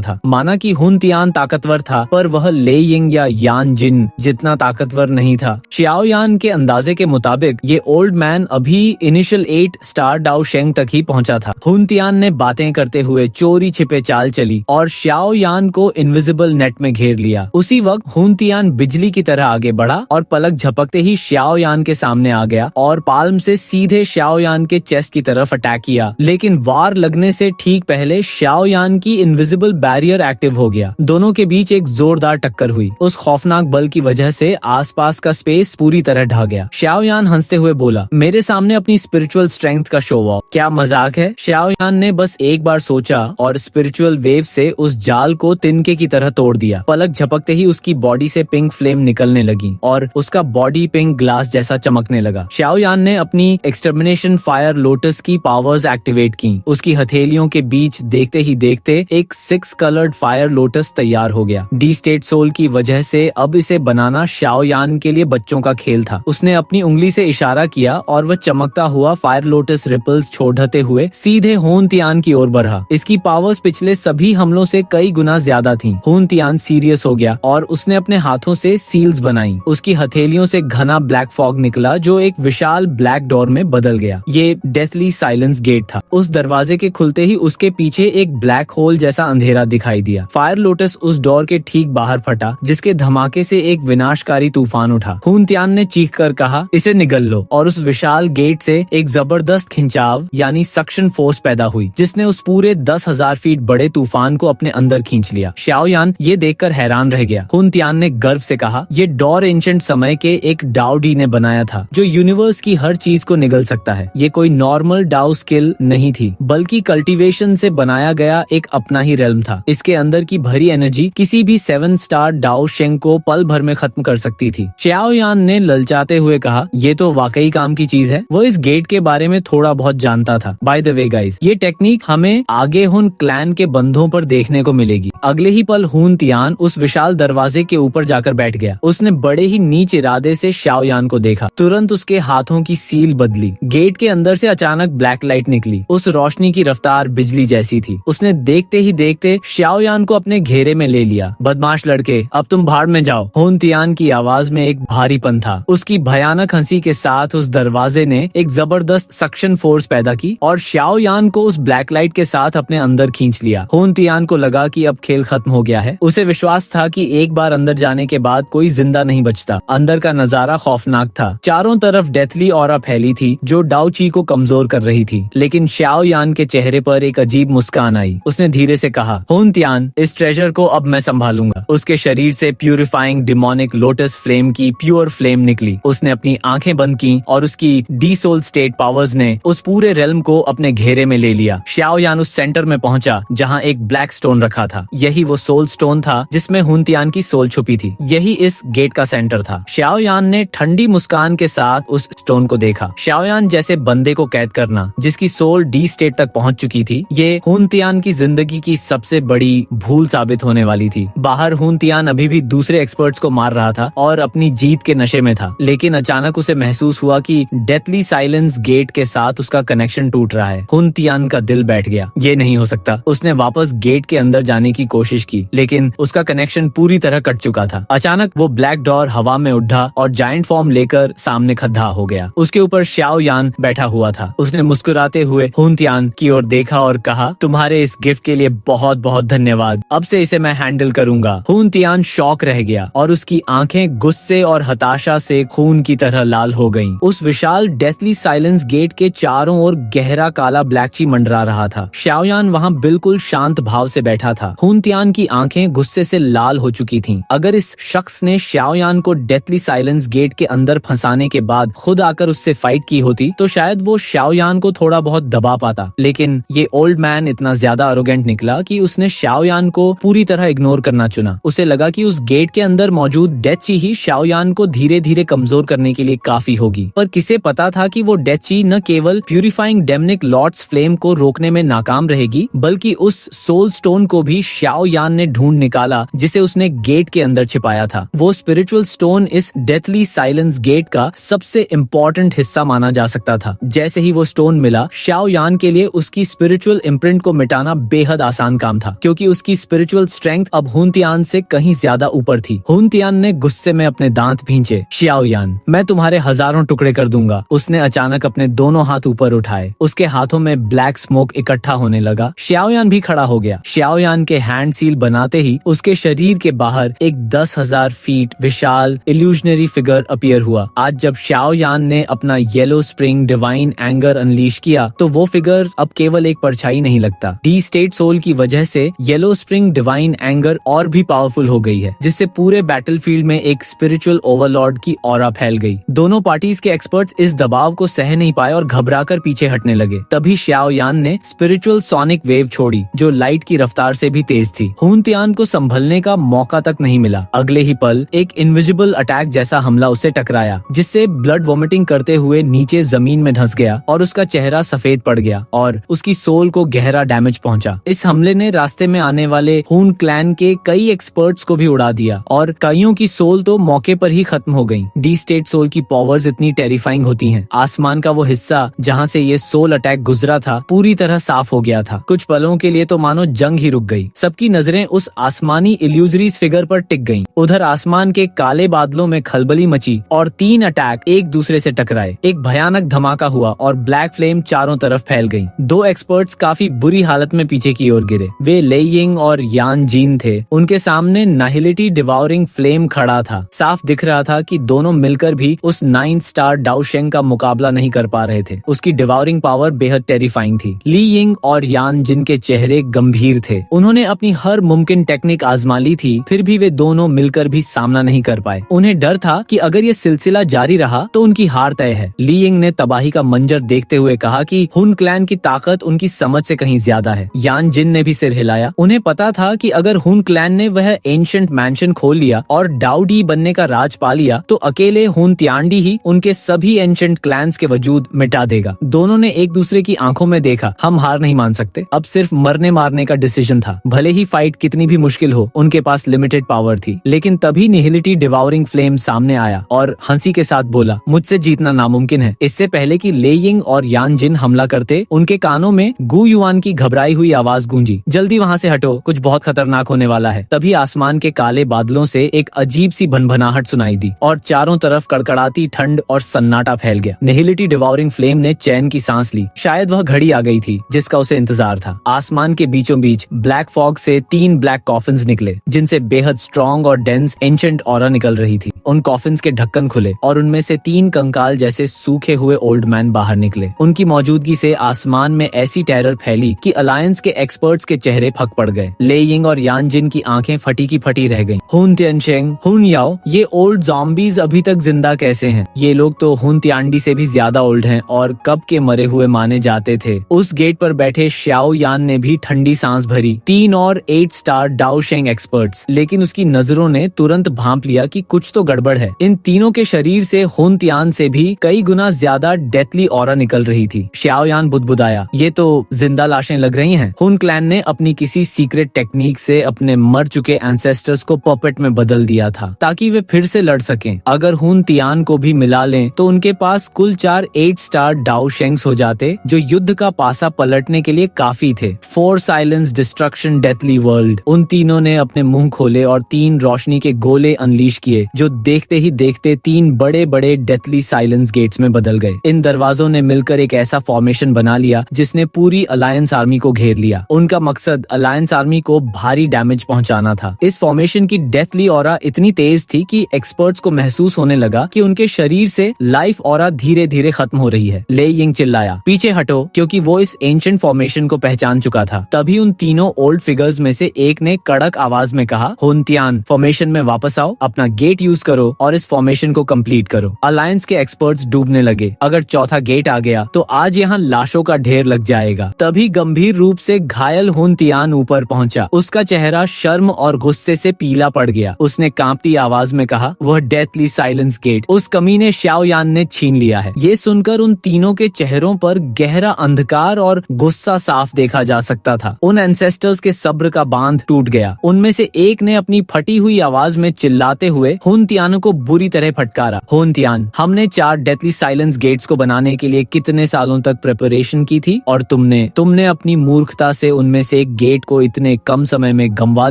था। माना कि हुन तियान ताकतवर था, पर वह ले यिंग या यान जिन जितना ताकतवर नहीं था। श्याओ यान के अंदाजे के मुताबिक ये ओल्ड मैन अभी इनिशियल 8 स्टार डाओ शेंग तक ही पहुंचा था। हुन तियान ने बातें करते हुए चोरी छिपे चाल चली और श्याओ यान को इनविजिबल नेट में घेर लिया। उसी वक्त हुन तियान बिजली की तरह आगे बढ़ा और पलक झपकते ही श्याओ यान के सामने आ गया और पाल्म से सीधे श्याओ यान के चेस्ट की तरफ अटैक किया। लेकिन वार लगने से ठीक पहले श्याओ यान की इनविजिबल बैरियर एक्टिव हो गया। दोनों के बीच एक जोरदार टक्कर हुई। उस खौफनाक बल की वजह से आसपास का स्पेस पूरी तरह ढह गया। श्याओ यान हंसते हुए बोला, मेरे सामने अपनी स्पिरिचुअल स्ट्रेंथ का शो ऑफ, क्या मजाक है? श्याओ यान ने बस एक बार सोचा और स्पिरिचुअल वेव से उस जाल को तिनके की तरह तोड़ दिया। पलक झपकते ही उसकी बॉडी से पिंक फ्लेम निकलने लगी और उसका बॉडी पिंक ग्लास जैसा चमकने लगा। श्याओ यान ने अपनी एक्सटर्मिनेशन फायर लोटस की पावर्स एक्टिवेट की। उसकी हथेलियों के बीच देखते ही देखते एक 6 कलर्ड फायर लोटस तैयार हो गया। डी स्टेट सोल की वजह से अब इसे बनाना श्याओ यान के लिए बच्चों का खेल था। उसने अपनी उंगली से इशारा किया और वह चमकता हुआ फायर लोटस रिपल्स छोड़ते हुए सीधे हुन तियान की ओर बढ़ा। इसकी पावर्स पिछले सभी हमलों से कई गुना ज्यादा थी। हुन तियान सीरियस हो गया और उसने अपने हाथों हाथों से सील्स बनाई। उसकी हथेलियों से घना ब्लैक फॉग निकला जो एक विशाल ब्लैक डोर में बदल गया। ये डेथली साइलेंस गेट था। उस दरवाजे के खुलते ही उसके पीछे एक ब्लैक होल जैसा अंधेरा दिखाई दिया। फायर लोटस उस डोर के ठीक बाहर फटा, जिसके धमाके से एक विनाशकारी तूफान उठा। हुन तियान ने चीख कर कहा, इसे निगल लो, और उस विशाल गेट से एक जबरदस्त खिंचाव यानी सक्शन फोर्स पैदा हुई, जिसने उस पूरे 10,000 फीट बड़े तूफान को अपने अंदर खींच लिया। शाओयान ये देखकर हैरान रह गया। हुन तियान ने गर्व से कहा, ये डोर एंशिएंट समय के एक डाओ डी ने बनाया था, जो यूनिवर्स की हर चीज को निगल सकता है। ये कोई नॉर्मल डाओ स्किल नहीं थी, बल्कि कल्टीवेशन से बनाया गया एक अपना ही रेल्म था। इसके अंदर की भरी एनर्जी किसी भी 7 स्टार डाओ शेंग को पल भर में खत्म कर सकती थी। शाओयान ने ललचाते हुए कहा, ये तो वाकई काम की चीज है। वो इस गेट के बारे में थोड़ा बहुत जानता था। बाय द वे गाइस, ये टेक्निक हमें आगे हुन क्लैन के बंधों पर देखने को मिलेगी। अगले ही पल हुन तियान उस विशाल दरवाजे के ऊपर जाकर बैठ गया। उसने बड़े ही नीच इरादे से शाओयान को देखा। तुरंत उसके हाथों की सील बदली। गेट के अंदर से अचानक ब्लैक लाइट निकली। उस रोशनी की रफ्तार बिजली जैसी थी। उसने देखते ही देखते शाओयान को अपने घेरे में ले लिया। बदमाश लड़के, अब तुम भाड़ में जाओ। हुन तियान की आवाज में एक भारीपन था। उसकी भयानक हंसी के साथ उस दरवाजे ने एक जबरदस्त सक्शन फोर्स पैदा की और शाओयान को उस ब्लैक लाइट के साथ अपने अंदर खींच लिया। हुन तियान को लगा कि अब खेल खत्म हो गया है। उसे विश्वास था कि एक बार अंदर जाने के बाद कोई जिंदा नहीं बचता। अंदर का नजारा खौफनाक था। चारों तरफ डेथली ऑरा फैली थी जो डाओ ची को कमजोर कर रही थी। लेकिन शाओयान के चेहरे पर एक अजीब मुस्कान आई। उसने धीरे से कहा, हुन तियान, इस ट्रेजर को अब मैं संभालूंगा। उसके शरीर से प्यूरिफाइंग डिमोनिक लोटस फ्लेम की प्योर फ्लेम निकली। उसने अपनी आंखें बंद की और उसकी डी सोल स्टेट पावर्स ने उस पूरे रेल्म को अपने घेरे में ले लिया। शाओयान उस सेंटर में पहुंचा जहां एक ब्लैक स्टोन रखा था। यही वो सोल स्टोन था जिसमें हुन तियान की सोल छुपी थी। यही इस गेट का सेंटर था। शाओयान ने ठंडी मुस्कान के साथ उस स्टोन को देखा। शाओयान जैसे बंदे को कैद करना जिसकी सोल डी स्टेट तक पहुंच चुकी थी, ये हुन तियान की जिंदगी की सबसे बड़ी भूल साबित होने वाली थी। बाहर हुन तियान अभी भी दूसरे एक्सपर्ट्स को मार रहा था और अपनी जीत के नशे में था। लेकिन अचानक उसे महसूस हुआ कि डेथली साइलेंस गेट के साथ उसका कनेक्शन टूट रहा है। हुन तियान का दिल बैठ गया। ये नहीं हो सकता। उसने वापस गेट के अंदर जाने की कोशिश की, लेकिन उसका कनेक्शन पूरी तरह कट चुका था। अचानक वो ब्लैक डोर हवा में उड़ा और जायंट फॉर्म लेकर सामने खड़ा हो गया। उसके ऊपर शाओयान बैठा हुआ था। उसने मुस्कुराते हुए हुन तियान की ओर देखा और कहा, तुम्हारे इस गिफ्ट के लिए बहुत बहुत धन्यवाद। अब से इसे मैं हैंडल करूंगा। हुन तियान शॉक रह गया और उसकी आंखें गुस्से और हताशा से खून की तरह लाल हो गईं। उस विशाल डेथली साइलेंस गेट के चारों ओर गहरा काला ब्लैक ची मंडरा रहा था। शाओयान वहां बिल्कुल शांत भाव से बैठा था। हुन तियान की आंखें गुस्से से लाल हो चुकी थीं। अगर इस शख्स ने शाओयान को डेथली साइलेंस गेट के अंदर फंसाने के बाद खुद आकर उससे फाइट की होती तो शायद वो शाओयान को थोड़ा बहुत दबा पाता। लेकिन ये ओल्ड मैन इतना ज्यादा अरोगेंट निकला कि उसने शाओयान को पूरी तरह इग्नोर करना चुना। उसे लगा कि उस गेट के अंदर मौजूद डेथ ची ही शाओयान को धीरे धीरे कमजोर करने के लिए काफी होगी। पर किसे पता था कि वो डेथ ची न केवल प्यूरिफाइंग डेमनिक लॉर्ड्स फ्लेम को रोकने में नाकाम रहेगी, बल्कि उस सोल स्टोन को भी शाओयान ने ढूंढ निकाला जिसे उसने गेट के अंदर छिपाया था। वो स्पिरिचुअल स्टोन इस डेथली साइलेंस गेट का सबसे इम्पोर्टेंट हिस्सा माना जा सकता था। जैसे ही वो स्टोन मिला, शाओयान के लिए उसकी स्पिरिचुअल इम्प्रिंट को मिटाना बेहद आसान काम था, क्योंकि उसकी स्पिरिचुअल स्ट्रेंथ अब हुन तियान से कहीं ज्यादा ऊपर थी। हुन तियान ने गुस्से में अपने दांत भींचे। शाओयान, मैं तुम्हारे हजारों टुकड़े कर दूंगा। उसने अचानक अपने दोनों हाथ ऊपर उठाए। उसके हाथों में ब्लैक स्मोक इकट्ठा होने लगा। शाओयान भी खड़ा हो गया। शाओयान के हैंड सील बनाते ही उसके शरीर के बाहर एक 10,000 फीट विशाल इल्यूजनरी फिगर अपीयर हुआ। आज जब शाओयान ने अपना yellow spring divine anger unleash किया तो वो फिगर अब केवल एक परछाई नहीं लगता। डी स्टेट सोल की वजह से येलो स्प्रिंग डिवाइन एंगर और भी पावरफुल हो गई है, जिससे पूरे बैटलफील्ड में एक स्पिरिचुअल ओवरलॉर्ड की ऑरा फैल गई। दोनों पार्टीज के एक्सपर्ट्स इस दबाव को सह नहीं पाए और घबराकर पीछे हटने लगे। तभी शाओयान ने स्पिरिचुअल सोनिक वेव छोड़ी जो लाइट की रफ्तार से भी तेज थी। हुन तियान को संभलने का मौका तक नहीं मिला। अगले ही पल एक इनविजिबल अटैक जैसा हमला उससे टकराया, जिससे ब्लड वॉमिटिंग करते हुए नीचे जमीन में धंस गया और उसका चेहरा सफेद पड़ गया और उसकी सोल को गहरा डैमेज पहुंचा। इस हमले ने रास्ते में आने वाले हुन क्लैन के कई एक्सपर्ट्स को भी उड़ा दिया और कईयों की सोल तो मौके पर ही खत्म हो गई। डी स्टेट सोल की पावर्स इतनी टेरिफाइंग होती हैं। आसमान का वो हिस्सा जहाँ से ये सोल अटैक गुजरा था पूरी तरह साफ हो गया था। कुछ पलों के लिए तो मानो जंग ही रुक गई। सबकी नजरें उस आसमानी इल्यूजरीज फिगर पर टिक गईं। उधर आसमान के काले बादलों में खलबली मची और 3 अटैक एक दूसरे से टकराए। एक भयानक धमाका हुआ और ब्लैक फ्लेम चारों तरफ फैल गई। 2 एक्सपर्ट्स काफी बुरी हालत में पीछे की ओर गिरे। वे ले यिंग और यान जीन थे। उनके सामने नाहिलिटी डिवाउरिंग फ्लेम खड़ा था। साफ दिख रहा था कि दोनों मिलकर भी उस 9th स्टार डाओशेंग का मुकाबला नहीं कर पा रहे थे। उसकी डिवाउरिंग पावर बेहद टेरिफाइंग थी। ली यिंग और यान जिन के चेहरे गंभीर थे। उन्होंने अपनी हर मुमकिन टेक्निक आजमा ली थी, फिर भी वे दोनों मिलकर भी सामना नहीं कर पाए। उन्हें डर था कि अगर ये सिलसिला जारी रहा तो उनकी हार तय है। ली यिंग ने तबाही का मंजर देखते हुए कहा कि हुन क्लैन की ताकत उनकी समझ से कहीं ज्यादा है। यान जिन ने भी सिर हिलाया। उन्हें पता था कि अगर हुन क्लैन ने वह एंशिएंट मैंशन खोल लिया और डाउडी बनने का राज पा लिया तो अकेले हुन त्यानडी ही उनके सभी एंशिएंट क्लैंस के वजूद मिटा देगा। दोनों ने एक दूसरे की आंखों में देखा, हम हार नहीं मान सकते। अब सिर्फ मरने मारने का डिसीजन था। भले ही फाइट कितनी भी मुश्किल हो, उनके पास लिमिटेड पावर थी। लेकिन तभी निहिलिटी डिवाउरिंग फ्लेम सामने आया और हंसी के साथ बोला, मुझसे जीतना नामुमकिन है। इससे पहले कि ले यिंग और यान जिन हमला करते, उनके कानों में गु युआन की घबराई हुई आवाज गूंजी, जल्दी वहाँ से हटो, कुछ बहुत खतरनाक होने वाला है। तभी आसमान के काले बादलों से एक अजीब सी भनभनाहट सुनाई दी और चारों तरफ कड़कड़ाती ठंड और सन्नाटा फैल गया। निहिलिटी डिवाउरिंग फ्लेम ने चैन की सांस ली। शायद वह घड़ी आ गई थी जिसका उसे इंतजार था। आसमान के बीचों बीच ब्लैक फॉग से 3 ब्लैक कॉफिन्स निकले, जिनसे बेहद स्ट्रॉन्ग और डेंस एंशिएंट ऑरा निकल रही थी। उन कॉफिन्स के ढक्कन खुले और उनमें से 3 कंकाल जैसे सूखे हुए ओल्ड मैन बाहर निकले। उनकी मौजूदगी से आसमान में ऐसी टेरर फैली कि अलायंस के एक्सपर्ट्स के चेहरे फक पड़ गए। ले यिंग और यान जिन की आंखें फटी की फटी रह गईं। हुन तियानशेंग, हुन याओ, ये ओल्ड ज़ॉम्बीज अभी तक जिंदा कैसे हैं? ये लोग तो हुन त्यानडी से भी ज्यादा ओल्ड हैं और कब के मरे हुए माने जाते थे। उस गेट पर बैठे श्याओ यान ने भी ठंडी सांस भरी। 3 और 8 स्टार डाओशेंग एक्सपर्ट्स, लेकिन उसकी नजरों ने तुरंत भांप लिया कि कुछ तो गड़बड़ है। इन तीनों के शरीर से हुन त्यान से भी कई गुना ज्यादा डेथली ऑरा निकल रही थी। श्याओ यान बुदबुदाया, ये तो जिंदा लाशें लग रही हैं। हुन क्लैन ने अपनी किसी सीक्रेट टेक्निक से अपने मर चुके एंसेस्टर्स को पपेट में बदल दिया था ताकि वे फिर से लड़ सकें। अगर हुन तियान को भी मिला लें तो उनके पास कुल 4 8 स्टार डाओशेंग्स हो जाते जो युद्ध का पासा पलटने के लिए काफी थे। 4 साइलेंस डिस्ट्रक्शन डेथली वर्ल्ड। उन तीनों ने अपने मुंह खोले और 3 रोशनी के गोले अनलीश किए जो देखते ही देखते 3 बड़े बड़े डेथली साइलेंस गेट्स में बदल गए। इन दरवाजों ने मिलकर एक ऐसा फॉर्मेशन बना लिया जिसने पूरी अलायंस आर्मी को घेर लिया। उनका मकसद अलायंस आर्मी को भारी डैमेज पहुंचाना था। इस फॉर्मेशन की डेथली ऑरा इतनी तेज थी कि एक्सपर्ट्स को महसूस होने लगा कि उनके शरीर से लाइफ ऑरा धीरे धीरे खत्म हो रही है। ले यिंग चिल्लाया, पीछे हटो, क्योंकि वो इस एंशिएंट फॉर्मेशन को पहचान चुका था। तभी उन तीनों ओल्ड फिगर्स में से एक ने कड़क आवाज में कहा, हुन त्यान, फॉर्मेशन में वापस आओ, अपना गेट यूज करो और इस फॉर्मेशन को कंप्लीट करो। अलायंस के एक्सपर्ट्स डूबने लगे। अगर चौथा गेट आ गया तो आज यहाँ लाशों का ढेर लग जाएगा। तभी गंभीर रूप से घायल हुन त्यान ऊपर पहुंचा। उसका चेहरा शर्म और गुस्से से पीला पड़ गया। उसने कांपती आवाज में कहा, वह डेथली साइलेंस गेट उस कमीने श्याओ यान ने छीन लिया है। ये सुनकर उन तीनों के चेहरों पर गहरा अंधकार और गुस्सा साफ देखा जा सकता था। उन एंसेस्टर्स के सब्र का बांध टूट गया। उनमें से एक ने अपनी फटी हुई आवाज में चिल्लाते हुए हुन त्यान को बुरी तरह फटकारा, हुन त्यान, हमने 4 डेथली साइलेंस गेट्स को बनाने के लिए कितने सालों तक प्रिपरेशन की थी और तुमने अपनी मूर्खता से उनमें से एक गेट को इतने कम समय में गंवा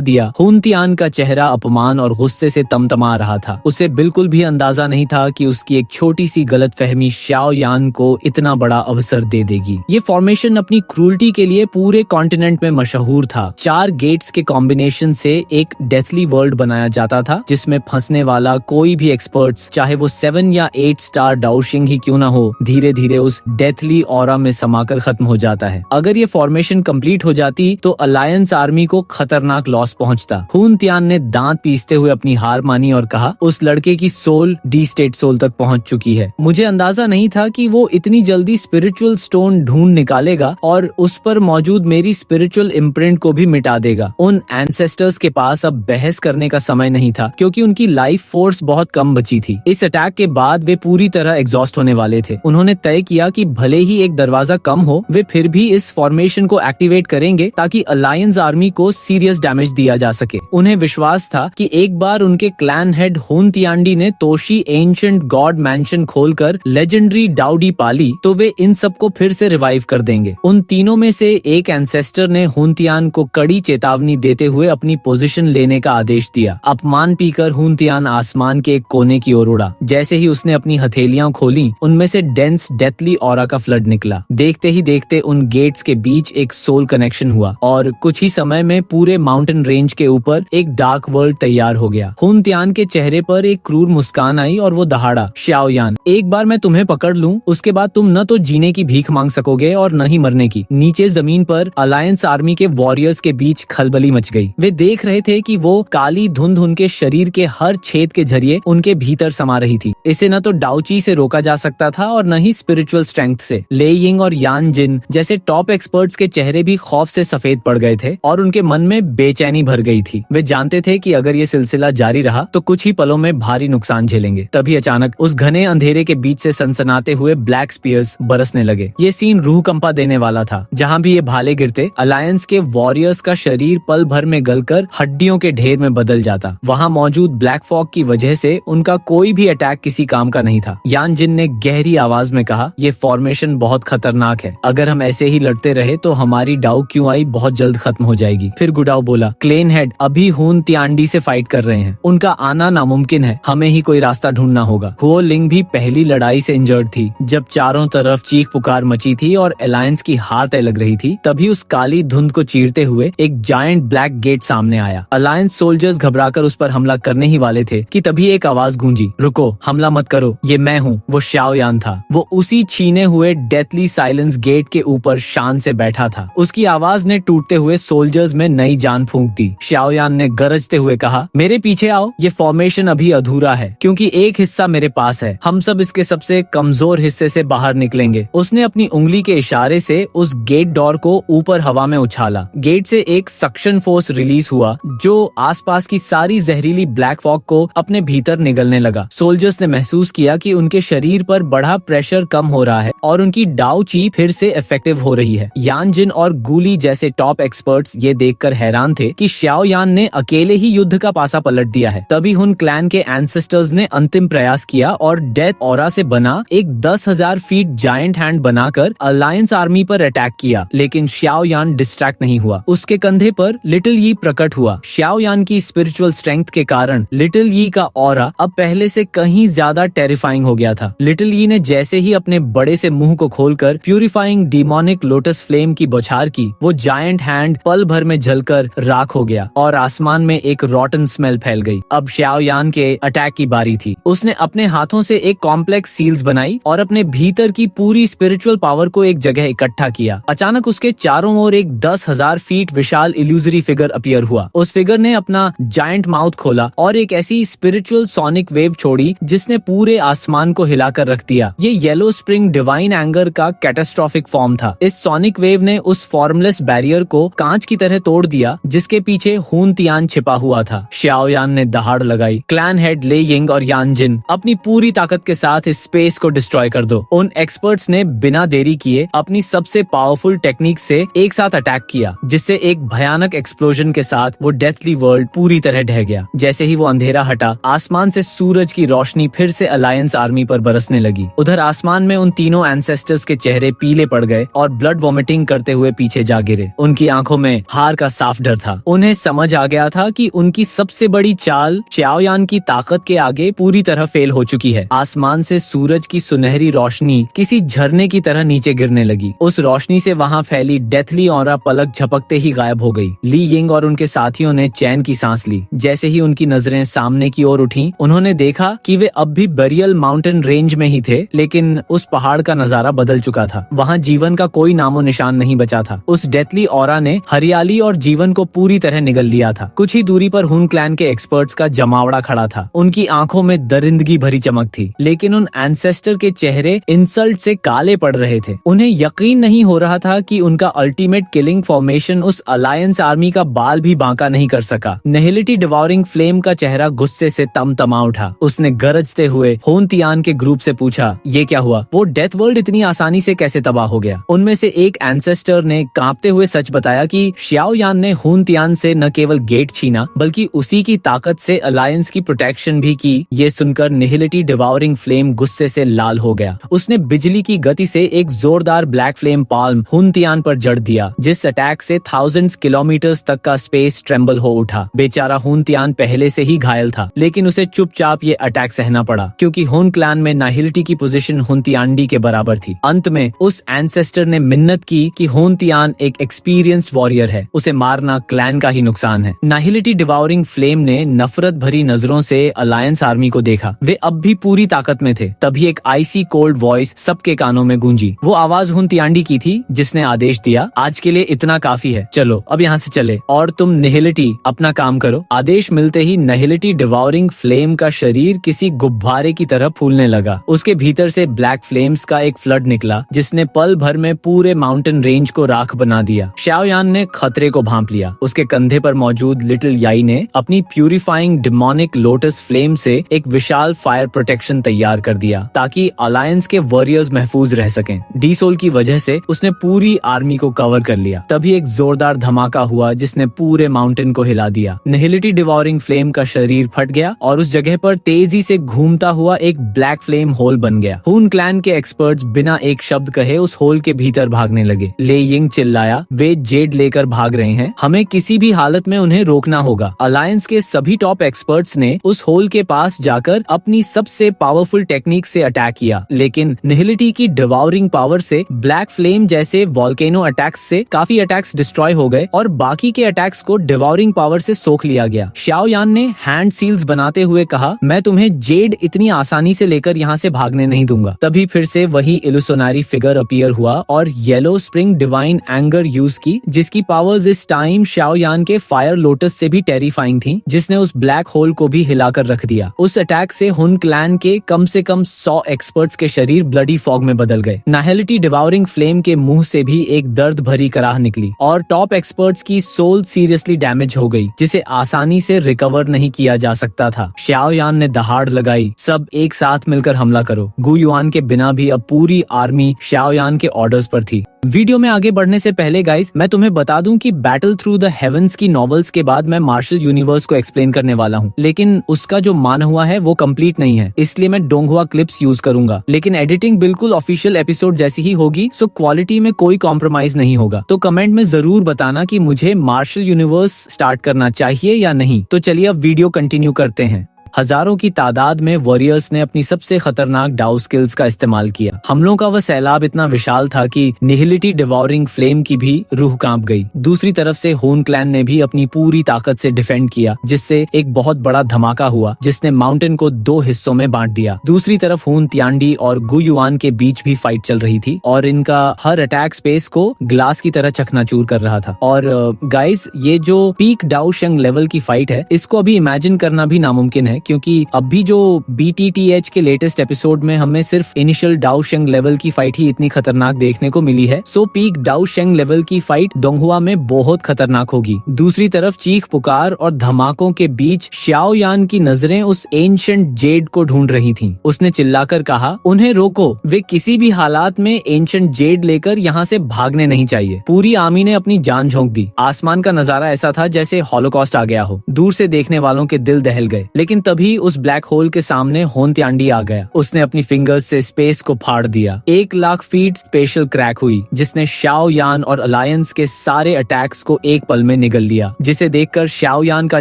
दिया। हुन त्यान का चेहरा अपमान और गुस्से से तमतमा रहा था। उसे बिल्कुल भी अंदाजा नहीं था कि उसकी एक छोटी सी गलतफहमी श्याओ यान को इतना बड़ा अवसर दे देगी। ये फॉर्मेशन अपनी क्रूरटी के लिए पूरे कॉन्टिनेंट में मशहूर था। 4 गेट्स के कॉम्बिनेशन से एक डेथली वर्ल्ड बनाया जाता था जिसमें फंसने वाला कोई भी एक्सपर्ट्स, चाहे वो 7 या 8 स्टार डाओशिंग ही क्यों ना हो, धीरे धीरे उस डेथली ऑरा में समाकर खत्म हो जाता है। अगर ये फॉर्मेशन कंप्लीट हो जाती तो अलायंस आर्मी को खतरनाक लॉस पहुंचता। हुन त्यान ने दांत पीसते हुए अपनी हार मानी और कहा, उस लड़के की सोल डी स्टेट सोल तक पहुंच चुकी है। मुझे अंदाजा नहीं था कि वो इतनी जल्दी स्पिरिचुअल स्टोन ढूंढ निकालेगा और उस पर मौजूद मेरी स्पिरिचुअल इम्प्रिंट को भी मिटा देगा। उन एंसेस्टर्स के पास अब बहस करने का समय नहीं था क्योंकि उनकी लाइफ फोर्स बहुत कम बची थी। इस अटैक के बाद वे पूरी तरह एग्जॉस्ट होने वाले थे। उन्होंने तय किया कि भले ही एक दरवाजा कम हो, वे फिर भी इस फॉर्मेशन को एक्टिवेट करेंगे ताकि अलायंस आर्मी को सीरियस डैमेज दिया जा सके। उन्हें विश्वास था कि एक बार उनके क्लैन हेड हुन त्यानडी ने तोशी एंशिएंट गॉड मैंशन खोलकर लेजेंडरी डाउडी पाली तो वे इन सबको फिर से रिवाइव कर देंगे। उन तीनों में से एक एंसेस्टर ने हुन त्यान को कड़ी चेतावनी देते हुए अपनी पोजीशन लेने का आदेश दिया। अपमान पीकर हुन तियान आसमान के एक कोने की ओर उड़ा। जैसे ही उसने अपनी हथेलियां खोली, उनमें से डेंस डेथली ऑरा का फ्लड निकला। देखते ही देखते उन गेट्स के बीच एक सोल कनेक्शन हुआ और कुछ ही समय में पूरे माउंटेन रेंज के ऊपर एक डार्क वर्ल्ड तैयार हो गया। हुन तियान के चेहरे पर एक क्रूर मुस्कान आई और वो दहाड़ा, शाओयान, एक बार मैं तुम्हें पकड़ लूं, उसके बाद तुम न तो जीने की भीख मांग सकोगे और न ही मरने की। नीचे जमीन पर अलायंस आर्मी के वॉरियर्स के बीच खलबली मच गई। वे देख रहे थे कि वो काली धुंध उनके शरीर के हर छेद के जरिए उनके भीतर समा रही थी। इसे न तो डाउची से रोका जा सकता था और न ही स्पिरिचुअल स्ट्रेंथ से। ले यिंग और यान जिन जैसे टॉप एक्सपर्ट्स के चेहरे भी खौफ से सफेद पड़ गए थे और उनके मन में बेचैनी भर गई थी। वे जानते थे कि अगर ये सिलसिला जारी रहा तो कुछ ही पलों में भारी नुकसान झेलेंगे। तभी अचानक उस घने अंधेरे के बीच से सनसनाते हुए ब्लैक स्पीयर्स बरसने लगे। ये सीन रूह कंपा देने वाला था। जहाँ भी ये भाले गिरते, अलायंस के वॉरियर्स का शरीर पल भर में गलकर हड्डियों के ढेर में बदल जाता। वहाँ मौजूद ब्लैक फॉग की वजह से उनका कोई भी अटैक किसी काम का नहीं था। यान जिन ने गहरी आवाज में कहा, ये फॉर्मेशन बहुत खतरनाक है। अगर हम ऐसे ही लड़ते रहे तो हमारी डाउ क्यू आई बहुत जल्द खत्म हो जाएगी। फिर गुडाओ बोला, क्लेन हेड अभी हुन तियांडी से फाइट कर रहे हैं। उनका आना नामुमकिन है। हमें ही कोई रास्ता ढूंढना होगा। हुओ लिंग भी पहली लड़ाई से इंजर्ड थी। जब चारों तरफ चीख पुकार मची थी और अलायंस की हार तय लग रही थी, तभी उस काली धुंध को चीरते हुए एक जायंट ब्लैक गेट सामने आया। अलायंस सोल्जर्स घबराकर उस पर हमला करने ही वाले थे कि तभी एक आवाज गूंजी, रुको, हमला मत करो, ये मैं हूँ। वो शाओयान था। वो उसी छीने हुए डेथली साइलेंस गेट के ऊपर शान से बैठा था। उसकी आवाज ने टूटते हुए सोल्जर्स में नई जान फूंक दी। शाओयान ने गरजते हुए कहा, मेरे पीछे आओ। ये फॉर्मेशन अभी अधूरा है क्योंकि एक हिस्सा मेरे पास है। हम सब इसके सबसे कमजोर हिस्से से बाहर निकलेंगे। उसने अपनी उंगली के इशारे से उस गेट डोर को ऊपर हवा में उछाला। गेट से एक सक्शन फोर्स रिलीज हुआ जो आसपास की सारी जहरीली ब्लैक फॉग को अपने भीतर निगलने लगा। सोल्जर्स ने महसूस किया कि उनके शरीर पर बढ़ा प्रेशर कम हो रहा है और उनकी डाउ ची फिर से इफेक्टिव हो रही है। यान जिन और गूली जैसे टॉप एक्सपर्ट्स ये देखकर हैरान थे कि शाओयान ने अकेले ही युद्ध का पासा पलट दिया है। तभी हुन क्लैन के एंसेस्टर्स ने अंतिम प्रयास किया और डेथ ऑरा से बना एक 10,000 फीट जायंट हैंड बनाकर अलायंस आर्मी पर अटैक किया। लेकिन शाओयान डिस्ट्रैक्ट नहीं हुआ। उसके कंधे पर लिटिल यी प्रकट हुआ। शाओयान की स्पिरिचुअल स्ट्रेंथ के कारण लिटिल यी का ऑरा अब पहले से कहीं ज्यादा टेरिफाइंग हो गया था। लिटिल यी ने जैसे ही अपने बड़े से मुंह को खोलकर प्यूरिफाइंग डिमोनिक लोटस फ्लेम की बौछार की, वो जायंट हैंड पल भर में जलकर राख हो गया और आसमान में एक रॉटन स्मेल फैल गई। अब शाओयान के अटैक की बारी थी। उसने अपने हाथों से एक कॉम्प्लेक्स सील्स बनाई और अपने भीतर की पूरी स्पिरिचुअल पावर को एक जगह इकट्ठा किया। अचानक उसके चारों ओर एक 10,000 फीट विशाल इल्यूजरी फिगर अपीयर हुआ। उस फिगर ने अपना जायंट माउथ खोला और एक ऐसी स्पिरिचुअल सोनिक वेव छोड़ी जिसने पूरे आसमान को हिलाकर रख दिया। ये येलो स्प्रिंग डिवाइन एंगर का कैटास्ट्रोफिक फॉर्म था। इस सोनिक वेव ने उस फॉर्मलेस बैरियर को कांच की तरह तोड़ दिया जिसके पीछे हुन तियान छिपा हुआ था। शाओयान ने दहाड़ लगाई, क्लैन हेड ले यिंग और यान जिन, अपनी पूरी ताकत के साथ इस स्पेस को डिस्ट्रॉय कर दो। उन एक्सपर्ट्स ने बिना देरी किए अपनी सबसे पावरफुल टेक्निक से एक साथ अटैक किया, जिससे एक भयानक एक्सप्लोजन के साथ वो डेथली वर्ल्ड पूरी तरह ढह गया। जैसे ही वो अंधेरा हटा, आसमान से सूरज की रोशनी फिर से अलायंस आर्मी पर बरसने लगी। उधर आसमान में उन तीनों एंसेस्टर्स के चेहरे पीले पड़ गए और ब्लड वॉमिटिंग करते हुए पीछे जा गिरे। उनकी आंखों में हार का साफ डर था। उन्हें समझ आ गया था कि उनकी सबसे बड़ी चाल शाओयान की ताकत के आगे पूरी तरह फेल हो चुकी है। आसमान से सूरज की सुनहरी रोशनी किसी झरने की तरह नीचे गिरने लगी। उस रोशनी से वहाँ फैली डेथली ऑरा पलक झपकते ही गायब हो गई। ली यिंग और उनके साथियों ने चैन की सांस ली। जैसे ही उनकी नजरें सामने की ओर उठी, उन्होंने देखा कि वे अब भी बरियल माउंटेन रेंज में ही थे, लेकिन उस पहाड़ का नजारा बदल चुका था। वहाँ जीवन का कोई नामो निशान नहीं बचा था। उस डेथली ऑरा ने हरियाली और जीवन को पूरी तरह निगल लिया था। कुछ ही दूरी पर हुन क्लैन के एक्सपर्ट्स का जमावड़ा खड़ा था। उनकी आंखों में दरिंदगी भरी चमक थी, लेकिन उन एंसेस्टर के चेहरे इंसल्ट से काले पड़ रहे थे। उन्हें यकीन नहीं हो रहा था कि उनका अल्टीमेट किलिंग फॉर्मेशन उस अलायंस आर्मी का बाल भी बांका नहीं कर सका। निहिलिटी डिवॉरिंग फ्लेम का चेहरा गुस्से से तमतमा उठा। उसने गरजते हुए हुन तियान के ग्रुप से पूछा, ये क्या हुआ? वो डेथ वर्ल्ड इतनी आसानी से कैसे तबाह हो गया? उनमें से एक एंसेस्टर ने कांपते हुए सच बताया कि शाओयान ने हुन तियान से न केवल गेट छीना, बल्कि उसी की ताकत से अलायंस की प्रोटेक्शन भी की। ये सुनकर निहिलिटी डिवॉरिंग फ्लेम गुस्से से लाल हो गया। उसने बिजली की गति से एक जोरदार ब्लैक फ्लेम पाल्म हुन तियान पर जड़ दिया, जिस अटैक से थाउजेंड्स किलोमीटर्स तक का स्पेस ट्रेम्बल हो उठा। बेचारा हुन तियान पहले से ही घायल था, लेकिन उसे चुपचाप ये अटैक सहना पड़ा क्योंकि हुन क्लैन में नाहिलिटी की पोजीशन हुन तियांडी के बराबर थी। अंत में उस एंसेस्टर ने मिन्नत की कि हुन तियान एक एक्सपीरियंस्ड वॉरियर है, उसे मारना क्लैन का ही नुकसान है। नाहिलिटी डिवाउरिंग फ्लेम ने नफरत भरी नजरों से अलायंस आर्मी को देखा। वे अब भी पूरी ताकत में थे। तभी एक आइसी कोल्ड वॉइस सबके कानों में गूंजी। वो आवाज हुन तियांडी की थी जिसने आदेश दिया, आज के लिए इतना काफी है, चलो अब यहाँ से चले और तुम निहिलिटी अपना काम करो। आदेश मिलते ही निहिलिटी डिवाउरिंग फ्लेम का शरीर किसी गुब्बारे की तरह फूलने लगा। उसके भीतर से ब्लैक फ्लेम्स का एक फ्लड निकला जिसने पल भर में पूरे माउंटेन रेंज को राख बना दिया। शाओयान ने खतरे को भांप लिया। उसके कंधे पर मौजूद लिटिल याई ने अपनी प्यूरिफाइंग डिमोनिक लोटस फ्लेम से एक विशाल फायर प्रोटेक्शन तैयार कर दिया ताकि अलायंस के वॉरियर्स महफूज रह सकें। डी सोल की वजह से उसने पूरी आर्मी को कवर कर लिया। तभी एक जोरदार धमाका हुआ जिसने पूरे माउंटेन को हिला दिया। निहिलिटी डिवॉरिंग फ्लेम का शरीर फट गया और उस जगह पर तेजी से घूमता हुआ एक ब्लैक फ्लेम होल बन गया। हुन क्लैन के एक्सपर्ट्स बिना एक शब्द कहे उस होल के भीतर भागने लगे। ले यिंग चिल्लाया, वे जेड लेकर भाग रहे हैं, हमें किसी भी हालत में उन्हें रोकना होगा। अलायंस के सभी टॉप एक्सपर्ट्स ने उस होल के पास जाकर अपनी सबसे पावरफुल टेक्निक से अटैक किया, लेकिन निहिलिटी की डिवॉरिंग पावर से ब्लैक फ्लेम जैसे वॉल्केनो अटैक्स से काफी अटैक्स डिस्ट्रॉय हो गए और बाकी के अटैक्स को डिवॉरिंग पावर से सोख लिया गया। शाओयान ने हैंड सील्स बनाते हुए कहा, मैं तुम्हें जेड इतनी आसानी से लेकर यहाँ से भागने नहीं दूंगा। तभी फिर से वही इल्यूशनरी फिगर अपीयर हुआ और yellow spring divine anger use की, जिसकी पावर्स इस टाइम शाओयान के फायर लोटस से भी टेरिफाइंग थी, जिसने उस ब्लैक होल को भी हिलाकर रख दिया। उस अटैक से हुन क्लैन के कम से कम 100 एक्सपर्ट्स के शरीर ब्लडी फॉग में बदल गए। नाहिलिटी डिवाउरिंग फ्लेम के मुंह से भी एक दर्द भरी कराह निकली और टॉप एक्सपर्ट्स की सोल सीरियसली डैमेज हो गई, जिसे आसानी से रिकवर नहीं किया जा सकता था। शाओयान ने दहाड़ लगाई, सब एक साथ मिलकर हमला करो। गु युआन के बिना भी अब पूरी आर्मी शाओयान के ऑर्डर्स पर थी। वीडियो में आगे बढ़ने से पहले गाइस, मैं तुम्हें बता दूं कि बैटल थ्रू द हेवंस की नॉवेल्स के बाद मैं मार्शल यूनिवर्स को एक्सप्लेन करने वाला हूं, लेकिन उसका जो मान हुआ है वो कंप्लीट नहीं है, इसलिए मैं डोंगहुआ क्लिप्स यूज करूंगा। लेकिन एडिटिंग बिल्कुल ऑफिशियल एपिसोड जैसी ही होगी, सो क्वालिटी में कोई कॉम्प्रोमाइज नहीं होगा। तो कमेंट में जरूर बताना कि मुझे मार्शल यूनिवर्स स्टार्ट करना चाहिए या नहीं। तो चलिए अब वीडियो कंटिन्यू करते हैं। हजारों की तादाद में वॉरियर्स ने अपनी सबसे खतरनाक डाउ स्किल्स का इस्तेमाल किया। हमलों का वह सैलाब इतना विशाल था कि निहिलिटी डिवॉरिंग फ्लेम की भी रूह कांप गई। दूसरी तरफ से हुन क्लैन ने भी अपनी पूरी ताकत से डिफेंड किया, जिससे एक बहुत बड़ा धमाका हुआ जिसने माउंटेन को 2 हिस्सों में बांट दिया। दूसरी तरफ हुन तियांडी और गु युआन के बीच भी फाइट चल रही थी और इनका हर अटैक स्पेस को ग्लास की तरह चकनाचूर कर रहा था। और गाइस, ये जो पीक डाउ शेंग लेवल की फाइट है, इसको अभी इमेजिन करना भी नामुमकिन है, क्योंकि अभी जो BTTH के लेटेस्ट एपिसोड में हमें सिर्फ इनिशियल डाउ शेंग लेवल की फाइट ही इतनी खतरनाक देखने को मिली है। सो पीक डाउ शेंग लेवल की फाइट डोंगहुआ में बहुत खतरनाक होगी। दूसरी तरफ चीख पुकार और धमाकों के बीच शाओयान की नजरें उस एंशिएंट जेड को ढूंढ रही थीं। उसने चिल्लाकर कहा, उन्हें रोको, वे किसी भी हालात में एंशिएंट जेड लेकर यहाँ से भागने नहीं चाहिए। पूरी आर्मी ने अपनी जान झोंक दी। आसमान का नजारा ऐसा था जैसे हॉलोकॉस्ट आ गया हो। दूर से देखने वालों के दिल दहल गए, लेकिन तभी उस ब्लैक होल के सामने हुन तियांडी आ गया। उसने अपनी फिंगर्स से स्पेस को फाड़ दिया। 1 लाख फीट स्पेशल क्रैक हुई, जिसने शाओयान और अलायंस के सारे अटैक्स को एक पल में निगल लिया, जिसे देखकर शाओयान का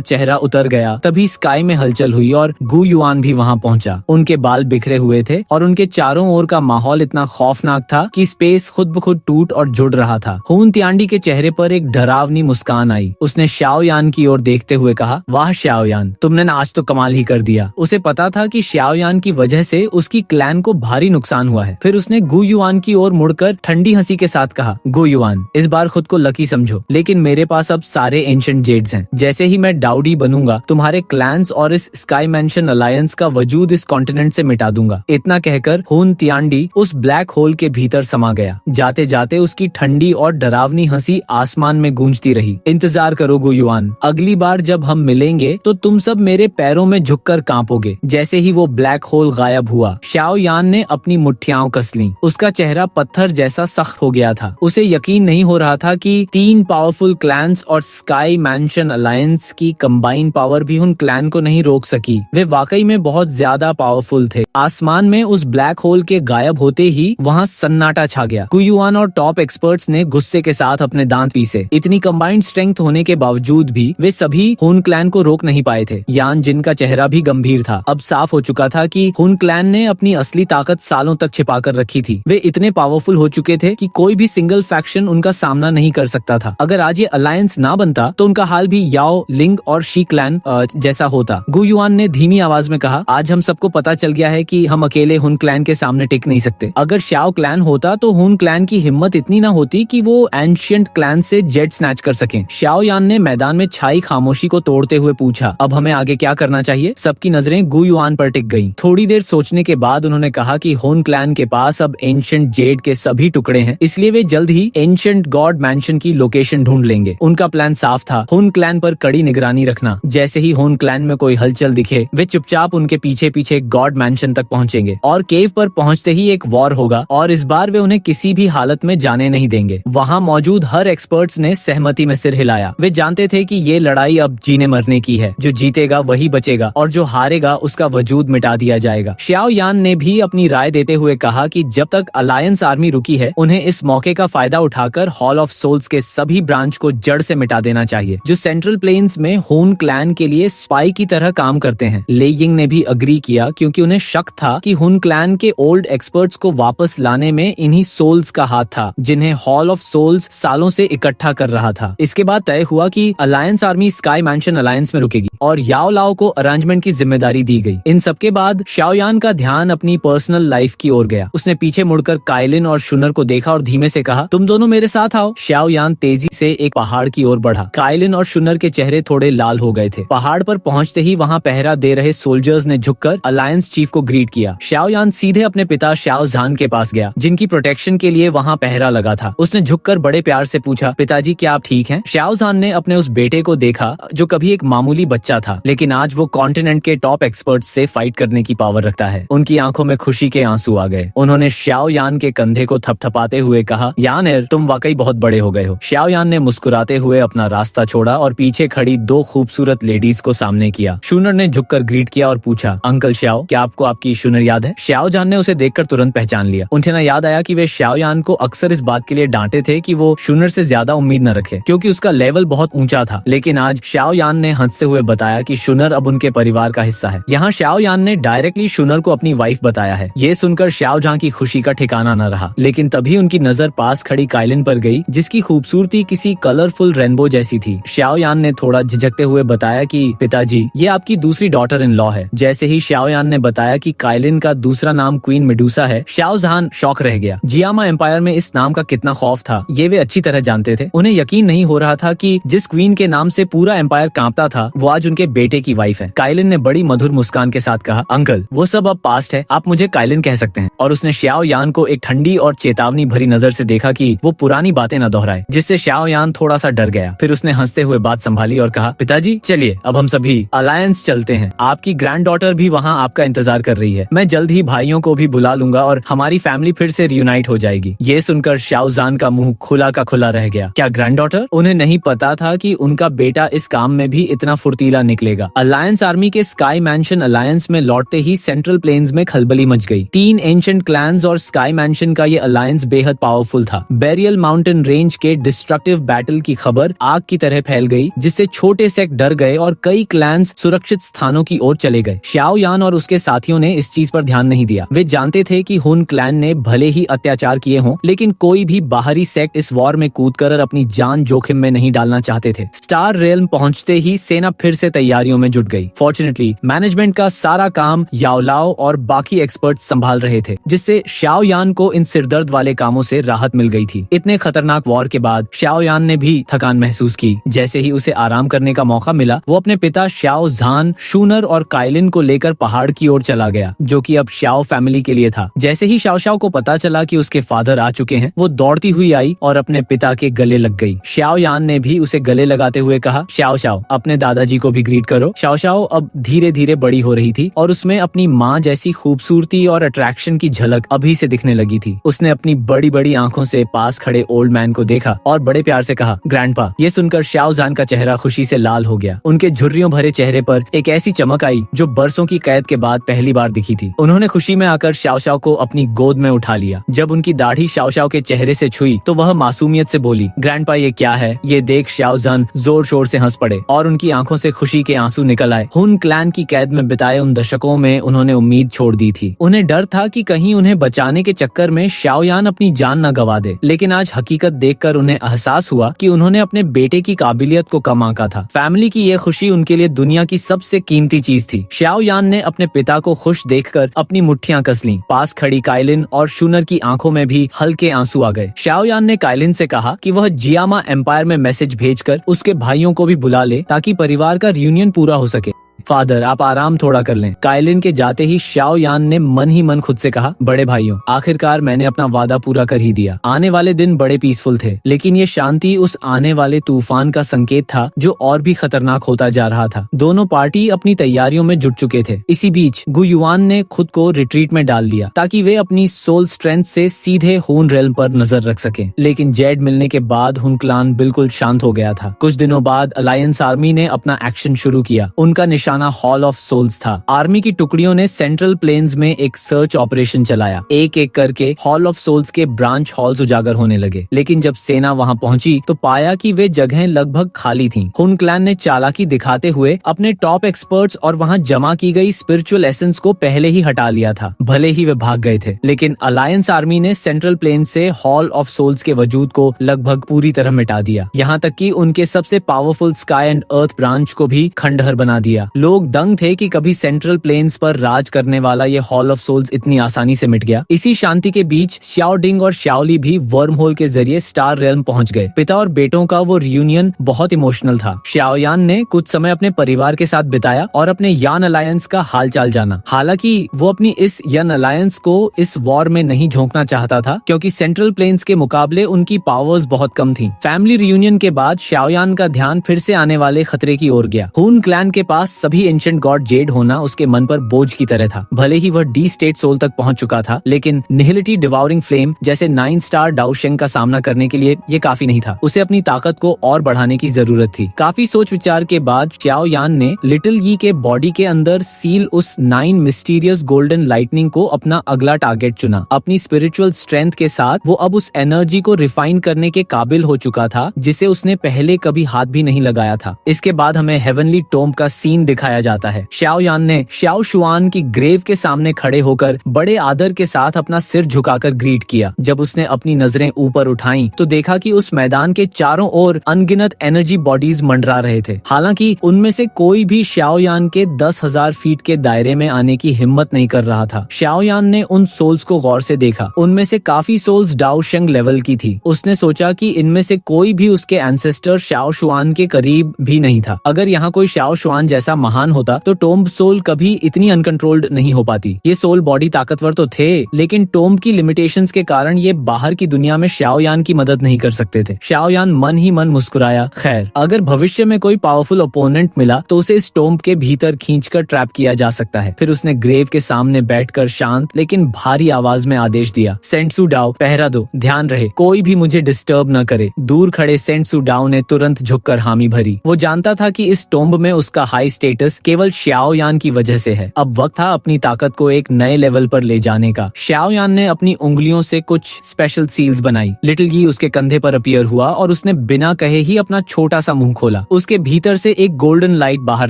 चेहरा उतर गया। तभी स्काई में हलचल हुई और गु युआन भी वहां पहुंचा। उनके बाल बिखरे हुए थे और उनके चारों ओर का माहौल इतना खौफनाक था कि स्पेस खुद ब खुद टूट और जुड़ रहा था। हुन तियांडी के चेहरे पर एक डरावनी मुस्कान आई। उसने शाओयान की ओर देखते हुए कहा, वाह शाओयान, तुमने ना आज तो कमाल ही कर दिया। उसे पता था कि शाओयान की वजह से उसकी क्लैन को भारी नुकसान हुआ है। फिर उसने गु युआन की ओर मुड़कर ठंडी हंसी के साथ कहा, गु युआन, इस बार खुद को लकी समझो, लेकिन मेरे पास अब सारे एंशिएंट जेड्स हैं। जैसे ही मैं डाउडी बनूंगा, तुम्हारे क्लैंस और इस स्काई मैंशन अलायंस का वजूद इस कॉन्टिनेंट से मिटा दूंगा। इतना कहकर हुन तियांडी उस ब्लैक होल के भीतर समा गया। जाते जाते उसकी ठंडी और डरावनी हंसी आसमान में गूंजती रही। इंतजार करो गु युआन, अगली बार जब हम मिलेंगे तो तुम सब मेरे पैरों में झुककर कांपोगे। जैसे ही वो ब्लैक होल गायब हुआ, शाओ यान ने अपनी मुट्ठियां कस लीं। उसका चेहरा पत्थर जैसा सख्त हो गया था। उसे यकीन नहीं हो रहा था कि 3 पावरफुल क्लैन्स और स्काई मैंशन अलायंस की कंबाइन पावर भी उन क्लैन को नहीं रोक सकी। वे वाकई में बहुत ज्यादा पावरफुल थे। आसमान में उस ब्लैक होल के गायब होते ही वहाँ सन्नाटा छा गया। गुयुआन और टॉप एक्सपर्ट्स ने गुस्से के साथ अपने दांत पीसे। इतनी कंबाइंड स्ट्रेंथ होने के बावजूद भी वे सभी हुन क्लैन को रोक नहीं पाए थे। यान, जिनका चेहरा भी गंभीर था, अब साफ हो चुका था कि हुन क्लैन ने अपनी असली ताकत सालों तक छिपा कर रखी थी। वे इतने पावरफुल हो चुके थे कि कोई भी सिंगल फैक्शन उनका सामना नहीं कर सकता था। अगर आज ये अलायंस ना बनता तो उनका हाल भी याओ, लिंग और शी क्लैन जैसा होता। गुयुआन ने धीमी आवाज में कहा, आज हम सबको पता चल गया है कि हम अकेले हुन क्लैन के सामने टिक नहीं सकते। अगर शाओ क्लैन होता तो हुन क्लैन की हिम्मत इतनी ना होती कि वो एंशिएंट क्लैन से जेट स्नैच कर सकें। शाओ यान ने मैदान में छाई खामोशी को तोड़ते हुए पूछा, अब हमें आगे क्या करना चाहिए? सबकी नजरें गुयुआन पर टिक गईं। थोड़ी देर सोचने के बाद उन्होंने कहा कि हुन क्लैन के पास अब एंशिएंट जेड के सभी टुकड़े हैं, इसलिए वे जल्द ही एंशिएंट गॉड मैंशन की लोकेशन ढूंढ लेंगे। उनका प्लान साफ था, हुन क्लैन पर कड़ी निगरानी रखना। जैसे ही हुन क्लैन में कोई हलचल दिखे, वे चुपचाप उनके पीछे पीछे गॉड मैंशन तक पहुंचेंगे और केव पर पहुंचते ही एक वॉर होगा और इस बार वे उन्हें किसी भी हालत में जाने नहीं देंगे। वहां मौजूद हर एक्सपर्ट्स ने सहमति में सिर हिलाया। वे जानते थे कि ये लड़ाई अब जीने मरने की है। जो जीतेगा वही बचेगा और जो हारेगा उसका वजूद मिटा दिया जाएगा। शाओ यान ने भी अपनी राय देते हुए कहा कि जब तक अलायंस आर्मी रुकी है, उन्हें इस मौके का फायदा उठाकर हॉल ऑफ सोल्स के सभी ब्रांच को जड़ से मिटा देना चाहिए, जो सेंट्रल प्लेन्स में हुन क्लैन के लिए स्पाई की तरह काम करते हैं। ले यिंग ने भी अग्री किया, क्योंकि उन्हें शक था कि हुन क्लैन के ओल्ड एक्सपर्ट्स को वापस लाने में इन्हीं सोल्स का हाथ था, जिन्हें हॉल ऑफ सोल्स सालों से इकट्ठा कर रहा था। इसके बाद तय हुआ कि alliance army sky mention alliance में रुकेगी और याओ लाओ को अरेंजमेंट की जिम्मेदारी दी गई। इन सबके बाद शाओ यान का ध्यान अपनी पर्सनल लाइफ की ओर गया। उसने पीछे मुड़कर काइलिन और शुनर को देखा और धीमे से कहा, तुम दोनों मेरे साथ आओ। शाओ यान तेजी से एक पहाड़ की ओर बढ़ा। काइलिन और शुनर के चेहरे थोड़े लाल हो गए थे। पहाड़ पर पहुंचते ही वहां पहरा दे रहे सोल्जर्स ने झुककर अलायंस चीफ को ग्रीट किया। शाओ यान सीधे अपने पिता शाओ झान के पास गया, जिनकी प्रोटेक्शन के लिए वहां पहरा लगा था। उसने झुककर बड़े प्यार से पूछा, पिताजी क्या आप ठीक हैं? शाओ झान ने अपने उस बेटे को देखा जो कभी एक मामूली बच्चा था, लेकिन आज वो कॉन्टिनेंट के टॉप एक्सपर्ट्स से फाइट करने की पावर रखता है। उनकी आंखों में खुशी के आंसू आ गए। उन्होंने शाओ यान के कंधे को थपथपाते हुए कहा, यान तुम वाकई बहुत बड़े हो गए हो। शाओ यान ने मुस्कुराते हुए अपना रास्ता छोड़ा और पीछे खड़ी 2 खूबसूरत लेडीज को सामने किया। शुनर ने झुककर ग्रीट किया और पूछा, अंकल शाओ, क्या आपको आपकी शुनर याद है? शाओ जान ने उसे देखकर तुरंत पहचान लिया। उन्हें ना याद आया कि वे शाओ यान को अक्सर इस बात के लिए डांटे थे कि वो शुनर से ज्यादा उम्मीद न रखे, क्योंकि उसका लेवल बहुत ऊंचा था। लेकिन आज शाओ यान ने हंसते हुए बताया कि शुनर अब उनके परिवार का हिस्सा है। यहाँ शाओ यान ने डायरेक्टली शुनर को अपनी वाइफ बताया है। ये सुनकर शाओ जान की खुशी का ठिकाना न रहा, लेकिन तभी उनकी नजर पास खड़ी काइलिन पर गई, जिसकी खूबसूरती किसी कलरफुल रेनबो जैसी थी। शाओ यान ने थोड़ा झिझकते हुए बताया कि पिताजी, ये आपकी दूसरी डॉटर इन लॉ है। जैसे ही शाओ यान ने बताया कि काइलिन का दूसरा नाम क्वीन मेडुसा है, शाओ जहान शॉक रह गया। जियामा एम्पायर में इस नाम का कितना खौफ था, ये वे अच्छी तरह जानते थे। उन्हें यकीन नहीं हो रहा था कि जिस क्वीन के नाम से पूरा एम्पायर कांपता था, वो आज उनके बेटे की वाइफ है। काइलिन ने बड़ी मधुर मुस्कान के साथ कहा, अंकल, वो सब अब पास्ट है, आप मुझे काइलिन कह सकते हैं। और उसने शाओ यान को एक ठंडी और चेतावनी भरी नजर से देखा कि वो पुरानी बातें न दोहराए, जिससे शाओ यान थोड़ा सा डर गया। फिर उसने हंसते हुए बात संभाली और कहा, पिताजी चलिए अब हम सभी अलायंस चलते हैं। आपकी ग्रैंड डॉटर भी वहाँ आपका इंतजार कर रही है। मैं जल्द ही भाइयों को भी बुला लूंगा और हमारी फैमिली फिर से रियूनाइट हो जाएगी। ये सुनकर शाओ जान का मुंह खुला का खुला रह गया। क्या ग्रैंड डॉटर? उन्हें नहीं पता था कि उनका बेटा इस काम में भी इतना फुर्तीला निकलेगा। अलायंस आर्मी के स्काई मैंशन अलायंस में लौटते ही सेंट्रल प्लेन्स में खलबली मच गई। 3 एंशिएंट क्लैंस और स्काई मैंशन का ये अलायंस बेहद पावरफुल था। बेरियल माउंटेन रेंज के डिस्ट्रक्टिव बैटल की खबर आग की तरह फैल गई, जिससे छोटे सेक्ट डर गए और कई क्लैंस सुरक्षित स्थानों की ओर चले गए। शाओ यान और उसके साथियों ने इस चीज पर ध्यान नहीं दिया। वे जानते थे कि हुन क्लैन ने भले ही अत्याचार किए हों, लेकिन कोई भी बाहरी सेक्ट इस वॉर में कूदकर अपनी जान जोखिम में नहीं डालना चाहते थे। स्टार रेल्म पहुंचते ही सेना फिर से तैयारियों में जुट गई। फॉर्चुनेटली मैनेजमेंट का सारा काम याओ लाओ और बाकी एक्सपर्ट संभाल रहे थे, जिससे शाओ यान को इन सिरदर्द वाले कामों से राहत मिल गई थी। इतने खतरनाक वॉर के बाद शाओ यान ने भी थकान महसूस की। जैसे ही उसे आराम करने का मौका मिला, वो अपने पिता शाओ झान, शूनर और काइलिन को लेकर पहाड़ की ओर चला गया, जो कि अब शाओ फैमिली के लिए था। जैसे ही शाओ शाओ को पता चला कि उसके फादर आ चुके हैं, वो दौड़ती हुई आई और अपने पिता के गले लग गई। शाओ यान ने भी उसे गले लगाते हुए कहा, शाओ शाओ, अपने दादाजी को भी ग्रीट करो। शाओ शाओ अब धीरे धीरे बड़ी हो रही थी और उसमें अपनी माँ जैसी खूबसूरती और अट्रैक्शन की झलक अभी से दिखने लगी थी। उसने अपनी बड़ी बड़ी आंखों से पास खड़े ओल्ड मैन को देखा और बड़े प्यार से कहा, ग्रैंडपा। ये सुनकर शाओजान का चेहरा खुशी से लाल हो गया। उनके झुर्रियों भरे चेहरे पर एक ऐसी चमक आई जो बरसों की कैद के बाद पहली बार दिखी थी। उन्होंने खुशी में आकर शाओ शाओ को अपनी गोद में उठा लिया। जब उनकी दाढ़ी शाओ शाओ के चेहरे से छुई तो वह मासूमियत से बोली, ग्रैंडपा ये क्या है? ये देख शाओजान जोर शोर से हंस पड़े और उनकी आंखों से खुशी के आंसू निकल आए। हुन क्लैन की कैद में बिताए उन दशकों में उन्होंने उम्मीद छोड़ दी थी। उन्हें डर था कि कहीं उन्हें बचाने के चक्कर में शाओयान अपनी जान न गवा दे, लेकिन आज हकीकत देखकर उन्हें एहसास हुआ कि उन्होंने अपने बेटे की काबिलियत को कम आंका था। फैमिली की ये खुशी उनके लिए दुनिया की सबसे कीमती चीज थी। शाओयान ने अपने पिता को खुश देखकर अपनी मुट्ठियां कस लीं। पास खड़ी काइलिन और शूनर की आंखों में भी हल्के आंसू आ गए। शाओयान ने काइलिन से कहा कि वह जियामा एम्पायर में मैसेज भेजकर उसके भाइयों को भी बुला ले ताकि परिवार का रियूनियन पूरा हो सके। फादर, आप आराम थोड़ा कर लें। काइलिन के जाते ही शाओयान ने मन ही मन खुद से कहा, बड़े भाइयों, आखिरकार मैंने अपना वादा पूरा कर ही दिया। आने वाले दिन बड़े पीसफुल थे, लेकिन ये शांति उस आने वाले तूफान का संकेत था जो और भी खतरनाक होता जा रहा था। दोनों पार्टी अपनी तैयारियों में जुट चुके थे। इसी बीच गुयुआन ने खुद को रिट्रीट में डाल दिया ताकि वे अपनी सोल स्ट्रेंथ से सीधे हुन रेल्म पर नजर रख सके। लेकिन जेड मिलने के बाद हुन क्लान बिल्कुल शांत हो गया था। कुछ दिनों बाद अलायंस आर्मी ने अपना एक्शन शुरू किया। उनका निशाना हॉल ऑफ सोल्स था। आर्मी की टुकड़ियों ने सेंट्रल प्लेन्स में एक सर्च ऑपरेशन चलाया। एक एक करके हॉल ऑफ सोल्स के ब्रांच हॉल्स उजागर होने लगे, लेकिन जब सेना वहां पहुंची तो पाया कि वे जगहें लगभग खाली थीं। हुन क्लैन ने चालाकी दिखाते हुए अपने टॉप एक्सपर्ट्स और वहां जमा की गई स्पिरिचुअल एसेंस को पहले ही हटा लिया था। भले ही वे भाग गए थे, लेकिन अलायंस आर्मी ने सेंट्रल प्लेन से हॉल ऑफ सोल्स के वजूद को लगभग पूरी तरह मिटा दिया। यहाँ तक कि उनके सबसे powerful sky and earth branch को भी खंडहर बना दिया। लोग दंग थे कि कभी सेंट्रल प्लेन्स पर राज करने वाला ये हॉल ऑफ सोल्स इतनी आसानी से मिट गया। इसी शांति के बीच शाओडिंग और शाओली भी वर्म होल के जरिए स्टार रेल्म पहुंच गए। पिता और बेटों का वो रियूनियन बहुत इमोशनल था। शाओयान ने कुछ समय अपने परिवार के साथ बिताया और अपने यान अलायंस का हालचाल जाना। हालांकि वो अपनी इस यन अलायंस को इस वॉर में नहीं झोंकना चाहता था, क्योंकि सेंट्रल प्लेन्स के मुकाबले उनकी पावर्स बहुत कम थी। फैमिली रियूनियन के बाद शाओयान का ध्यान फिर से आने वाले खतरे की ओर गया। हुन क्लैन के पास सभी एंशिएंट गॉड जेड होना उसके मन पर बोझ की तरह था। भले ही वह डी स्टेट सोल तक पहुंच चुका था, लेकिन निहिलिटी डिवाउरिंग फ्लेम जैसे 9 स्टार डाउशेंग का सामना करने के लिए ये काफी नहीं था। उसे अपनी ताकत को और बढ़ाने की जरूरत थी। काफी सोच विचार के बाद शाओयान ने लिटिल यी के बॉडी के अंदर सील उस 9 मिस्टीरियस गोल्डन लाइटनिंग को अपना अगला टारगेट चुना। अपनी स्पिरिचुअल स्ट्रेंथ के साथ वो अब उस एनर्जी को रिफाइन करने के काबिल हो चुका था जिसे उसने पहले कभी हाथ भी नहीं लगाया था। इसके बाद हमें हेवनली टोम्ब का सीन दिखाया जाता है। शाओयान ने शाओ शुआन की ग्रेव के सामने खड़े होकर बड़े आदर के साथ अपना सिर झुकाकर ग्रीट किया। जब उसने अपनी नजरें ऊपर उठाईं तो देखा कि उस मैदान के चारों ओर अनगिनत एनर्जी बॉडीज मंडरा रहे थे। हालांकि उनमें से कोई भी शाओयान के 10,000 फीट के दायरे में आने की हिम्मत नहीं कर रहा था। शाओयान ने उन सोल्स को गौर से देखा। उनमें से काफी सोल्स डाओशेंग लेवल की थी। उसने सोचा कि इनमें से कोई भी उसके एंसेस्टर शाओ शुआन के करीब भी नहीं था। अगर यहाँ कोई शाओ शुआन जैसा महान होता तो टोम्ब सोल कभी इतनी अनकंट्रोल्ड नहीं हो पाती। ये सोल बॉडी ताकतवर तो थे, लेकिन टोम्ब की लिमिटेशंस के कारण ये बाहर की दुनिया में शाओयान की मदद नहीं कर सकते थे। शाओयान मन ही मन मुस्कुराया। खैर, अगर भविष्य में कोई पावरफुल ओपोनेंट मिला तो उसे इस टोम्ब के भीतर खींचकर ट्रैप किया जा सकता है। फिर उसने ग्रेव के सामने बैठकर शांत लेकिन भारी आवाज में आदेश दिया, सेंटसू डाओ, पहरा दो, ध्यान रहे कोई भी मुझे डिस्टर्ब न करे। दूर खड़े सेंटसू डाओ ने तुरंत झुककर हामी भरी। वो जानता था कि इस टोम्ब में उसका हाई स्टेटस केवल शाओयान की वजह से है। अब वक्त था अपनी ताकत को एक नए लेवल पर ले जाने का। शाओयान ने अपनी उंगलियों से कुछ स्पेशल सील्स बनाई। लिटिल यी उसके कंधे पर अपीयर हुआ और उसने बिना कहे ही अपना छोटा सा मुंह खोला। उसके भीतर से एक गोल्डन लाइट बाहर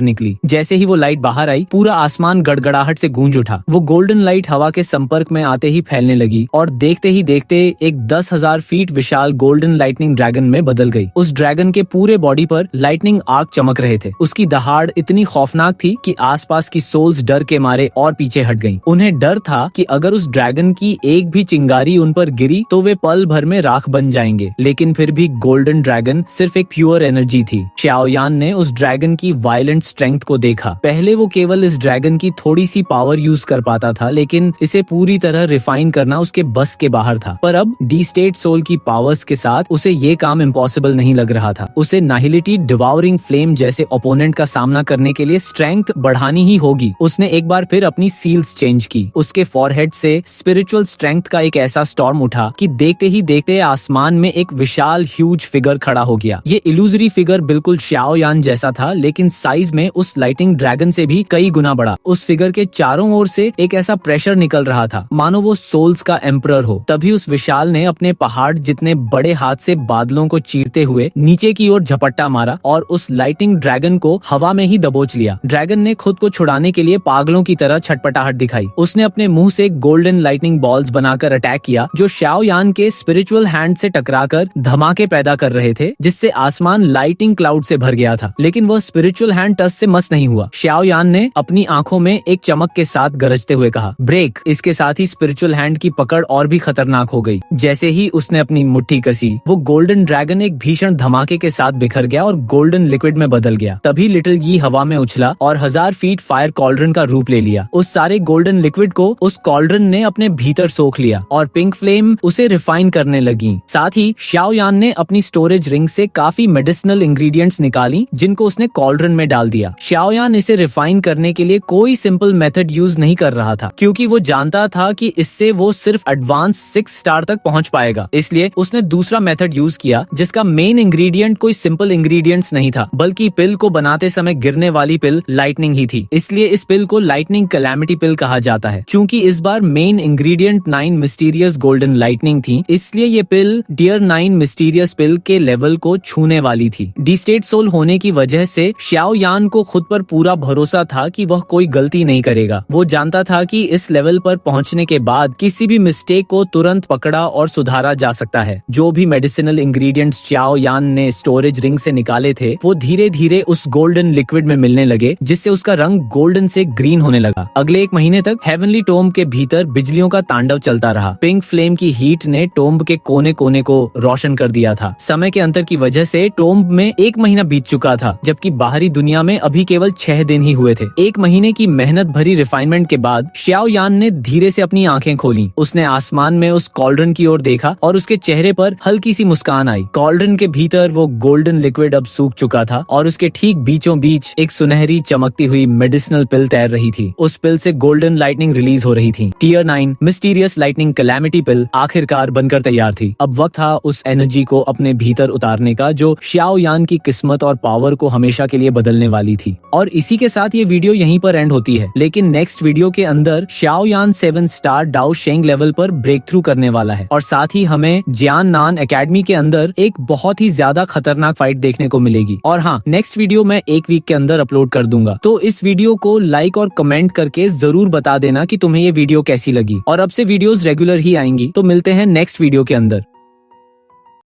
निकली। जैसे ही वो लाइट बाहर आई, पूरा आसमान गड़गड़ाहट से गूंज उठा। वो गोल्डन लाइट हवा के संपर्क में आते ही फैलने लगी और देखते ही देखते एक 10,000 फीट विशाल गोल्डन लाइटनिंग ड्रैगन में बदल गई। उस ड्रैगन के पूरे बॉडी पर लाइटनिंग आर्क चमक रहे थे। उसकी दहाड़ इतनी खौफनाक थी कि आसपास की सोल्स डर के मारे और पीछे हट गईं। उन्हें डर था कि अगर उस ड्रैगन की एक भी चिंगारी उन पर गिरी तो वे पल भर में राख बन जाएंगे। लेकिन फिर भी गोल्डन ड्रैगन सिर्फ एक प्योर एनर्जी थी। शाओयान ने उस ड्रैगन की वायलेंट स्ट्रेंथ को देखा। पहले वो केवल इस ड्रैगन की थोड़ी सी पावर यूज कर पाता था, लेकिन इसे पूरी तरह रिफाइन करना उसके बस के बाहर था। पर अब डी स्टेट सोल की पावर्स के साथ उसे ये काम इम्पॉसिबल नहीं लग रहा था। उसे नाहिलिटी डिवाउरिंग फ्लेम जैसे ओपोनेंट का सामना करने के लिए स्ट्रेंथ बढ़ानी ही होगी। उसने एक बार फिर अपनी सील्स चेंज की। उसके फॉरहेड से स्पिरिचुअल स्ट्रेंथ का एक ऐसा स्टॉर्म उठा कि देखते ही देखते आसमान में एक विशाल ह्यूज फिगर खड़ा हो गया। ये इल्यूजरी फिगर बिल्कुल शाओ यान जैसा था, लेकिन साइज में उस लाइटिंग ड्रैगन से भी कई गुना बड़ा। उस फिगर के चारों ओर से एक ऐसा प्रेशर निकल रहा था मानो वो सोल्स का एम्परर हो। तभी उस विशाल ने अपने पहाड़ जितने बड़े हाथ से बादलों को चीरते हुए नीचे की ओर झपट्टा मारा और उस लाइटिंग ड्रैगन को हवा में ही दबोच लिया। ड्रैगन ने खुद को छुड़ाने के लिए पागलों की तरह छटपटाहट दिखाई। उसने अपने मुंह से गोल्डन लाइटनिंग बॉल्स बनाकर अटैक किया जो शाओ यान के स्पिरिचुअल हैंड से टकराकर धमाके पैदा कर रहे थे, जिससे आसमान लाइटिंग क्लाउड से भर गया था। लेकिन वह स्पिरिचुअल हैंड टच से मस नहीं हुआ। शाओ यान ने अपनी आंखों में एक चमक के साथ गरजते हुए कहा, ब्रेक। इसके साथ ही स्पिरिचुअल हैंड की पकड़ और भी खतरनाक हो गई। जैसे ही उसने अपनी मुट्ठी कसी, वो गोल्डन ड्रैगन एक भीषण धमाके के साथ बिखर गया और गोल्डन लिक्विड में बदल गया। तभी लिटिल यी हवा में उछला और 1000 फीट फायर कॉल्ड्रन का रूप ले लिया। उस सारे गोल्डन लिक्विड को उस कॉल्ड्रन ने अपने भीतर सोख लिया और पिंक फ्लेम उसे रिफाइन करने लगी। साथ ही शाओ यान ने अपनी स्टोरेज रिंग से काफी मेडिसिनल इंग्रेडिएंट्स निकाली जिनको उसने कॉल्ड्रन में डाल दिया। शाओ यान इसे रिफाइन करने के लिए कोई सिंपल मेथड यूज नहीं कर रहा था, क्योंकि वो जानता था कि इससे वो सिर्फ एडवांस 6 स्टार तक पहुंच पाएगा। इसलिए उसने दूसरा मेथड यूज किया जिसका मेन इंग्रेडिएंट कोई सिंपल इंग्रेडिएंट्स नहीं था, बल्कि पिल को बनाते समय गिरने वाली पिल लाइटनिंग ही थी। इसलिए इस पिल को लाइटनिंग कैलामिटी पिल कहा जाता है। चूंकि इस बार main ingredient 9 mysterious golden lightning थी, इसलिए ये पिल डियर 9 मिस्टीरियस पिल के लेवल को छूने वाली थी। डी स्टेट सोल होने की वजह से शाओ यान को खुद पर पूरा भरोसा था कि वह कोई गलती नहीं करेगा। वो जानता था कि इस लेवल पर पहुंचने के बाद किसी भी मिस्टेक को तुरंत पकड़ा और सुधारा जा सकता है। जो भी मेडिसिनल इंग्रेडिएंट्स शाओ यान ने स्टोरेज रिंग से निकाले थे, वो धीरे धीरे उस गोल्डन लिक्विड में मिलने लगे, जिससे उसका रंग गोल्डन से ग्रीन होने लगा। अगले 1 महीने तक हेवनली टोम्ब के भीतर बिजलियों का तांडव चलता रहा। पिंक फ्लेम की हीट ने टोम्ब के कोने कोने को रोशन कर दिया था। समय के अंतर की वजह से टोम्ब में 1 महीना बीत चुका था, जबकि बाहरी दुनिया में अभी केवल 6 दिन ही हुए थे। 1 महीने की मेहनत भरी रिफाइनमेंट के बाद शाओ यान ने धीरे से अपनी आंखें खोली। उसने आसमान में उस कॉल्ड्रन की ओर देखा और उसके चेहरे पर हल्की सी मुस्कान आई। कॉल्ड्रन के भीतर वो गोल्डन लिक्विड अब सूख चुका था और उसके ठीक बीचों बीच एक सुनहरी चमकती हुई मेडिसिनल पिल तैर रही थी। उस पिल से गोल्डन लाइटनिंग रिलीज हो रही थी। टियर 9 मिस्टीरियस लाइटनिंग कैलामिटी पिल आखिरकार बनकर तैयार थी। अब वक्त था उस एनर्जी को अपने भीतर उतारने का जो शाओ यान की किस्मत और पावर को हमेशा के लिए बदलने वाली थी। और इसी के साथ ये वीडियो यहीं पर एंड होती है, लेकिन नेक्स्ट वीडियो के अंदर शाओ यान 7 स्टार डाओ शेंग लेवल पर ब्रेक थ्रू करने वाला है और साथ ही हमें जियान नान एकेडमी के अंदर एक बहुत ही ज्यादा खतरनाक फाइट देखने को मिलेगी। और हाँ, नेक्स्ट वीडियो मैं 1 वीक के अंदर अपलोड कर दूंगा, तो इस वीडियो को लाइक और कमेंट करके जरूर बता देना कि तुम्हें ये वीडियो कैसी लगी। और अब से वीडियोस रेगुलर ही आएंगी, तो मिलते हैं नेक्स्ट वीडियो के अंदर।